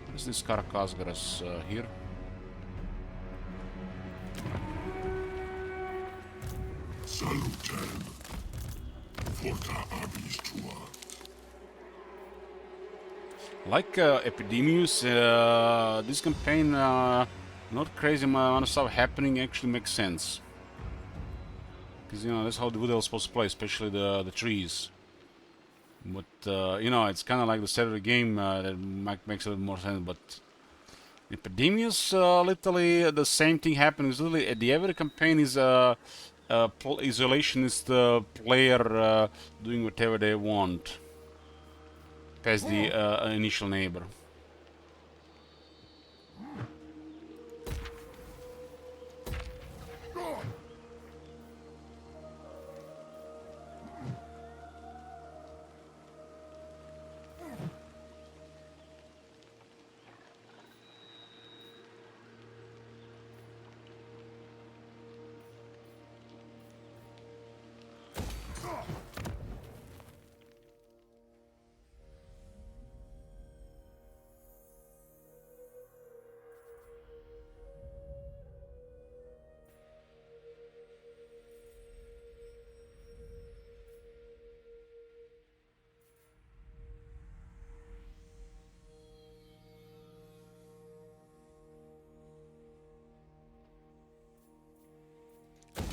What is this Karakazgaras here? Salutem. Forta abis tua. Like Epidemius, this campaign, not crazy amount of stuff happening actually makes sense. Because, you know, that's how the Wood Elves supposed to play, especially the trees. But, you know, it's kind of like the set of the game that makes a little more sense, but... Epidemius, literally the same thing happens. Literally, at the every campaign is isolationist player doing whatever they want. Past the initial neighbor.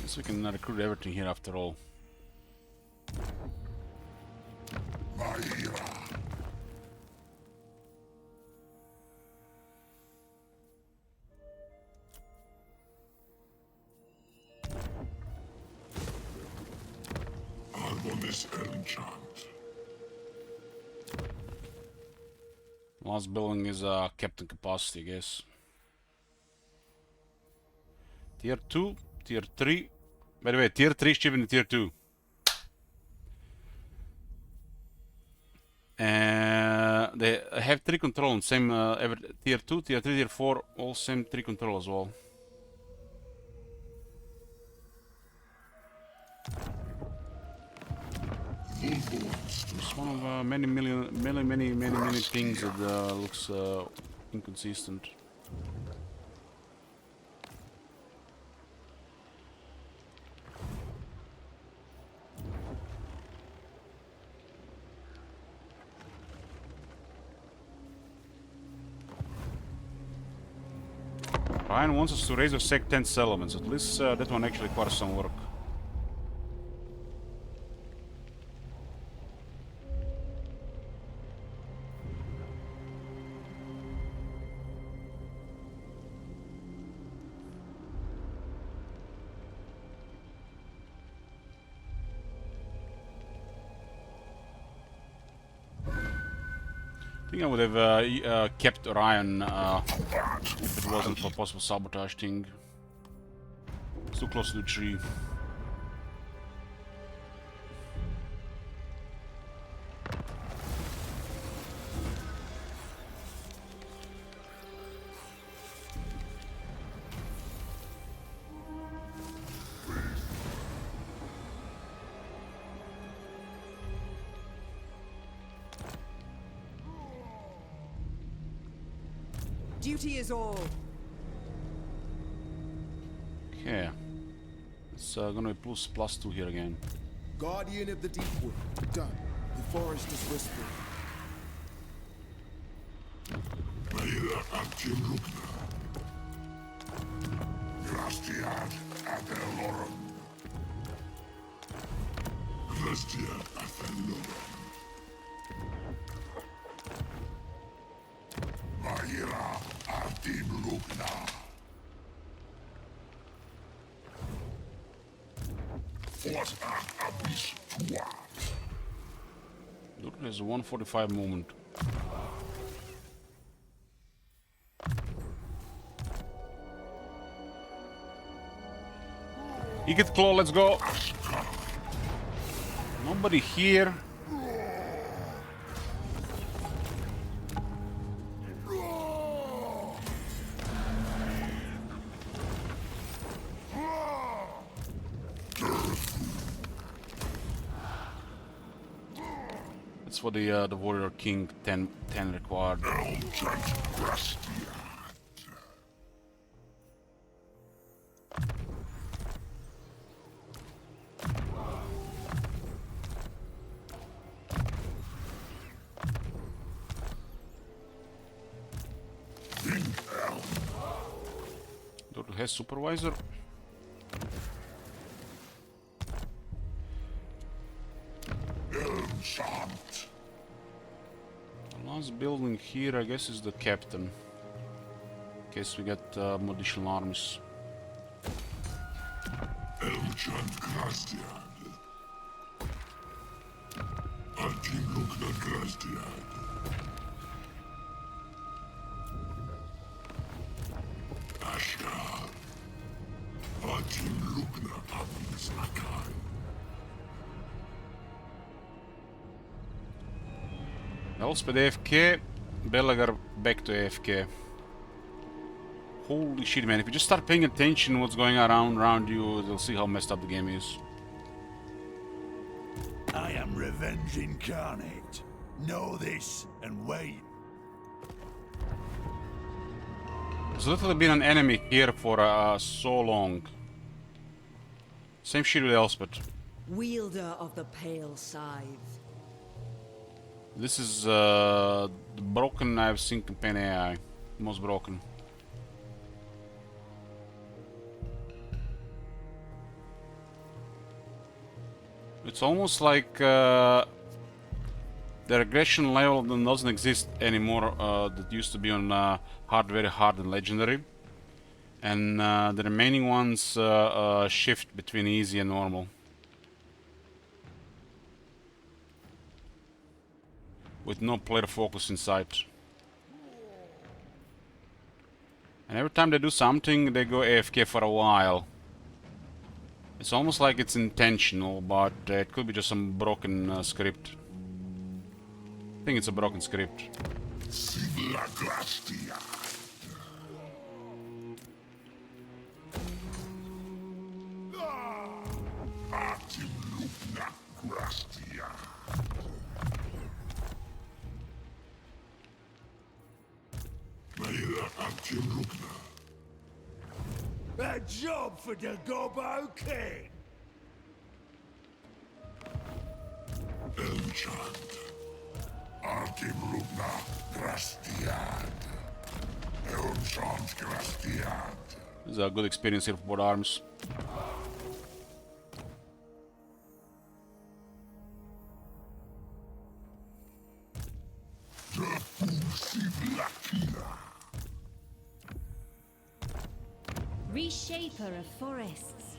Guess we can recruit everything here after all. Argwylon enchant. Last building is captain capacity, I guess. Tier 2, Tier 3. By the way, Tier 3 is cheaper than Tier 2. They have 3 control and same Tier 2, Tier 3, Tier 4, all same 3 control as well. It's one of many things that looks inconsistent. Ryan wants us to raise our sec 10 settlements. At least that one actually requires some work. I think I would have kept Orion if it wasn't for possible sabotage thing. It's too close to the tree. Duty is all. Okay. It's gonna be +2 here again. Guardian of the Deepwood. Done. The forest is whispering. Meira Antilugna. Grastiad Adelorum. Grastiad Adelorum. Meira Antilugna. Forta abis tua. Look, there's a 145 movement. You get claw, let's go. nobody here. That's for the Warrior King 10 required. Dr. has supervisor. The last building here, I guess, is the captain. In case we get more additional armies. Elspeth AFK, Belagar back to AFK. Holy shit, man, if you just start paying attention what's going around you, you'll see how messed up the game is. I am revenge incarnate. Know this and wait. There's literally been an enemy here for so long. Same shit with Elspeth. Wielder of the pale scythe. This is the broken I've seen campaign AI. Most broken. It's almost like the regression level doesn't exist anymore that used to be on hard, very hard and legendary. And the remaining ones shift between easy and normal. With no player focus in sight. And every time they do something, they go AFK for a while. It's almost like it's intentional, but it could be just some broken script. I think it's a broken script. A job for the Gobo King. Enchant. Artim Lugna Grastiad. Enchant Grastiad. This is a good experience here for both arms. Reshaper of forests.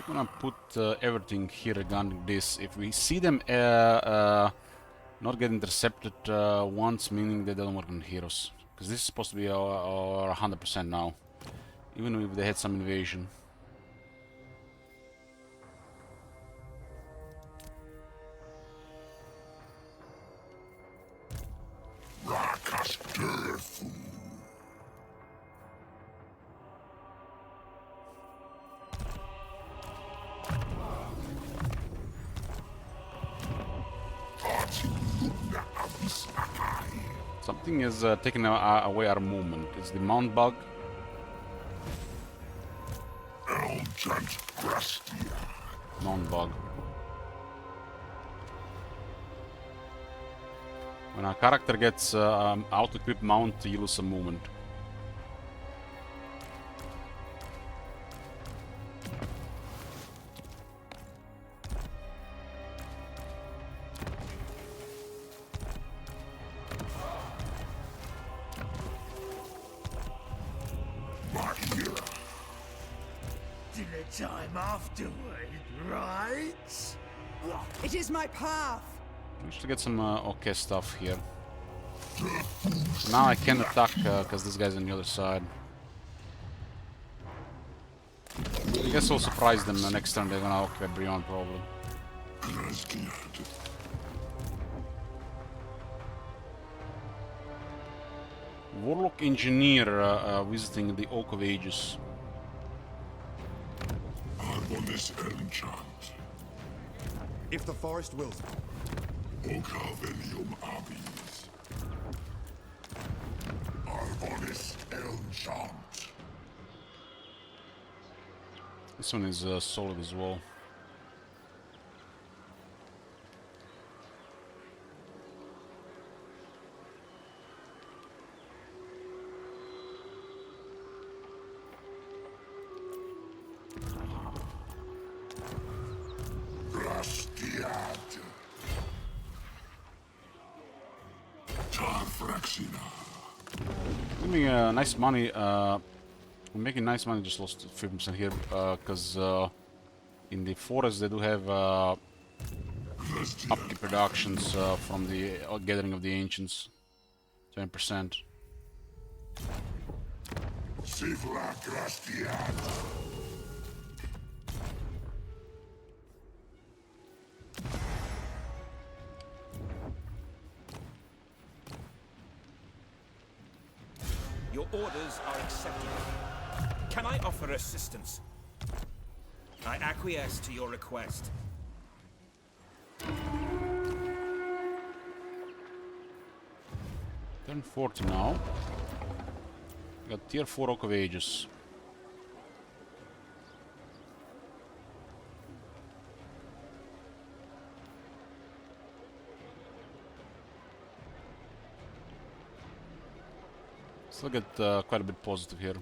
I'm gonna put everything here regarding this. If we see them not get intercepted once, meaning they don't work on heroes. Because this is supposed to be our 100% now. Even if they had some invasion. Something is taking away our movement. It's the mount bug. Non-bug. When a character gets auto-equip mount, you lose some movement. Dinner time afterward, right? It is my path. We should get some okay stuff here. Now I can attack because this guy's on the other side. I guess I'll surprise them the next turn. They're gonna occupy Brion probably. Warlock Engineer visiting the Oak of Ages. If the forest wills. Ocarvelium Abis. Arbonis Elmchant. This one is solid as well. Giving nice money. We're making nice money. Just lost 50% here because in the forest they do have upkeep productions from the gathering of the ancients. 20%. Your orders are accepted. Can I offer assistance? I acquiesce to your request. Turn 40 now. Got tier 4 Oak of Ages. Still get quite a bit positive here.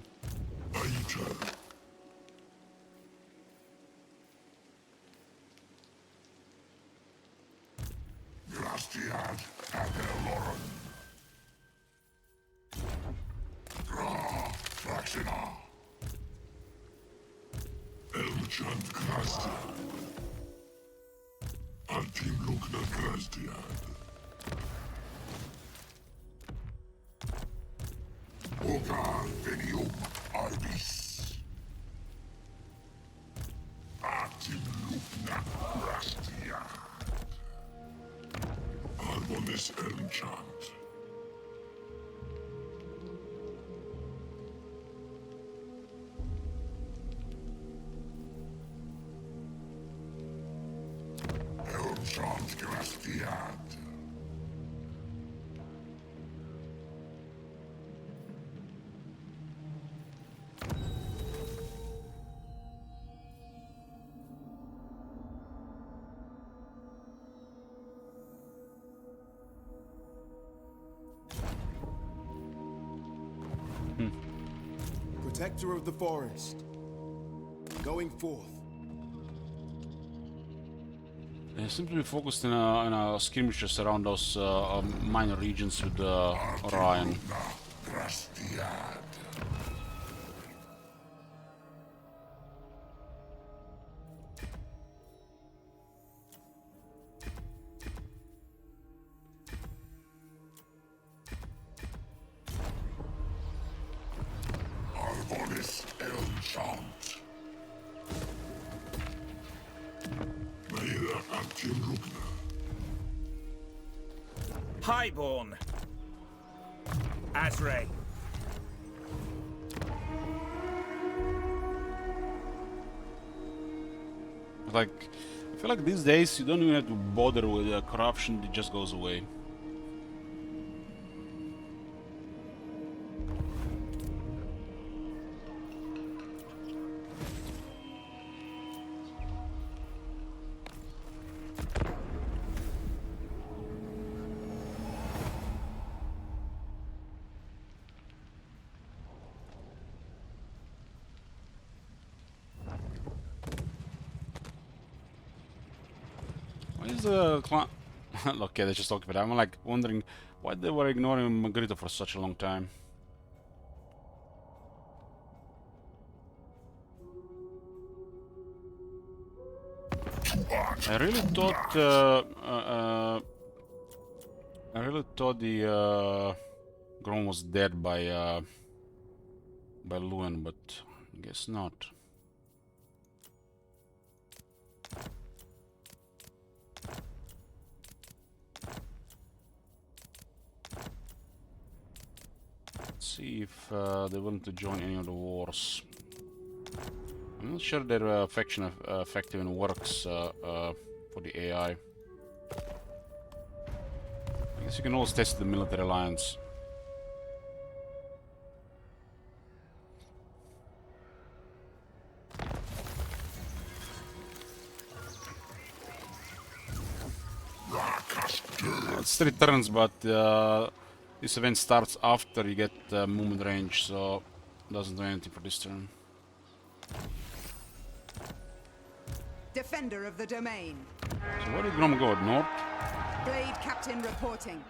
Protector of the forest. Going forth. They seem to be focused in skirmishes around those minor regions with Orion. Highborn. Azray. Like, I feel like these days you don't even have to bother with corruption, it just goes away. is the clan? Okay, they just occupied. I'm like wondering why they were ignoring Margarita for such a long time. I really thought the Grom was dead by Luen, but I guess not. Let's see if they're willing to join any of the wars. I'm not sure their faction effect even works for the AI. I guess you can always test the military alliance. It's 3 turns, but this event starts after you get movement range, so doesn't do anything for this turn. Defender of the domain. So where did Grom go? North? Blade Captain reporting.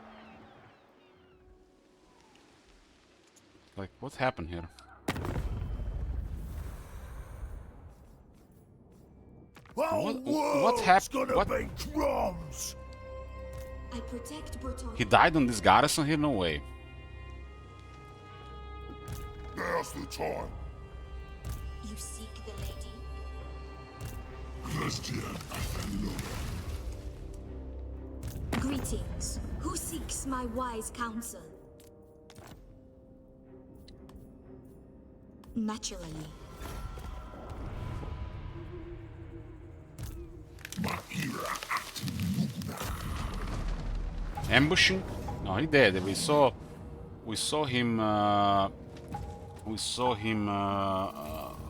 Like, what happened here? What happened? What? Drums. I protect Breton. He died on this garrison here? No way. Now's the time. You seek the lady? Greetings. Who seeks my wise counsel? Naturally. Ambushing? No, he dead. We saw him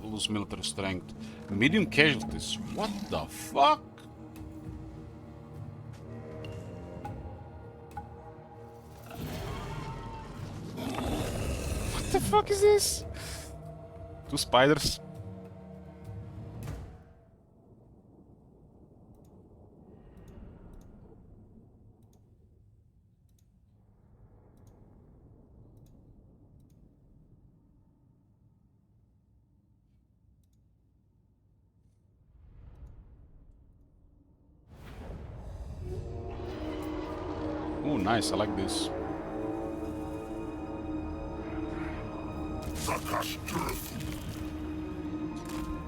lose military strength. Medium casualties. What the fuck? What the fuck is this? 2 spiders. Oh, nice. I like this.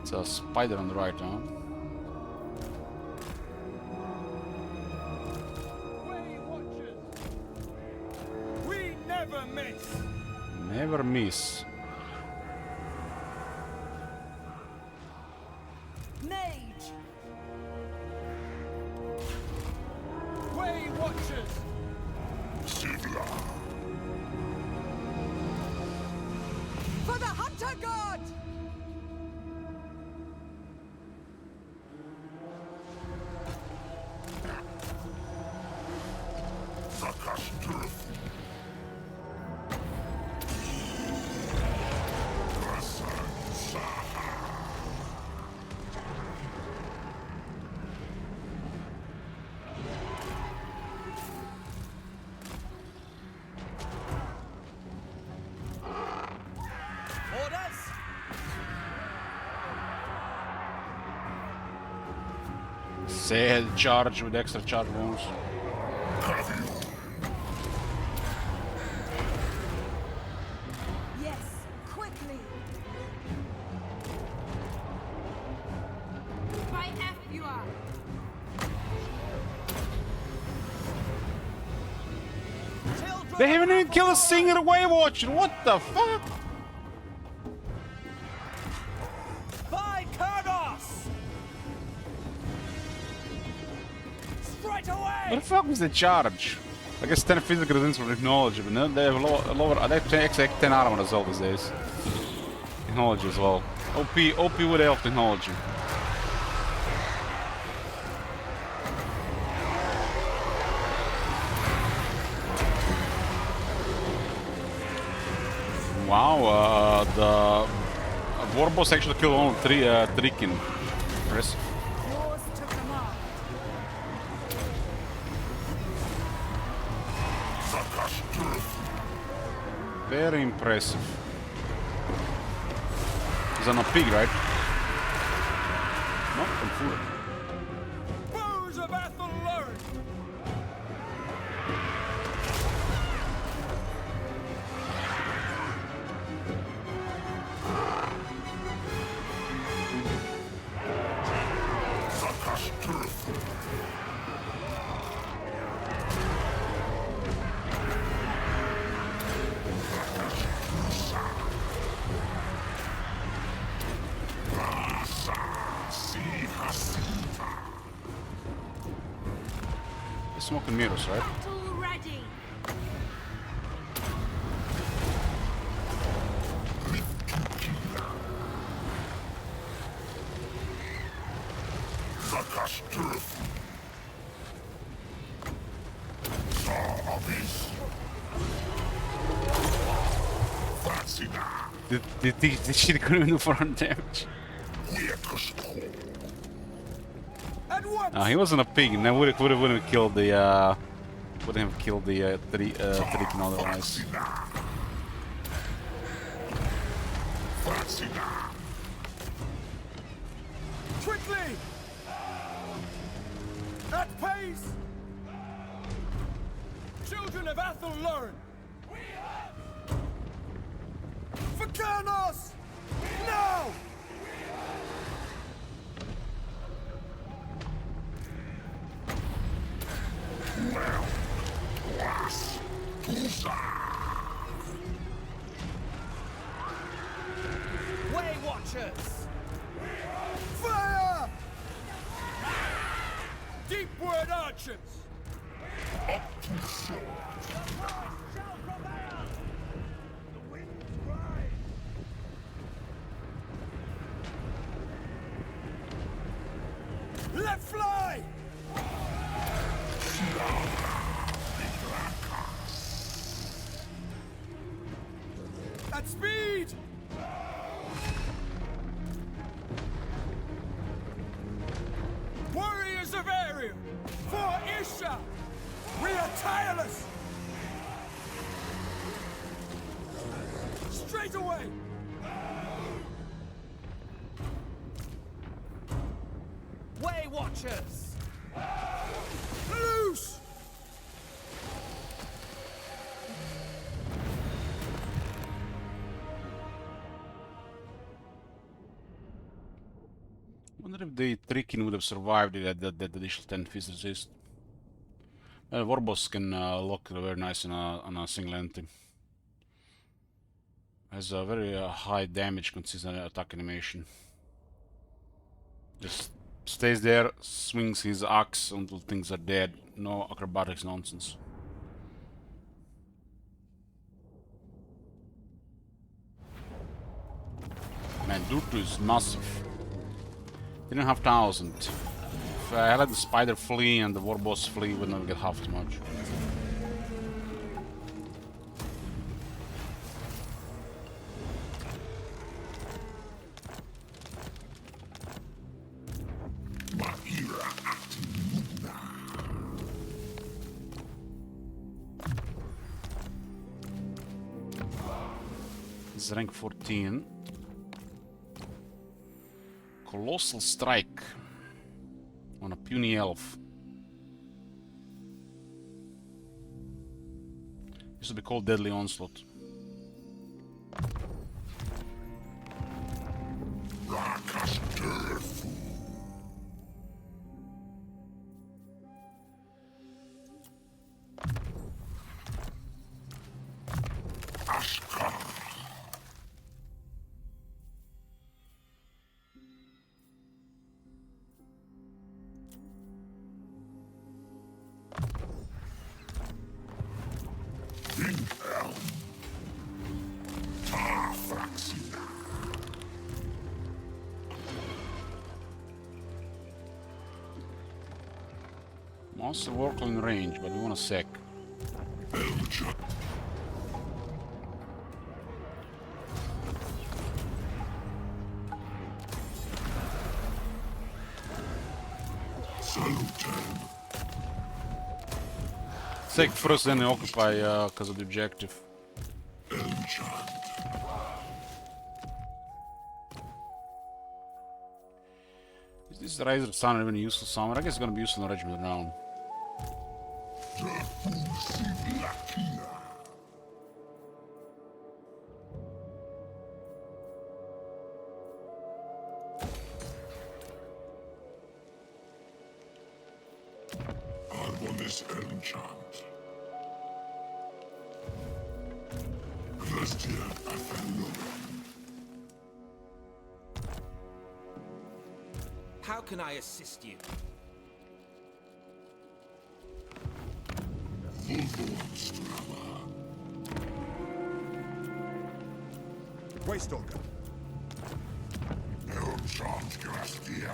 It's a spider on the right, huh? We never miss. Never miss. Mage. Way Watchers. For the Hunter God! Orders. Sad charge with extra charge bonus. Yes, quickly! By F you are. They haven't even killed a single Way Watcher. What the fuck? By Kurnos. Straight away. What the fuck was the charge? I guess 10 physical resistance for technology, but no, they have lower. They have 10 armor as well these days. Technology as well. OP with elf technology. Wow, the Warboss actually killed only 3 kin. Impressive. Yours to command. Very impressive. He's on a pig, right? No, I'm fool. Foes of Argwylon! Smoking mirrors, right? Battle ready. Did she couldn't do 400 damage? No, he wasn't a pig, and that would have killed the would have killed the Triton otherwise. Quickly! At pace! Children of Argwylon! For Kurnos! Now! Way Watchers! Fire! Deepward archers! Let fly! At speed! Warriors of Ariel! For Isha! We are tireless! Straight away! Way Watchers! Loose! I wonder if the Triton would have survived it at that additional 10 fist resist. Warboss can lock very nice on a single entity. Has a very high damage consistent attack animation. Just stays there, swings his axe until things are dead. No acrobatics nonsense. Man, Durtu is massive. 3,500. If I let the spider flee and the warboss flee, would not get half as much. This is rank 14. Colossal Strike on a puny elf. Used to be called Deadly Onslaught. Monster work in range, but we want a sec. Sec first, then occupy because of the objective. This Razor Sun even useful somewhere? I guess it's gonna be useful in the Regiment round. Argwylon's enchant. Christian Athenor. How can I assist you? Waystalker. Enchant Christian.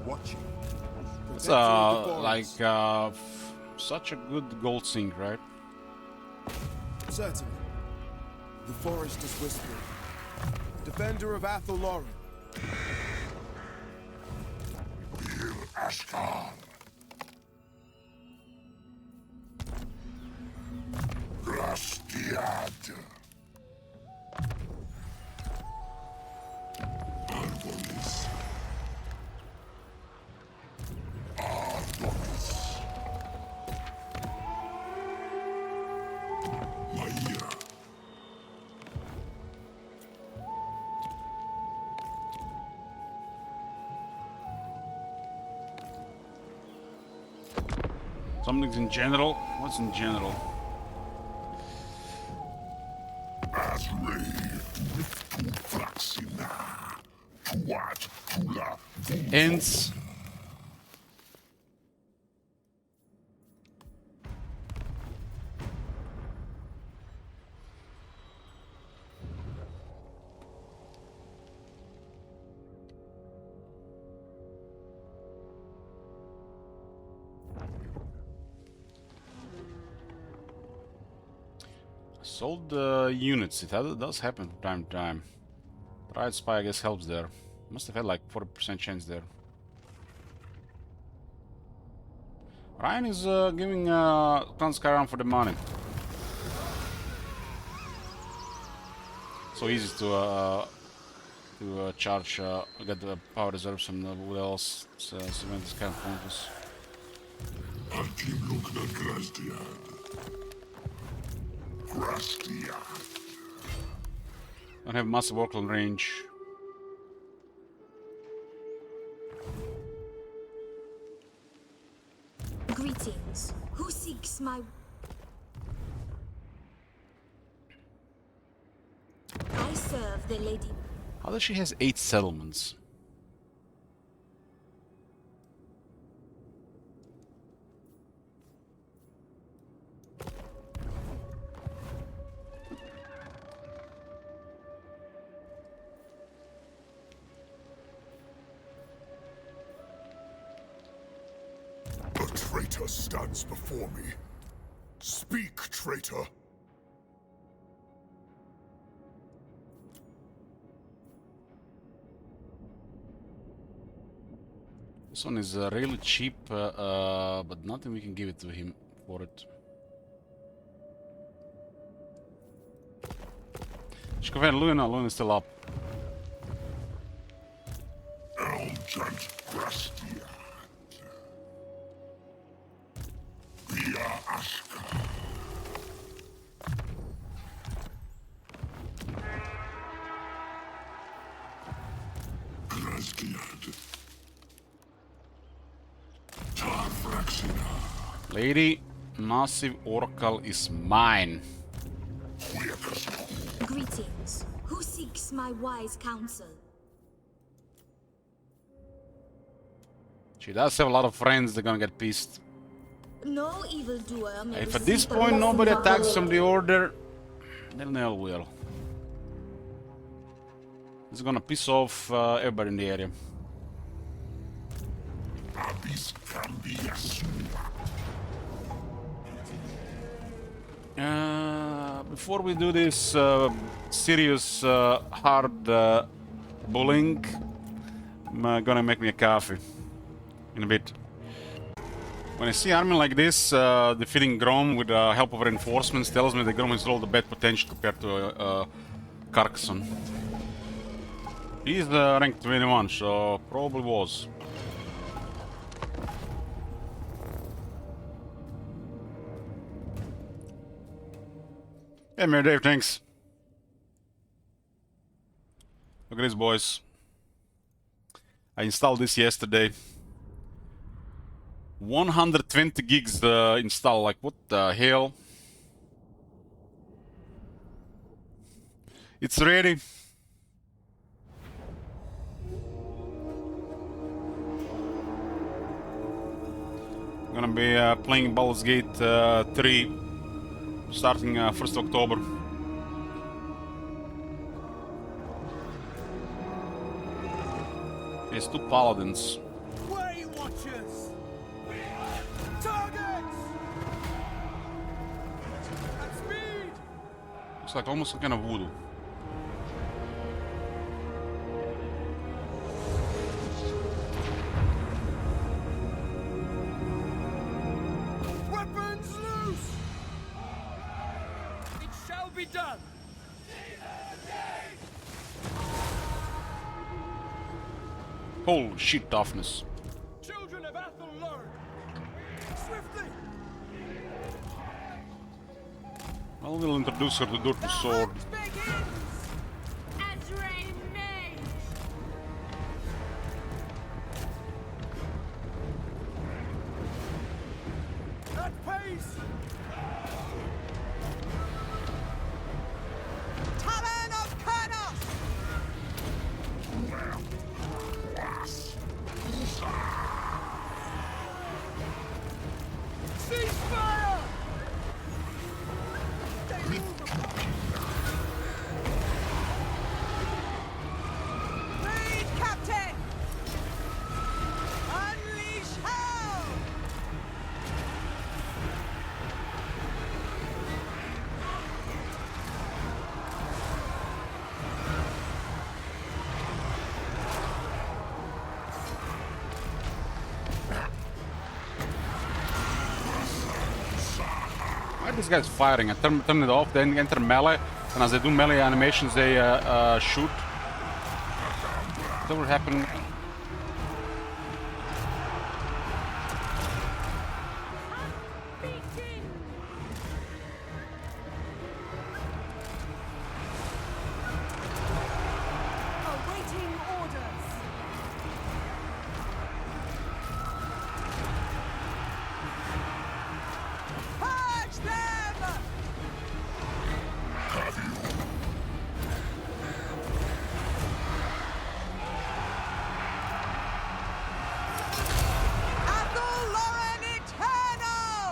Watching. It's like such a good gold sink, right? Certainly. The forest is whispering. Defender of Argwylon. Bir Ashkan. Grastiad. Argolis. Argolis. Maia. Something's in general. What's in general? Ents. Sold units. It does happen from time to time. Riot Spy, I guess, helps there. Must have had like 40% chance there. Ryan is giving Clan Skyrim for the money. So easy to charge, get the power reserves and what else. Cement is kind of pointless. Don't have massive workload range. Greetings. Who seeks my... I serve the lady... How does she has 8 settlements? A traitor stands before me. Speak, traitor. This one is really cheap, but nothing we can give it to him for it. Should go ahead and Luna. Luna is still up. Elgent Grastiad. Via Ashka. Grastiad. Tarfraxina. Lady, massive oracle is mine. Greetings. Who seeks my wise counsel? She does have a lot of friends, they're gonna get pissed. No evildoer may If at this receive a point lesson nobody from attacks the from the order, then they will. It's gonna piss off everybody in the area. Before we do this serious hard bullying, I'm gonna make me a coffee in a bit. When I see army like this, defeating Grom with the help of reinforcements tells me that Grom has all the bad potential compared to Carcassonne. He's rank 21, so probably was. Hey, Mayor Dave, thanks. Look at this, boys. I installed this yesterday. 120 gigs install, like what the hell? It's ready. I'm gonna be playing Baldur's Gate 3 starting 1st October. There's 2 paladins. Way watchers! Targets! At speed! Looks like almost some kind of voodoo. Weapons loose! It shall be done! Holy shit, toughness. Children of Athel learn! Swiftly! Well, we'll introduce her to Dirty Sword. At pace! Talon of Kurnos! Ceasefire! Lead, Captain! Unleash hell! Why are these guys firing? I turn it off, then enter melee, and as they do melee animations, they shoot. That will happen. Awaiting orders. Purge them! Athel Lauren Eternal!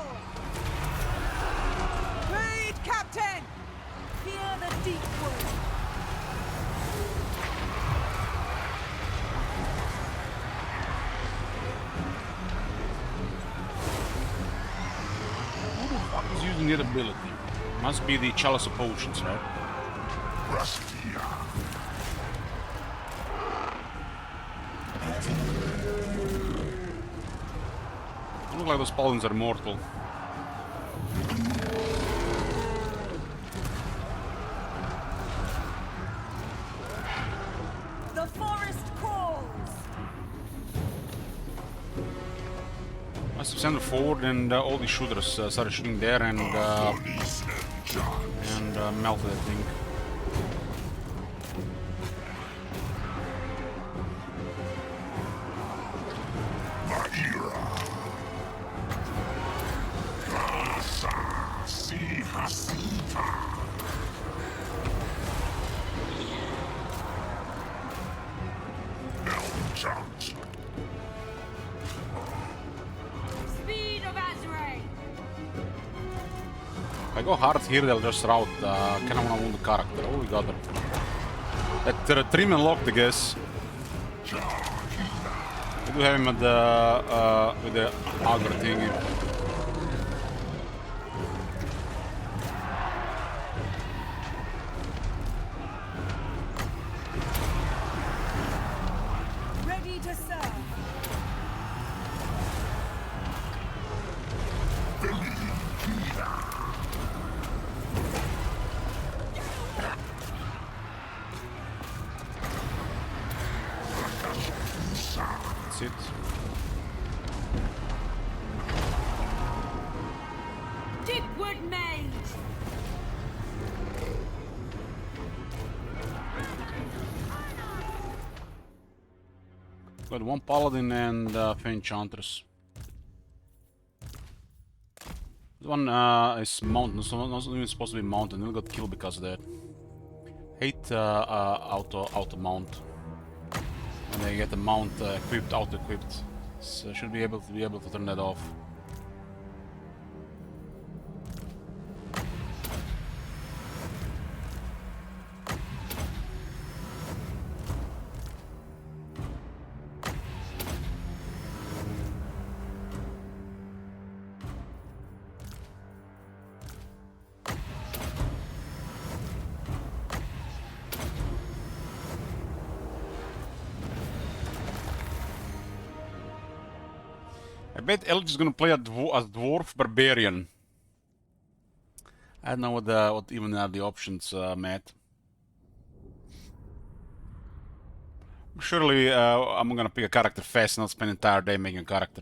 Lead, Captain! Fear the deep wood. Who the fuck is using that ability? Must be the Chalice of Potions, right? Look like those paladins are mortal. The forest calls. Must have sent it forward, and all the shooters started shooting there, and melted, I think. Speed of Azrael. If I go hard here, they'll just rout kind of wound the character. Oh, we got her. That trim unlocked, I guess. We do have him at the with the auger thingy. Ready to serve. That's it. Digwood Mage! Got one paladin and enchantress. This one is mountain, so not even supposed to be mountain. We got killed because of that. Hate auto mount. When they get the mount equipped, auto equipped. So should be able to turn that off. I bet Elk is gonna play as dwarf barbarian. I don't know what even are the options, Matt. Surely I'm gonna pick a character fast and not spend an entire day making a character.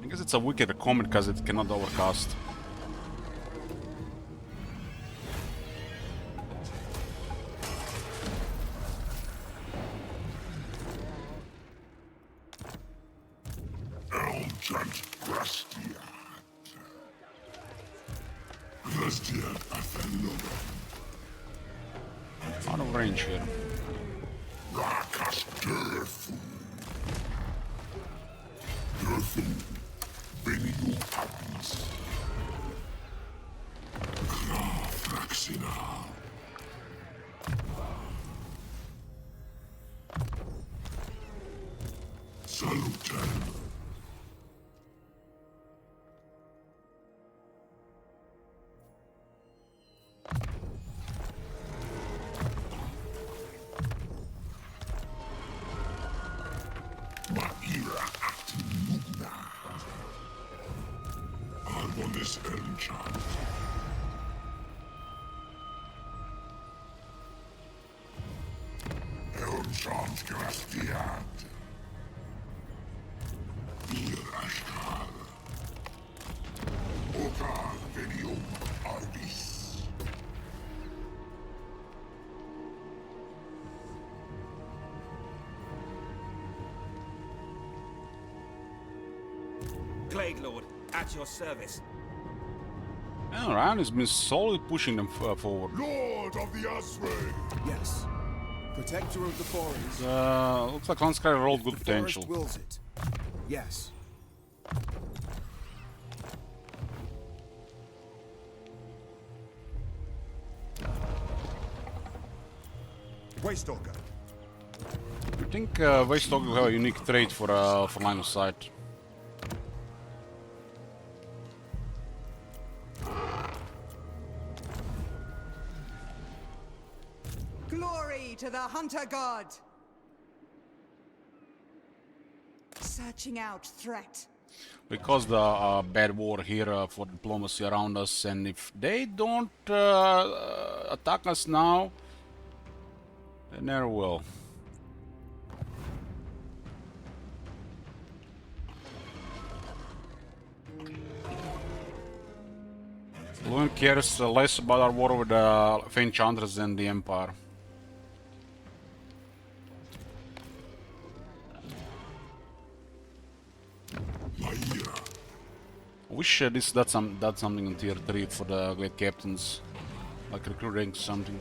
I guess it's a wicked comment because it cannot overcast. Out of range here. Plague Lord, at your service. Alright, he's been slowly pushing them forward. Lord of the Asray! Yes. Protector of the forest. Looks like Landsky rolled good The potential. forest wills it. Yes. Waystalker. I think Waystalker will have a unique trait for line of sight. Glory to the Hunter God! Searching out threat. Because the bad war here for diplomacy around us, and if they don't attack us now, they never will. Luan cares less about our war with the Enchantress than the Empire. I wish this that's something in tier 3 for the great captains, like recruiting something.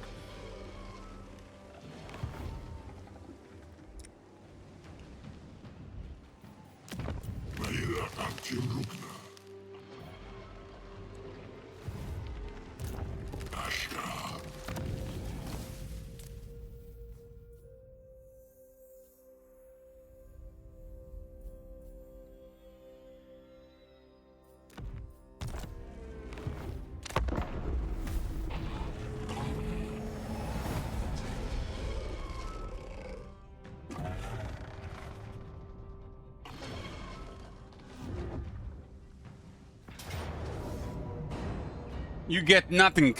You get nothing.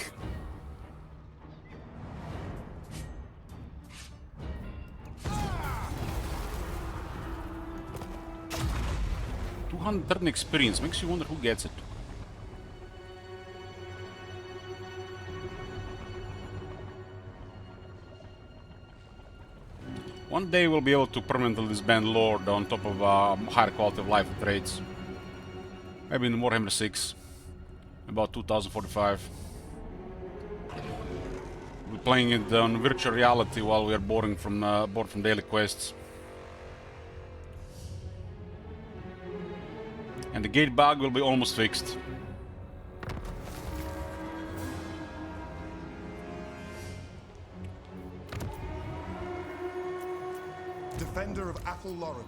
$230 experience. Makes you wonder who gets it. One day we'll be able to permanently disband Lord on top of higher quality of life traits. Maybe in Warhammer 6. About 2045. We're playing it on virtual reality while we are bored from daily quests. And the gate bug will be almost fixed. Defender of Argwylon.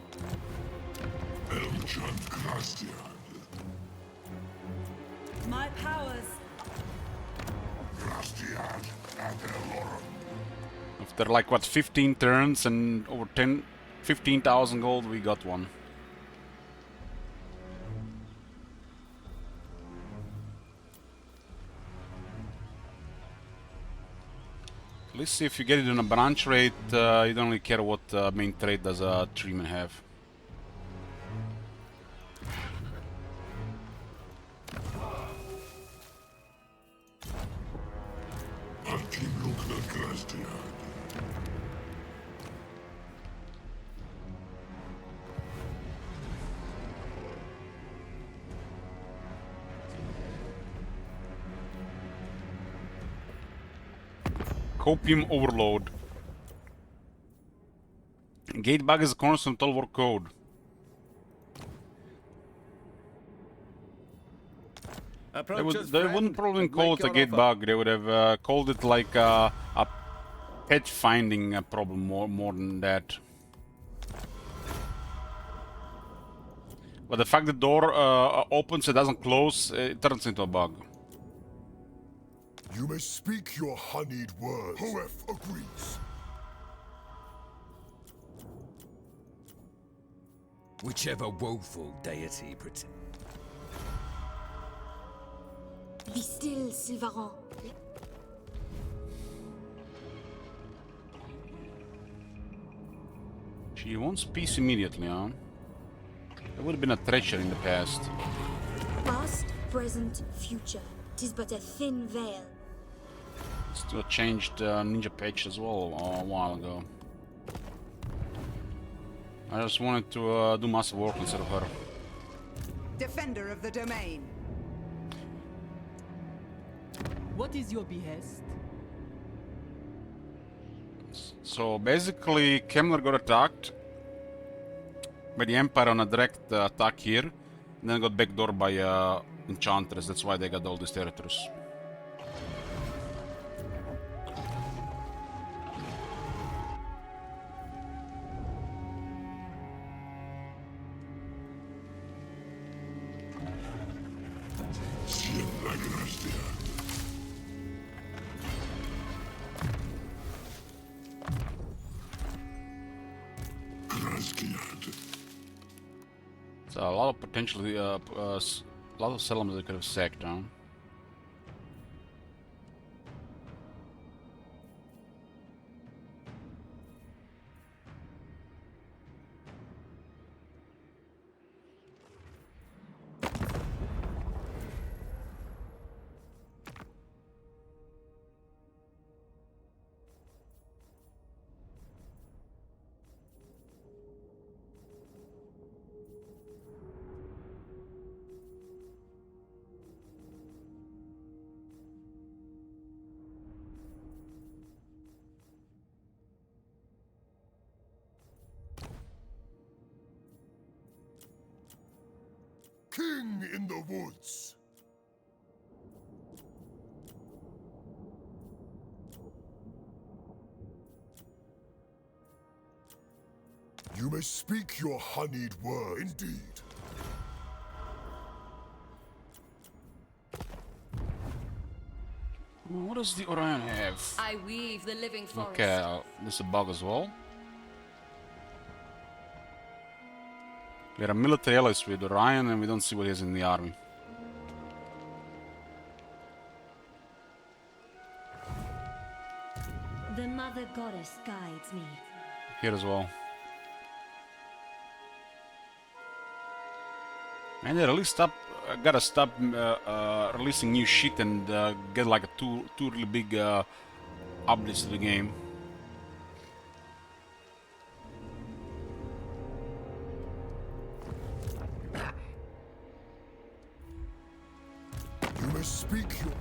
My powers. After like what, 15 turns and over 15,000 gold, we got one. At least if you get it on a branch rate, you don't really care what main trait does a treeman have. Copium overload. Gate bug is a cornerstone of war code. They wouldn't probably call it a gate bug. They would have called it like a pet finding problem more than that. But the fact the door opens, it doesn't close, it turns into a bug. You may speak your honeyed words. Hoef agrees. Whichever woeful deity pretends. Be still, Sylvain. She wants peace immediately, huh? There would have been a treachery in the past. Past, present, future. 'Tis but a thin veil. Still changed ninja patch as well a while ago. I just wanted to do massive work instead of her. Defender of the domain. What is your behest? So basically, Kemmler got attacked by the Empire on a direct attack here, and then got backdoored by Enchantress. That's why they got all these territories. So a lot of potentially, a lot of settlements they could have sacked, huh? King in the woods. You may speak your honeyed word. Indeed. What does the Orion have? I weave the living forest. Okay, this is a bug as well. We are a military allies with Orion and we don't see what he has in the army. The Mother Goddess guides me. Here as well. And they really gotta stop releasing new shit and get like two really big updates to the game. You may speak your...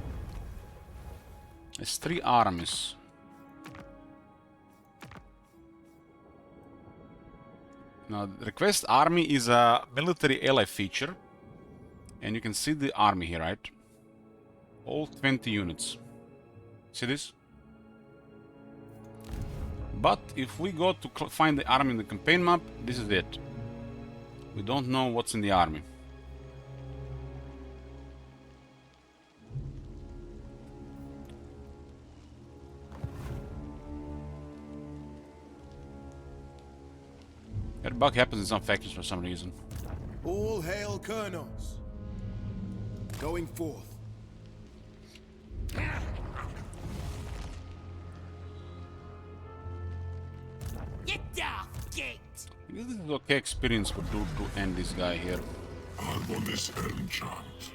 There's 3 armies. Now, the request army is a military ally feature. And you can see the army here, right? All 20 units. See this? But if we go to find the army in the campaign map, this is it. We don't know what's in the army. That bug happens in some factions for some reason. All hail Kurnos. Going forth. Get off, gate! This is okay experience for to end this guy here. Harmonious enchant.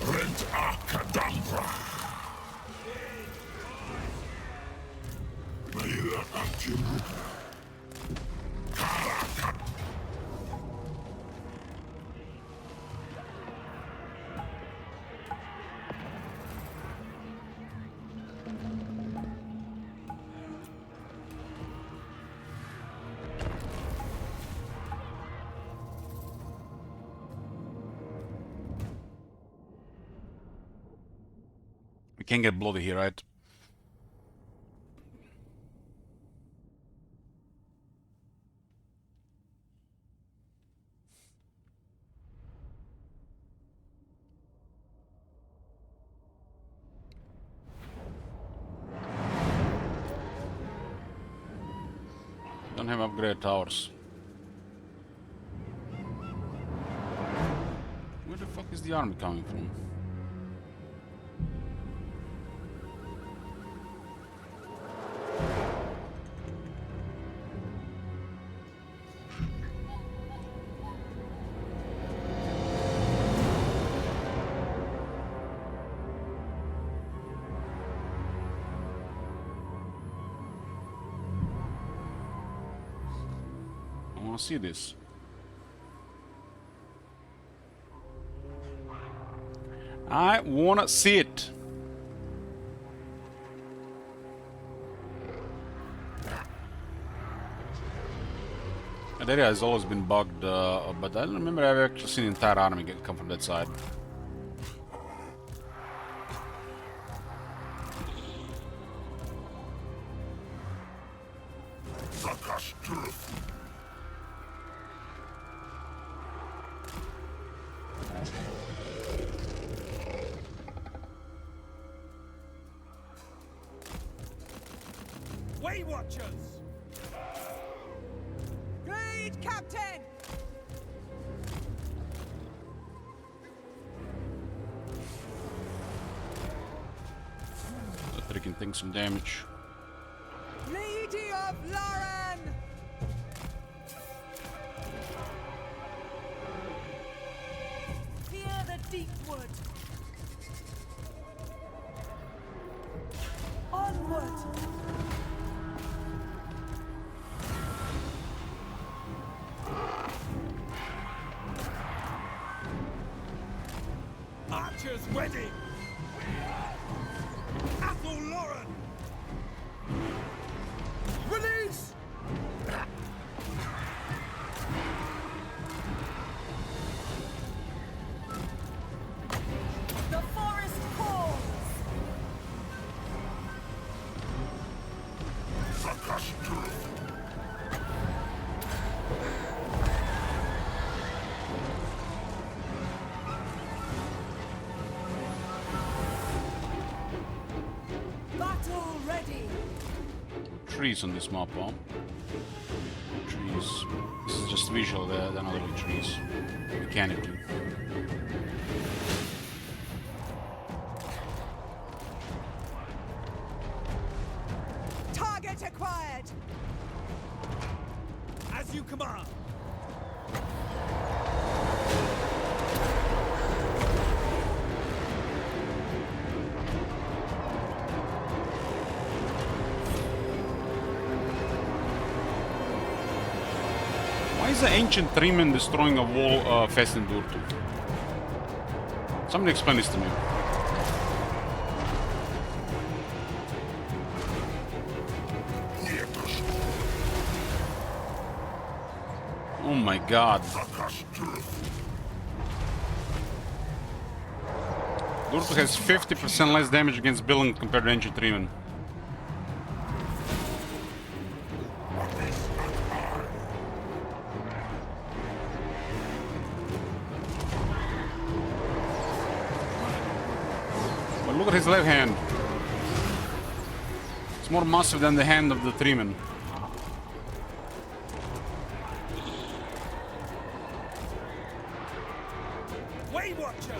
Rent a cadabra. Maila Atiru. We can't get bloody here, right? Don't have upgraded towers. Where the fuck is the army coming from? I want to see this. I want to see it. That area has always been bugged, but I don't remember I've actually seen the entire army come from that side. Way Watchers! Great Captain! That they can take some damage. Lady of Lauren! Fear the deep wood. Onward! Archer's wedding! Athel Lauren! Release! The forest calls! Battle ready! Trees on this map, huh? Trees. This is just worse visual than other trees, mechanically. Target acquired! As you command! Why is the ancient Treeman destroying a wall fast in Durtu? Somebody explain this to me. Oh my god. Durtu has 50% less damage against buildings compared to ancient Treeman. But look at his left hand. It's more massive than the hand of the Treeman. Way Watcher!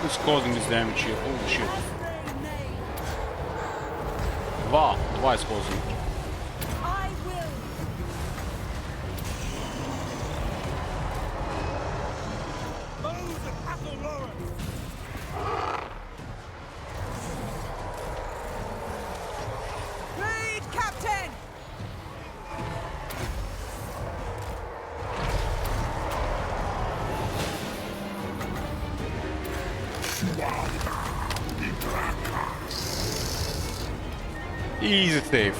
What's causing this damage here? Holy shit. Два is causing it. I will. Move and Athel Lawrence! Lead, Captain! Easy save.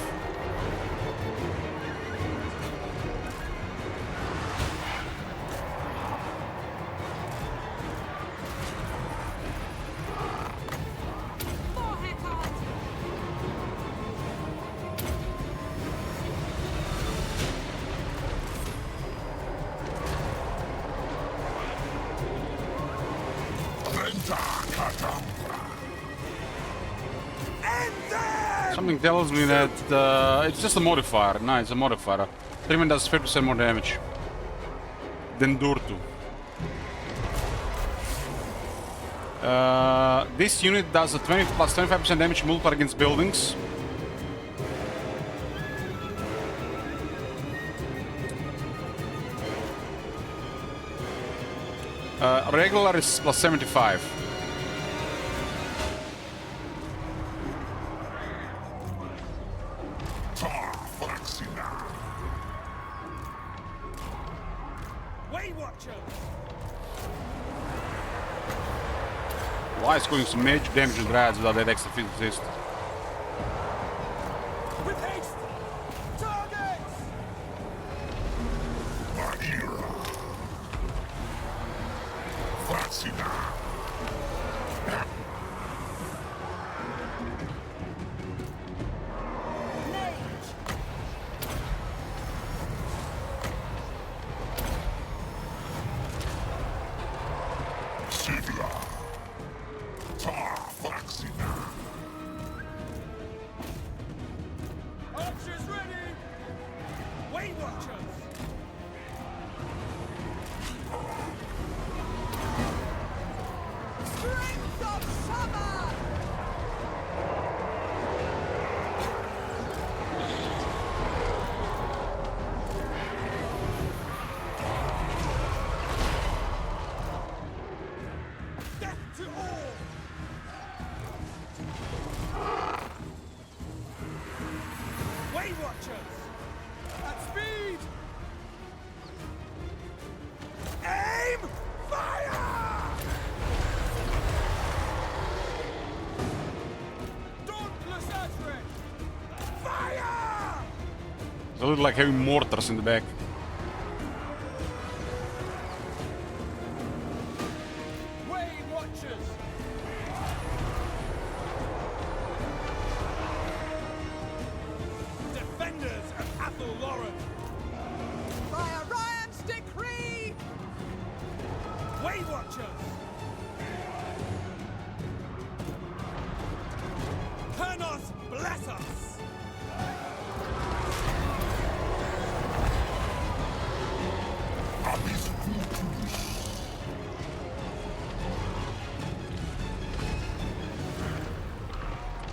Something tells me that it's just a modifier. No, it's a modifier. Treeman does 50% more damage than Durtu. This unit does a 20 plus 25% damage multiplier against buildings. Regular is plus 75. Way Watcher! Why is causing some major damage on Drads without that extra physicist? With haste! Targets! Archers ready! Way Watchers! Strength of summer! Death to all! Way Watchers! At speed! Aim! Fire! Dauntless Azrek! Fire! They look like heavy mortars in the back. Way Watchers! bless us!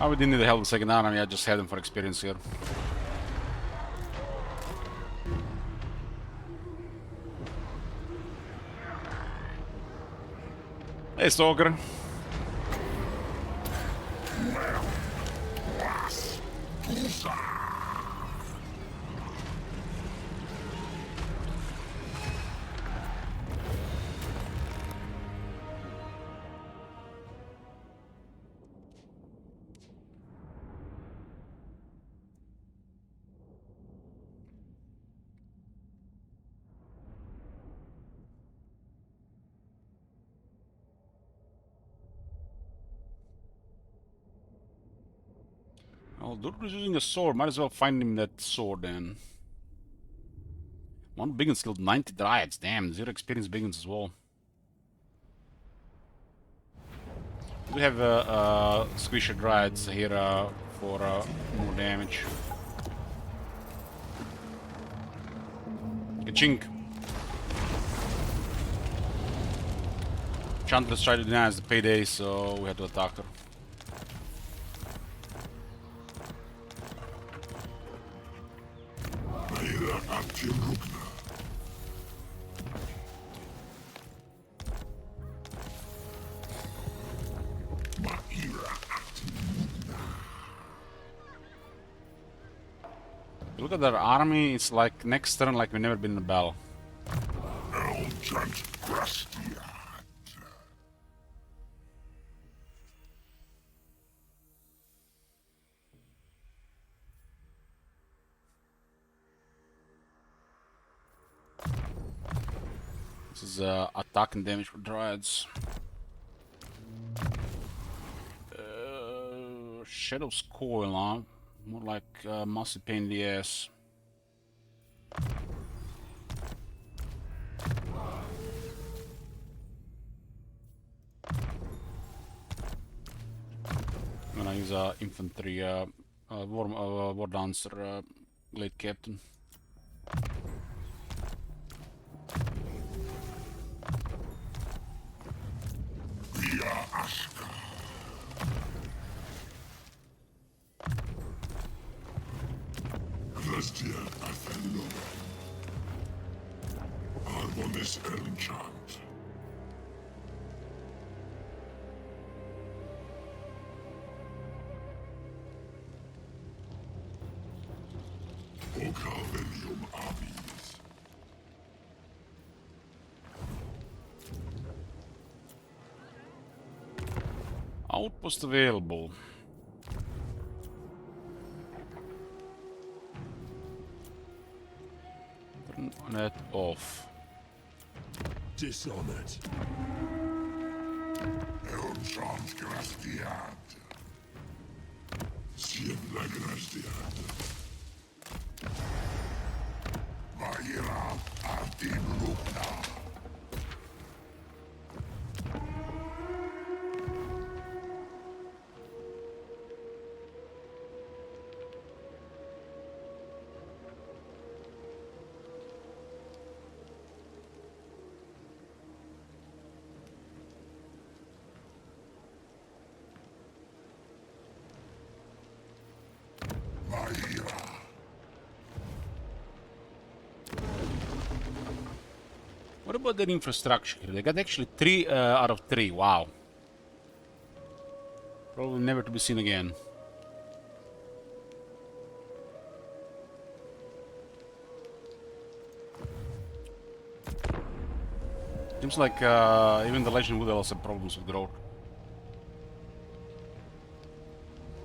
Oh, we didn't need the help of the second army, I just had them for experience here. Hey, Stalker. Well, Durdu's using a sword. Might as well find him that sword then. One Biggins killed 90 Dryads. Damn, 0 experience Biggins as well. We have Squisher Dryads here for more damage. Ka-chink! Chantress tried to deny us the payday, so we had to attack her. Look at their army, it's like next turn like we've never been in a battle. This is attack and damage for Dryads. Shadow's Coil, huh? More like massive pain in the ass. I'm gonna use infantry war dancer late captain. Outpost available. Turn that off. Dishonored. Elcham's Grastiad. Siebla Grastiad. Vaira Artim Rupna. What about their infrastructure? They got actually 3 out of 3. Wow. Probably never to be seen again. Seems like even the Legend Wood Elves have problems with growth.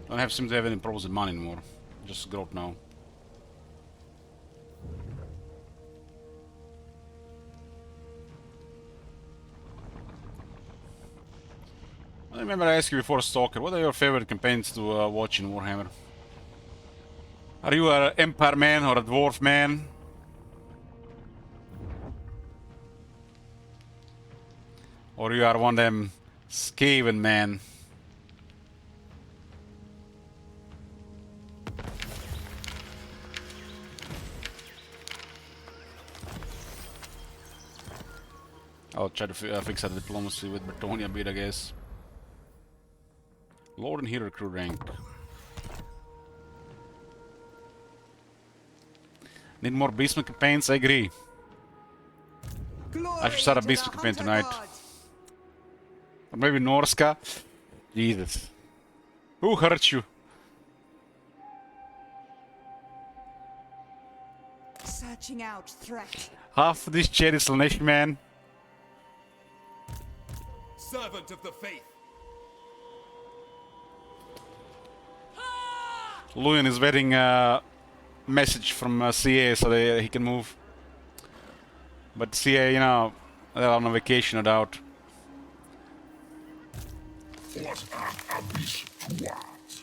Don't seem to have any problems with money anymore. Just growth now. I remember I asked you before, Stalker, what are your favorite campaigns to watch in Warhammer? Are you an Empire man or a Dwarf man? Or you are one of them Skaven man? I'll try to fix that diplomacy with Bretonia a bit, I guess. Lord and Hero crew rank. Need more Beastman campaigns, I agree. I should start a Beastman campaign tonight. Or maybe Norska. Jesus. Who hurt you? Searching out threat. Half of this chat is Slanesh, man. Servant of the faith. Luyan is waiting a message from CA so that he can move. But CA, you know, they're on a vacation, no doubt. What an abyss towards.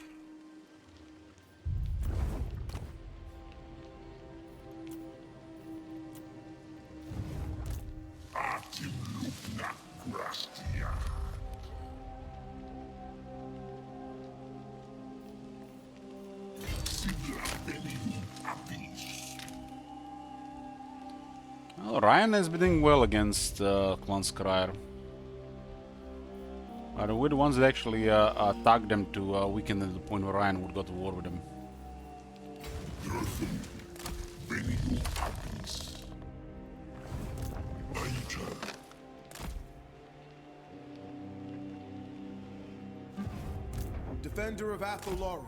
Well, Ryan has been doing well against Clan Skryre. We're the ones that actually attacked them to weaken them to the point where Ryan would go to war with them. Defender of Argwylon.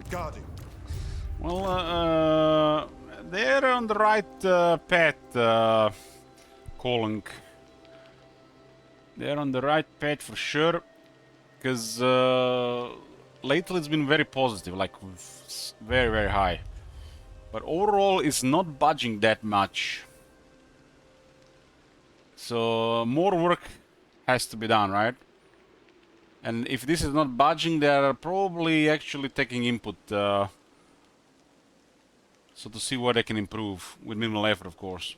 Guarding. Well, they're on the right path, Colin. They're on the right path for sure, because lately it's been very positive, like very, very high. But overall, it's not budging that much. So more work has to be done, right? And if this is not budging, they are probably actually taking input. So to see what they can improve, with minimal effort, of course.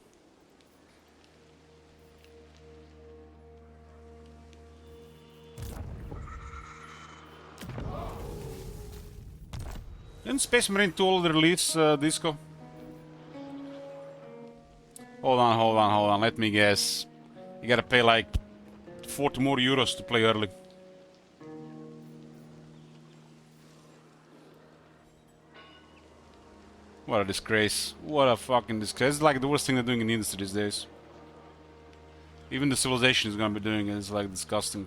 Didn't Space Marine 2 already release Disco? Hold on, let me guess. You gotta pay like 40 more euros to play early. What a disgrace. What a fucking disgrace. It's like the worst thing they're doing in the industry these days. Even the Civilization is gonna be doing it. It's like disgusting.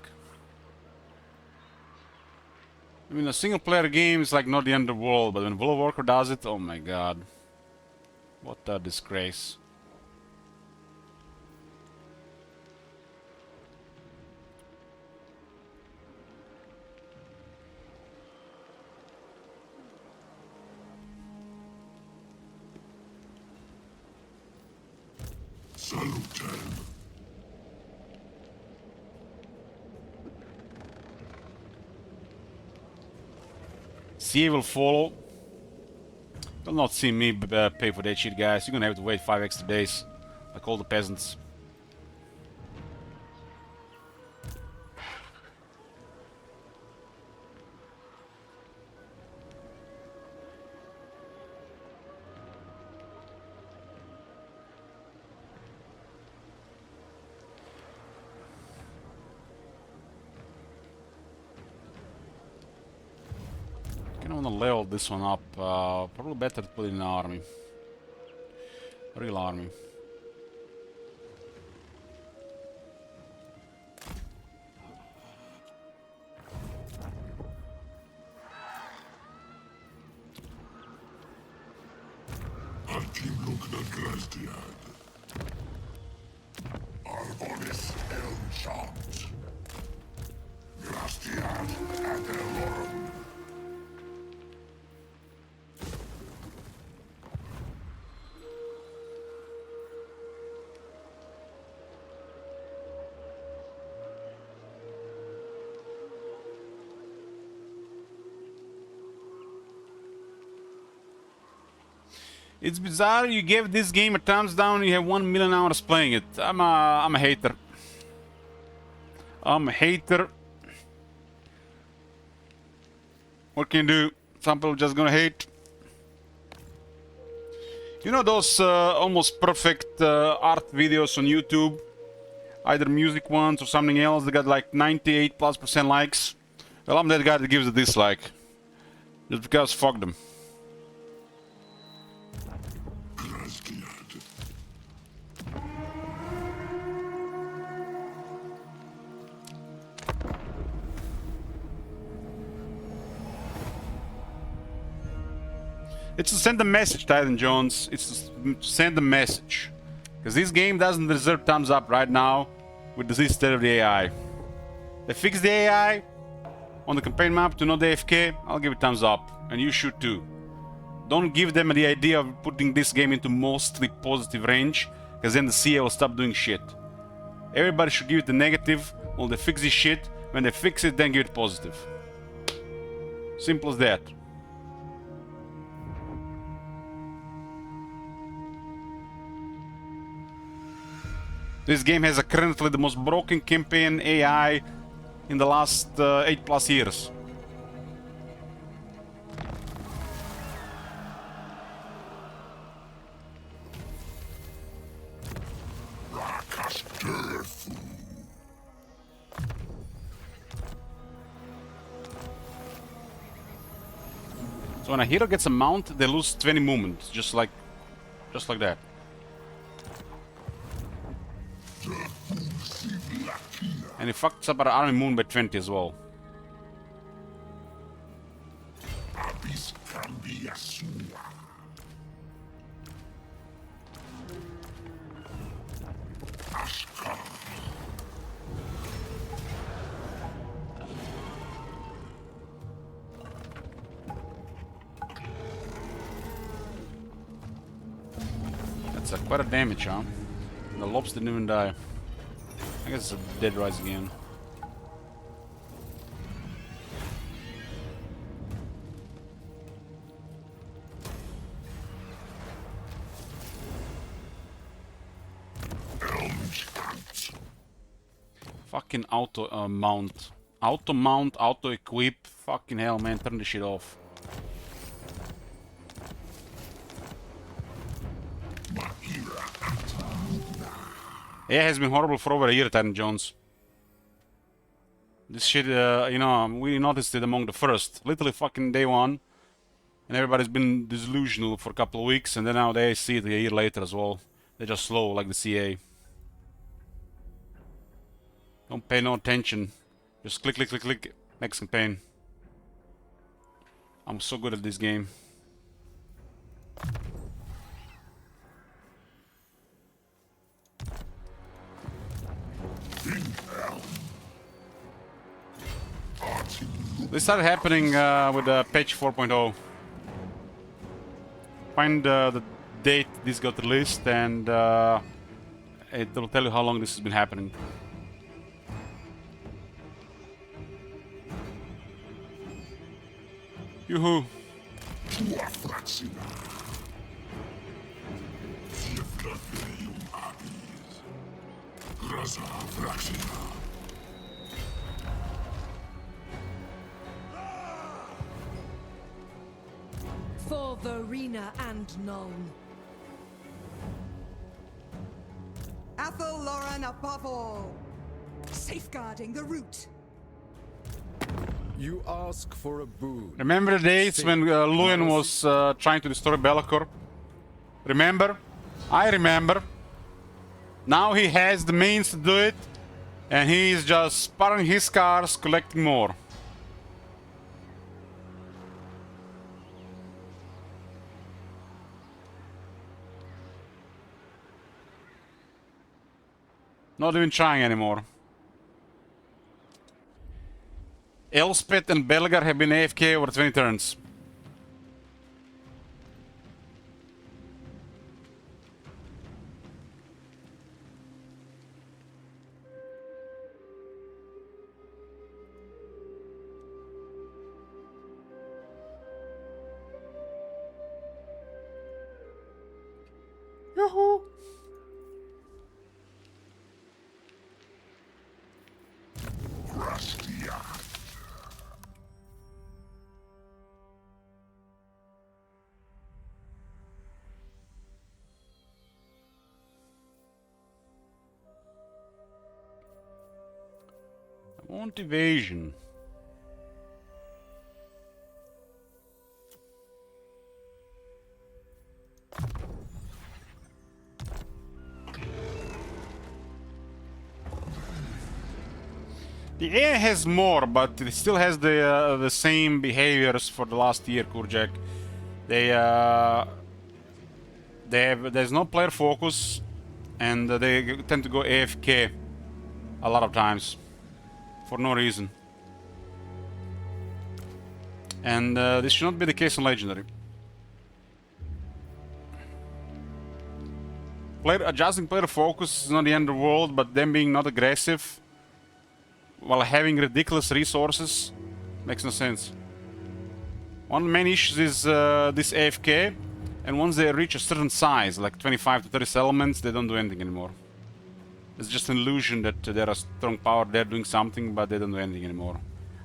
I mean, a single player game is like not the end of the world, but when World of Warcraft does it, oh my god. What a disgrace. CA will follow. Will not see me pay for that shit, guys. You're gonna have to wait 5 extra days, like all the peasants. I want to level this one up. Probably better to put it in an army. Real army. It's bizarre, you gave this game a thumbs down and you have 1 million hours playing it. I'm a hater. I'm a hater. What can you do? Some people just gonna hate. You know those almost perfect art videos on YouTube? Either music ones or something else that got like 98+% likes? Well, I'm that guy that gives a dislike. Just because fuck them. It's to send a message, Titan Jones. It's to send a message. Because this game doesn't deserve thumbs up right now with this state of the AI. They fixed the AI on the campaign map to not AFK, I'll give it thumbs up. And you should too. Don't give them the idea of putting this game into mostly positive range, because then the CA will stop doing shit. Everybody should give it the negative while they fix this shit. When they fix it, then give it positive. Simple as that. This game has currently the most broken campaign AI in the last 8+ years. So when a hero gets a mount, they lose 20 movement, just like that. And he fucks up our army moon by 20 as well. That's quite a damage, huh? The lobs didn't even die. I guess it's a dead rise again. Fucking auto mount. Auto mount, auto equip. Fucking hell, man, turn this shit off. Yeah, it has been horrible for over a year, Titan Jones. This shit, you know, we noticed it among the first. Literally fucking day one. And everybody's been delusional for a couple of weeks, and then now they see it a year later as well. They're just slow, like the CA. Don't pay no attention. Just click, click, click, click. Next campaign. I'm so good at this game. This started happening with patch 4.0. Find the date this got released, and it will tell you how long this has been happening. Yoo-hoo! For Verena and Nuln. Athel Lauren above all. Safeguarding the route. You ask for a boon. Remember the days when Luyan was trying to destroy Be'lakor? Remember? I remember. Now he has the means to do it, and he is just sparring his cars, collecting more. Not even trying anymore. Elspeth and Belgar have been AFK over 20 turns. Yoo-hoo! want evasion. The AI has more, but it still has the same behaviors for the last year, Kurjak. There's no player focus, and they tend to go AFK a lot of times for no reason. And this should not be the case on Legendary. Adjusting player focus is not the end of the world, but them being not aggressive while having ridiculous resources makes no sense. One of the main issues is this AFK, and once they reach a certain size, like 25 to 30 settlements, they don't do anything anymore. It's just an illusion that there are strong power there doing something, but they don't do anything anymore.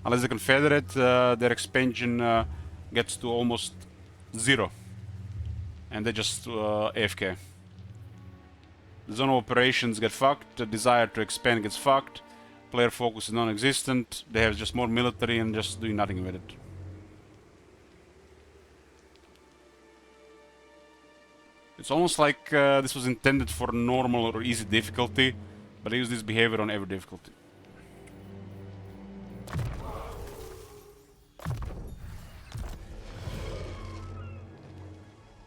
Unless the Confederate, their expansion gets to almost 0. And they just AFK. The zone of operations get fucked, the desire to expand gets fucked, player focus is non-existent, they have just more military and just doing nothing with it. It's almost like this was intended for normal or easy difficulty, but I use this behavior on every difficulty.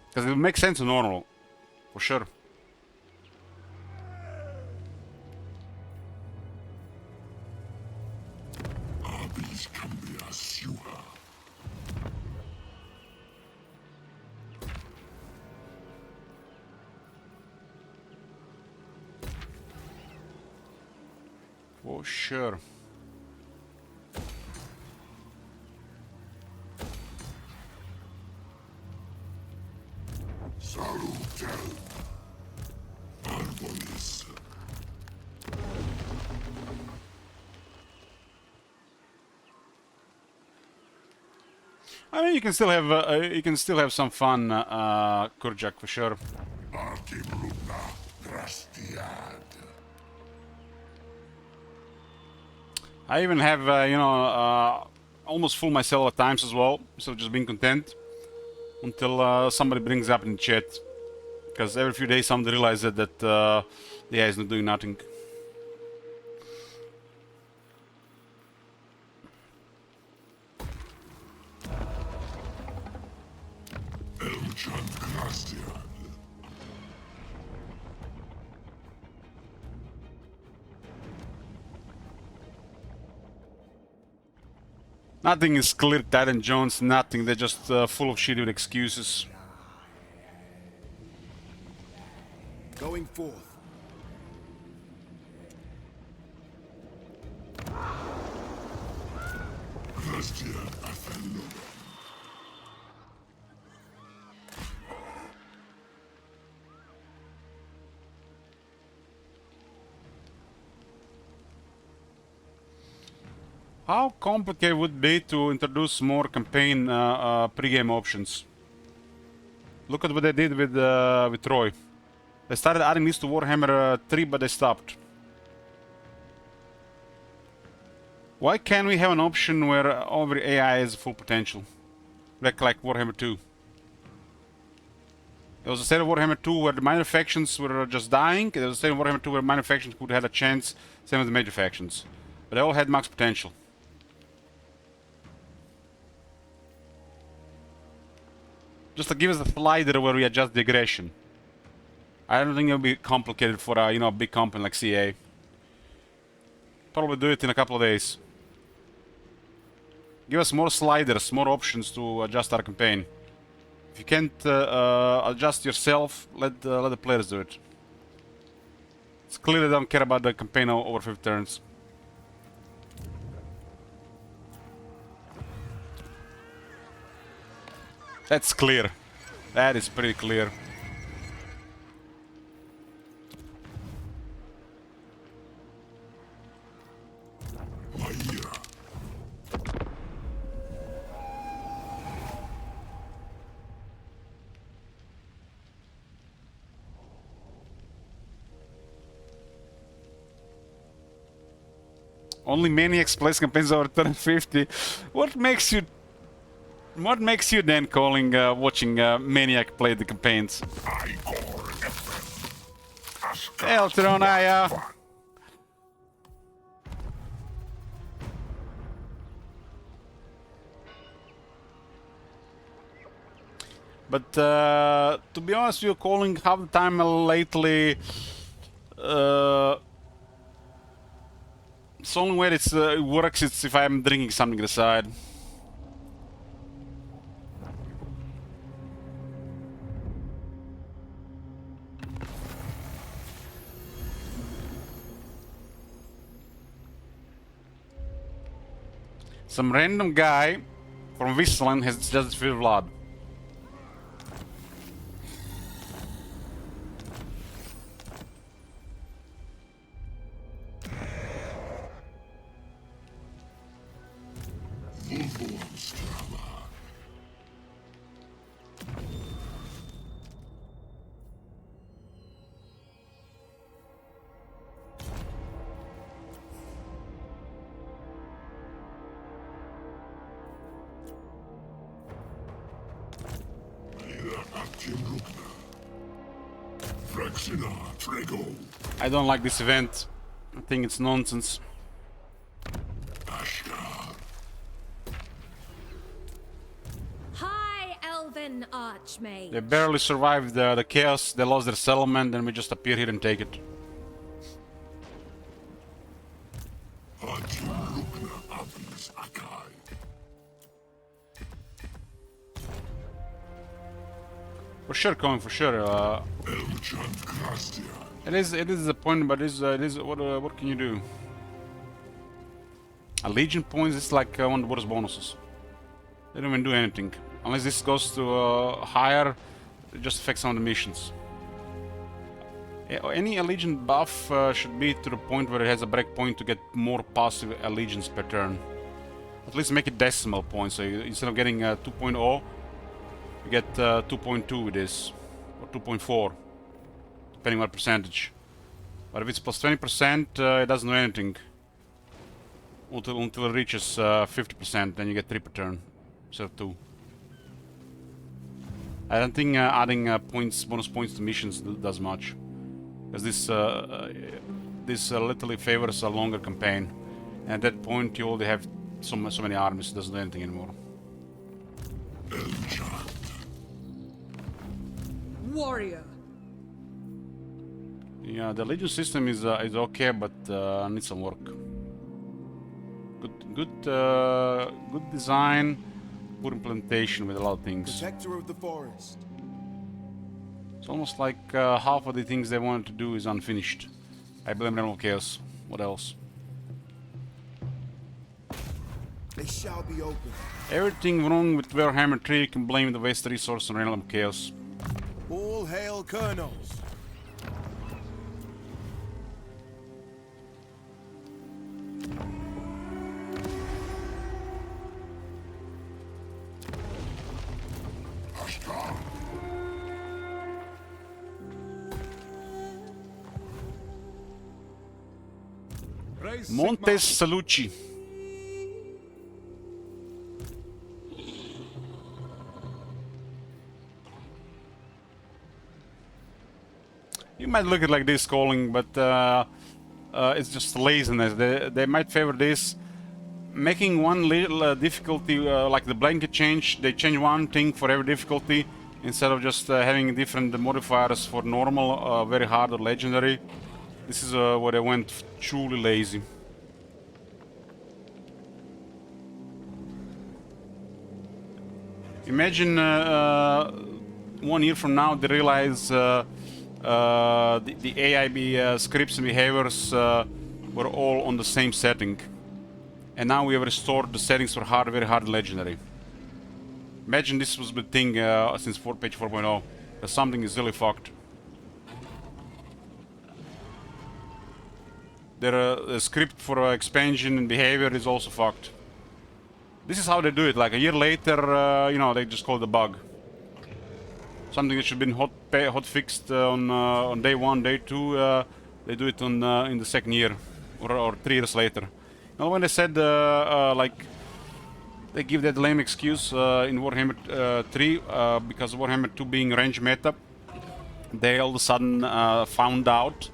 Because it will make sense in normal, for sure. For sure. I mean, you can still have some fun, Kurjak, for sure. I even have, almost full myself at times as well, so just being content until somebody brings up in the chat. Because every few days somebody realizes that the AI is not doing nothing. Nothing is clear, Titan Jones, nothing. They're just full of shit with excuses. Going forth. How complicated would it be to introduce more campaign pre-game options? Look at what they did with Troy. They started adding this to Warhammer 3, but they stopped. Why can't we have an option where every AI has full potential? Like Warhammer 2. There was a state of Warhammer 2 where the minor factions were just dying. There was a state of Warhammer 2 where minor factions could have a chance, same as the major factions. But they all had max potential. Just to give us a slider where we adjust the aggression. I don't think it'll be complicated for a big company like CA. Probably do it in a couple of days. Give us more sliders, more options to adjust our campaign. If you can't adjust yourself, let the players do it. It's clear they don't care about the campaign over 50 turns. That's clear. That is pretty clear. Only maniacs plays campaigns over turn 50. What makes you then calling watching maniac play the campaigns? Eltronaya. But to be honest, you're calling half the time lately. It's only way it works is if I'm drinking something on the side. Some random guy from Whistland has just filled blood. I don't like this event. I think it's nonsense. Hi, Elven Archmage. They barely survived the chaos, they lost their settlement, and we just appear here and take it. For sure, Colin, for sure. It is a point, but it is what can you do? A Legion points is like one of the worst bonuses. They don't even do anything. Unless this goes to higher, it just affects some of the missions. Any Allegiance buff should be to the point where it has a breakpoint to get more passive allegiance per turn. At least make it decimal points, so instead of getting 2.0, you get 2.2 with this, or 2.4, depending on what percentage. But if it's plus 20%, it doesn't do anything. Until it reaches 50%, then you get 3 per turn, instead of 2. I don't think adding bonus points to missions does much. Because this literally favors a longer campaign. And at that point you already have so many armies, it doesn't do anything anymore. Warrior. Yeah, the Legion system is okay, but needs some work. Good design, poor implementation with a lot of things. Protector of the forest. It's almost like half of the things they wanted to do is unfinished. I blame Realm of Chaos. What else? They shall be open. Everything wrong with Warhammer 3, you can blame the waste resource on Realm of Chaos. All hail colonels. Montes Salucci. You might look at it like this calling, but it's just laziness. They might favor this. Making one little difficulty, like the blanket change, they change one thing for every difficulty, instead of just having different modifiers for normal, very hard, or legendary. This is where they went truly lazy. Imagine 1 year from now they realize the AIB scripts and behaviors were all on the same setting. And now we have restored the settings for hard, very hard, legendary. Imagine this was the thing since patch 4.0, that something is really fucked. Their script for expansion and behavior is also fucked. This is how they do it. Like a year later, you know, they just call it a bug. Something that should have been hot fixed on day 1, day 2. They do it on in the second year, or 3 years later. Well, when they said, like, they give that lame excuse in Warhammer 3, because Warhammer 2 being range meta, they all of a sudden found out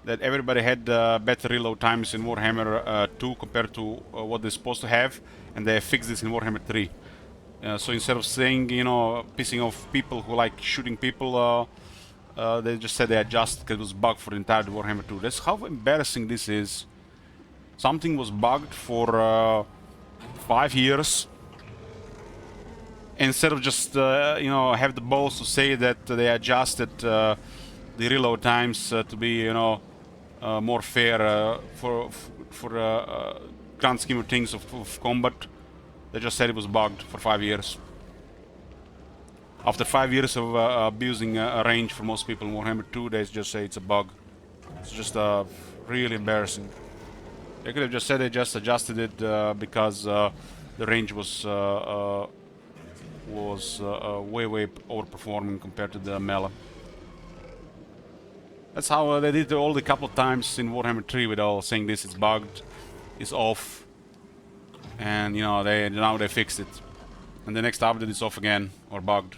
that everybody had better reload times in Warhammer 2 compared to what they're supposed to have, and they fixed this in Warhammer 3. So instead of saying, you know, pissing off people who like shooting people, they just said they adjusted because it was bugged for the entire Warhammer 2. That's how embarrassing this is. Something was bugged for 5 years. Instead of just, you know, have the balls to say that they adjusted the reload times to be, you know, more fair for grand scheme of things of combat. They just said it was bugged for 5 years. After 5 years of abusing a range for most people in Warhammer 2, they just say it's a bug. It's just really embarrassing. They could have just said they just adjusted it because the range was way overperforming compared to the melee. That's how they did it all the couple of times in Warhammer 3 with all saying this is bugged, it's off, and you know now they fixed it, and the next update is off again or bugged.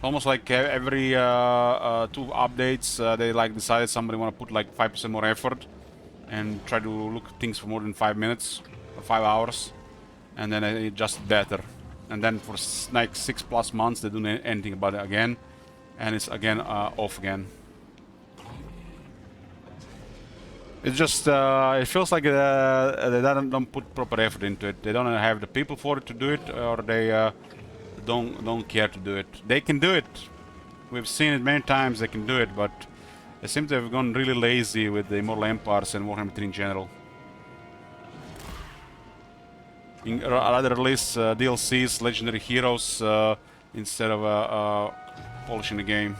Almost like every 2 updates they like decided somebody want to put like 5% more effort and try to look at things for more than 5 minutes or 5 hours, and then they adjust better, and then for like 6+ months they don't do anything about it again, and it's again off again. It's just it feels like they don't put proper effort into it. They don't have the people for it to do it, or they don't care to do it. They can do it. We've seen it many times. They can do it, but they seem to have gone really lazy with the Immortal Empires and Warhammer 3 in general. Rather release DLCs, legendary heroes, instead of polishing the game.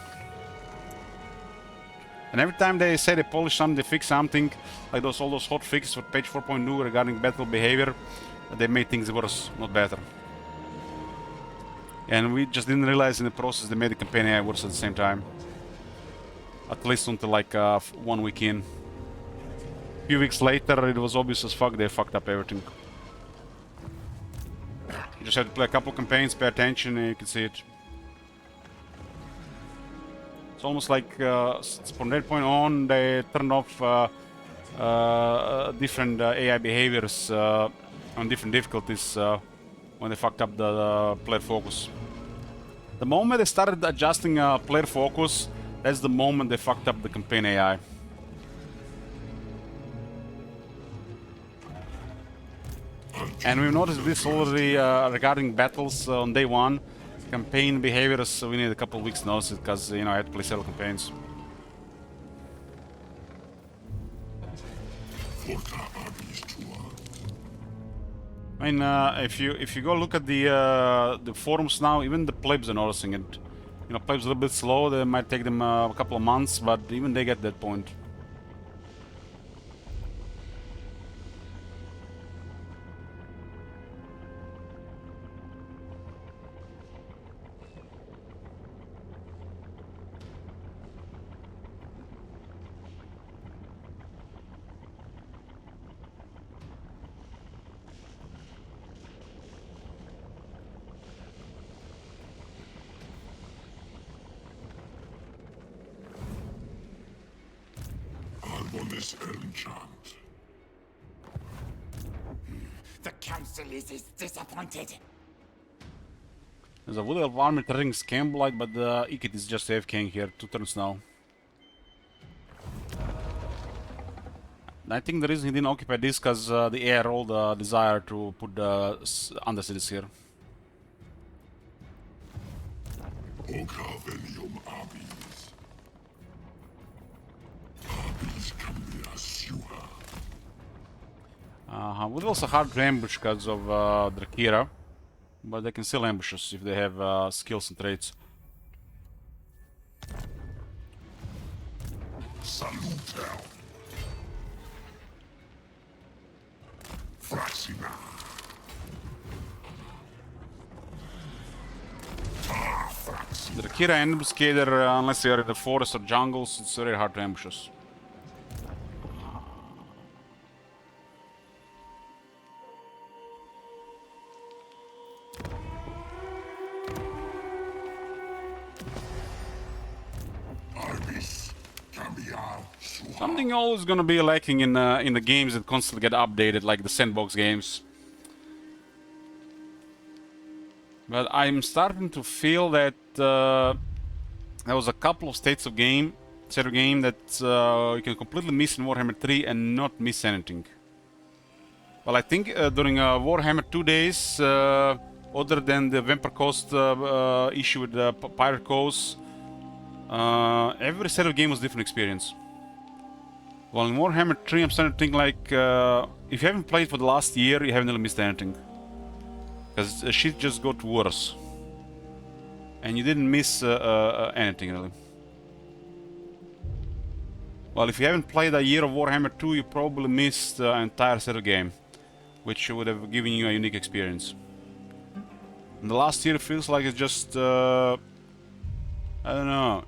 And every time they say they polish something, they fix something, like all those hot fixes for patch 4.2 regarding battle behavior, they made things worse, not better. And we just didn't realize in the process they made the campaign AI worse at the same time. At least until like 1 week in. A few weeks later, it was obvious as fuck they fucked up everything. You just have to play a couple campaigns, pay attention, and you can see it. It's almost like from that point on, they turned off different AI behaviors on different difficulties when they fucked up the player focus. The moment they started adjusting player focus, that's the moment they fucked up the campaign AI. And we've noticed this already regarding battles on day 1. Campaign behaviors, we need a couple of weeks notice because, you know, I had to play several campaigns. I mean, if you go look at the forums now, even the plebs are noticing it. You know, plebs are a little bit slow. They might take them a couple of months, but even they get that point. The council is disappointed. There's a Wood Elf army turning Scamblight, but the Ikit is just AFKing here, 2 turns now. I think the reason he didn't occupy this because the air rolled the desire to put the undercities here. Wood Elves are hard to ambush because of Drakira, but they can still ambush us if they have skills and traits. Salute. Fraxina. Drakira ambuscader, unless they are in the forest or jungles, it's very hard to ambush us. Something always gonna be lacking in the games that constantly get updated, like the sandbox games. But I'm starting to feel that there was a couple of states of game, that you can completely miss in Warhammer 3 and not miss anything. Well, I think during Warhammer 2 days, other than the Vampire Coast issue with the Pirate Coast, every set of game was a different experience. Well, in Warhammer 3, I'm starting to think like, if you haven't played for the last year, you haven't really missed anything. Because shit just got worse. And you didn't miss anything, really. Well, if you haven't played a year of Warhammer 2, you probably missed an entire set of game, which would have given you a unique experience. And the last year feels like it's just, I don't know,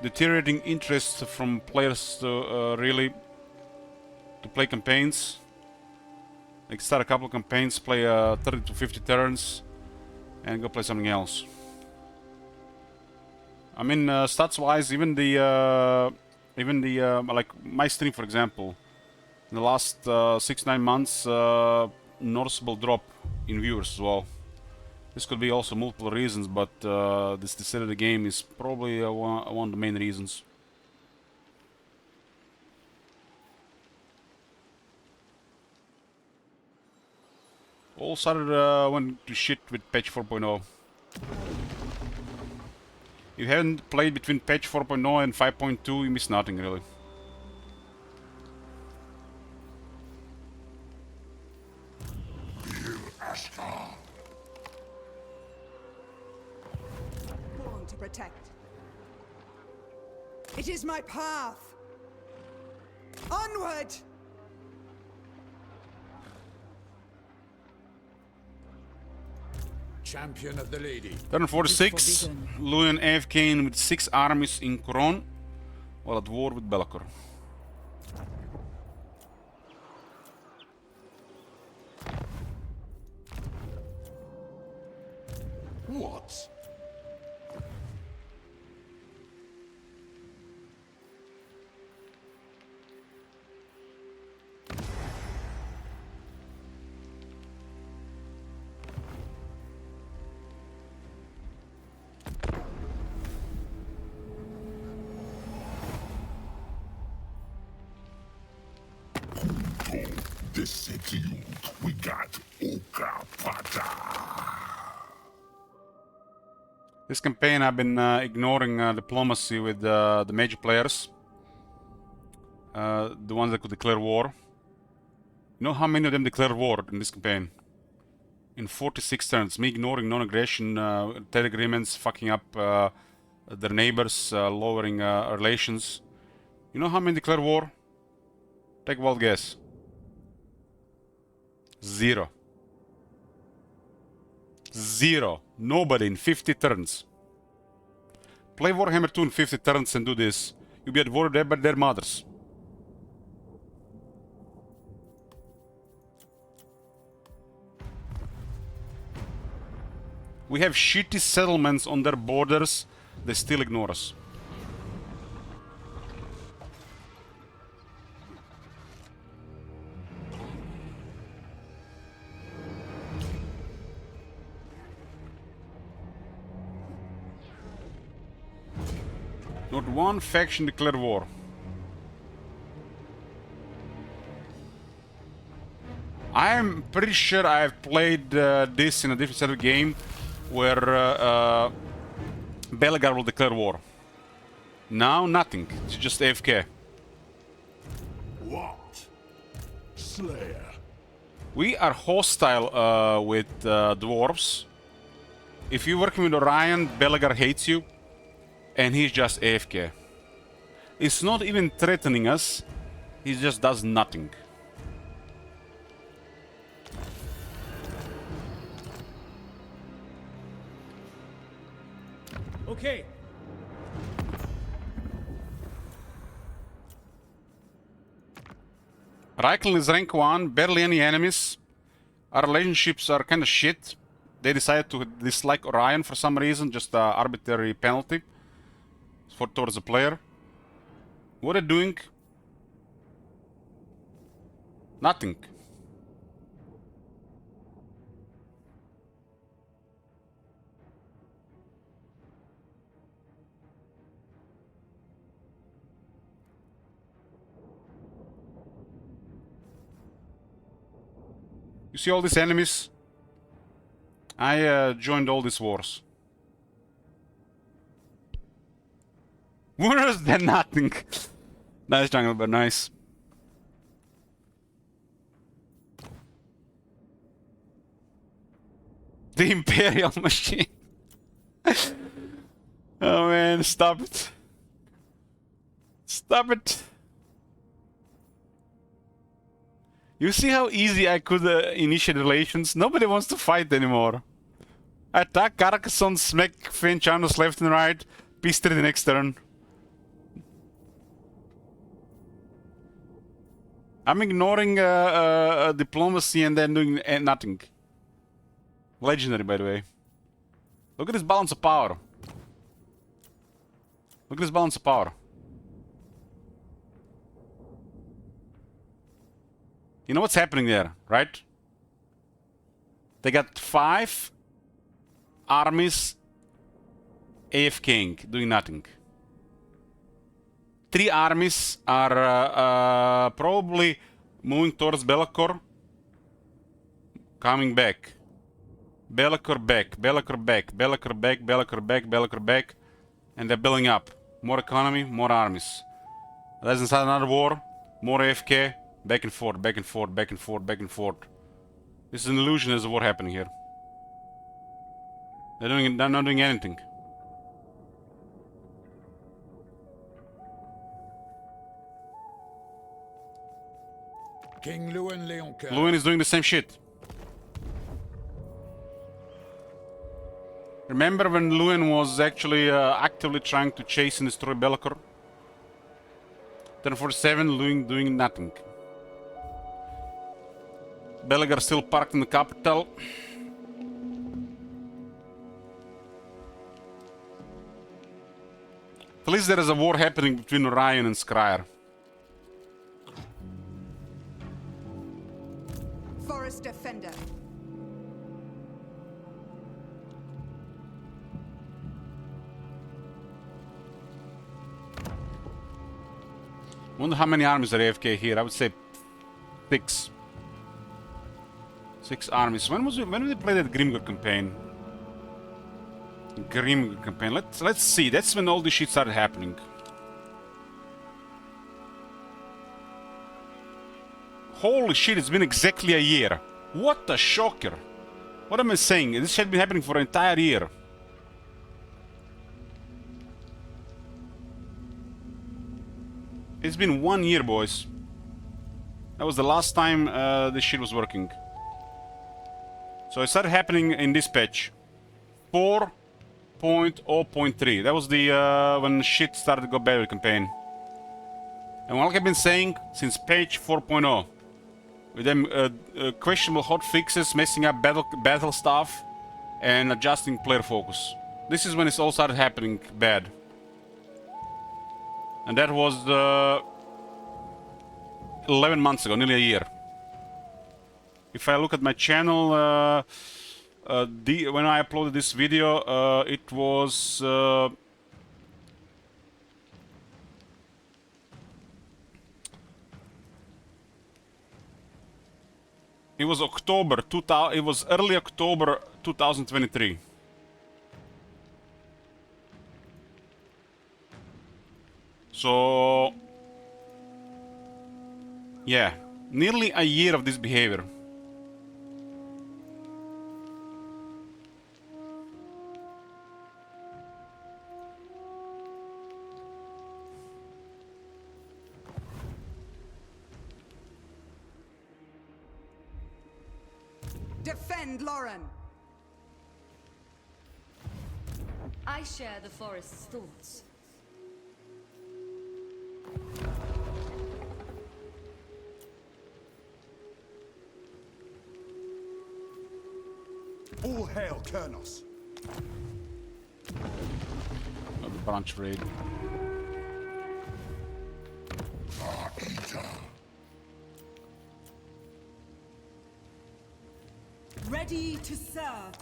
deteriorating interest from players to really to play campaigns. Like start a couple of campaigns, play 30 to 50 turns, and go play something else. I mean, stats-wise, even the like my stream, for example, in the last 6-9 months, noticeable drop in viewers as well. This could be also multiple reasons, but this state of the game is probably one of the main reasons. All started went to shit with patch 4.0. If you haven't played between patch 4.0 and 5.2, you miss nothing really. Born to protect. It is my path. Onward! Champion of the lady. Turn 46, Luyan AFK with 6 armies in Coron, while at war with Belacor. What? This city, we got Ukapata. This campaign I've been ignoring diplomacy with the major players. The ones that could declare war. You know how many of them declared war in this campaign? In 46 turns. Me ignoring non-aggression, trade agreements, fucking up their neighbors, lowering relations. You know how many declared war? Take a wild guess. 0. 0. Nobody in 50 turns. Play Warhammer 2 in 50 turns and do this. You'll be at war with their mothers. We have shitty settlements on their borders. They still ignore us. Not one faction declared war. I'm pretty sure I've played this in a different set of game where Belegar will declare war. Now, nothing. It's just AFK. What? Slayer. We are hostile with dwarves. If you're working with Orion, Belegar hates you. And he's just AFK. It's not even threatening us. He just does nothing. Okay. Argwylon is rank 1, barely any enemies. Our relationships are kinda shit. They decided to dislike Orion for some reason, just an arbitrary penalty towards the player. What are they doing? Nothing. You see all these enemies? I joined all these wars. Worse than nothing. Nice jungle, but nice. The Imperial machine. Oh man, stop it. Stop it. You see how easy I could initiate relations? Nobody wants to fight anymore. Attack Carcassonne, smack Fenchanos left and right, peace to the next turn. I'm ignoring diplomacy and then doing nothing. Legendary, by the way. Look at this balance of power. Look at this balance of power. You know what's happening there, right? They got 5 armies AFKing, doing nothing. 3 armies are probably moving towards Belacor, coming back. Belacor back, Belacor back, Belacor back, Belacor back, Belacor back, and they're building up. More economy, more armies. Let's start another war, more AFK, back and forth, back and forth, back and forth, back and forth. This is an illusion, there's a war happening here. They're not doing anything. King Lewin Leoncoeur. Lewin is doing the same shit. Remember when Lewin was actually actively trying to chase and destroy Belacor? Turn 47, Lewin doing nothing. Belegar still parked in the capital. At least there is a war happening between Orion and Scryer. Forest Defender. Wonder how many armies are AFK here. I would say 6. 6 armies. When did we play that Grimgor campaign? Grimgor campaign. Let's see. That's when all this shit started happening. Holy shit! It's been exactly a year. What a shocker! What am I saying? This had been happening for an entire year. It's been 1 year, boys. That was the last time this shit was working. So it started happening in this patch. 4.0.3. That was the when shit started to go bad with the campaign. And like I've been saying since patch 4.0, with them questionable hot fixes, messing up battle stuff, and adjusting player focus. This is when it's all started happening bad. And that was 11 months ago, nearly a year. If I look at my channel, when I uploaded this video, it was October 2000. It was early October 2023. So yeah, nearly a year of this behavior. Defend Lauren. I share the forest's thoughts. All hail, Kernos. Another branch raid. to serve.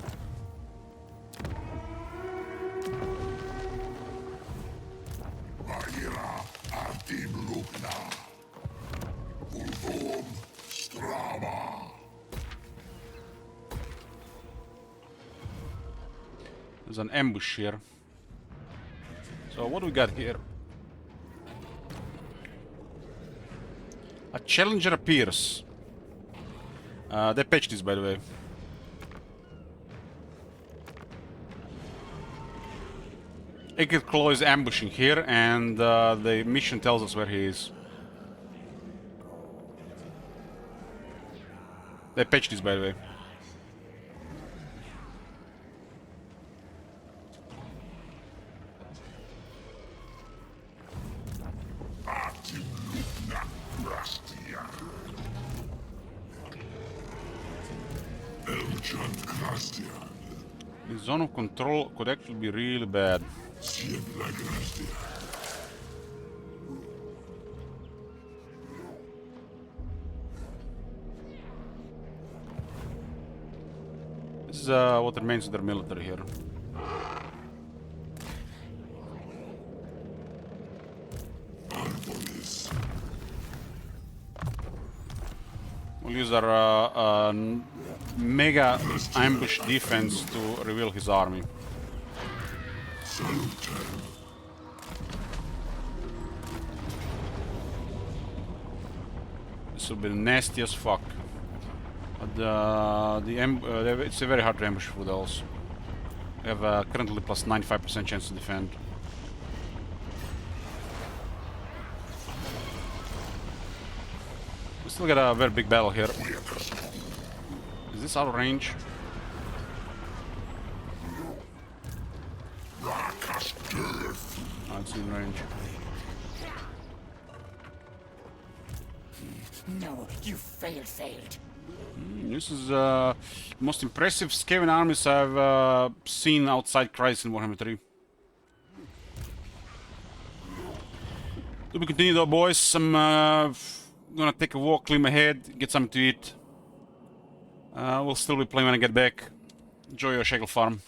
Vaira artim lugna. Ulvum strama. There's an ambush here. So what do we got here? A challenger appears. They patched this, by the way. Aked Claw is ambushing here, and the mission tells us where he is. They patched this, by the way. The zone of control could actually be really bad. This is what remains of their military here. We'll use our mega ambush defense to reveal his army. This will be nasty as fuck. But it's very hard to ambush with those. We have currently plus 95% chance to defend. We still got a very big battle here. Is this out of range? Oh, it's in range. No, you failed. This is the most impressive Skaven armies I've seen outside Crisis in Warhammer 3. To be continued though, boys. I'm gonna take a walk, clean my head, get something to eat. We'll still be playing when I get back. Enjoy your Shackle Farm.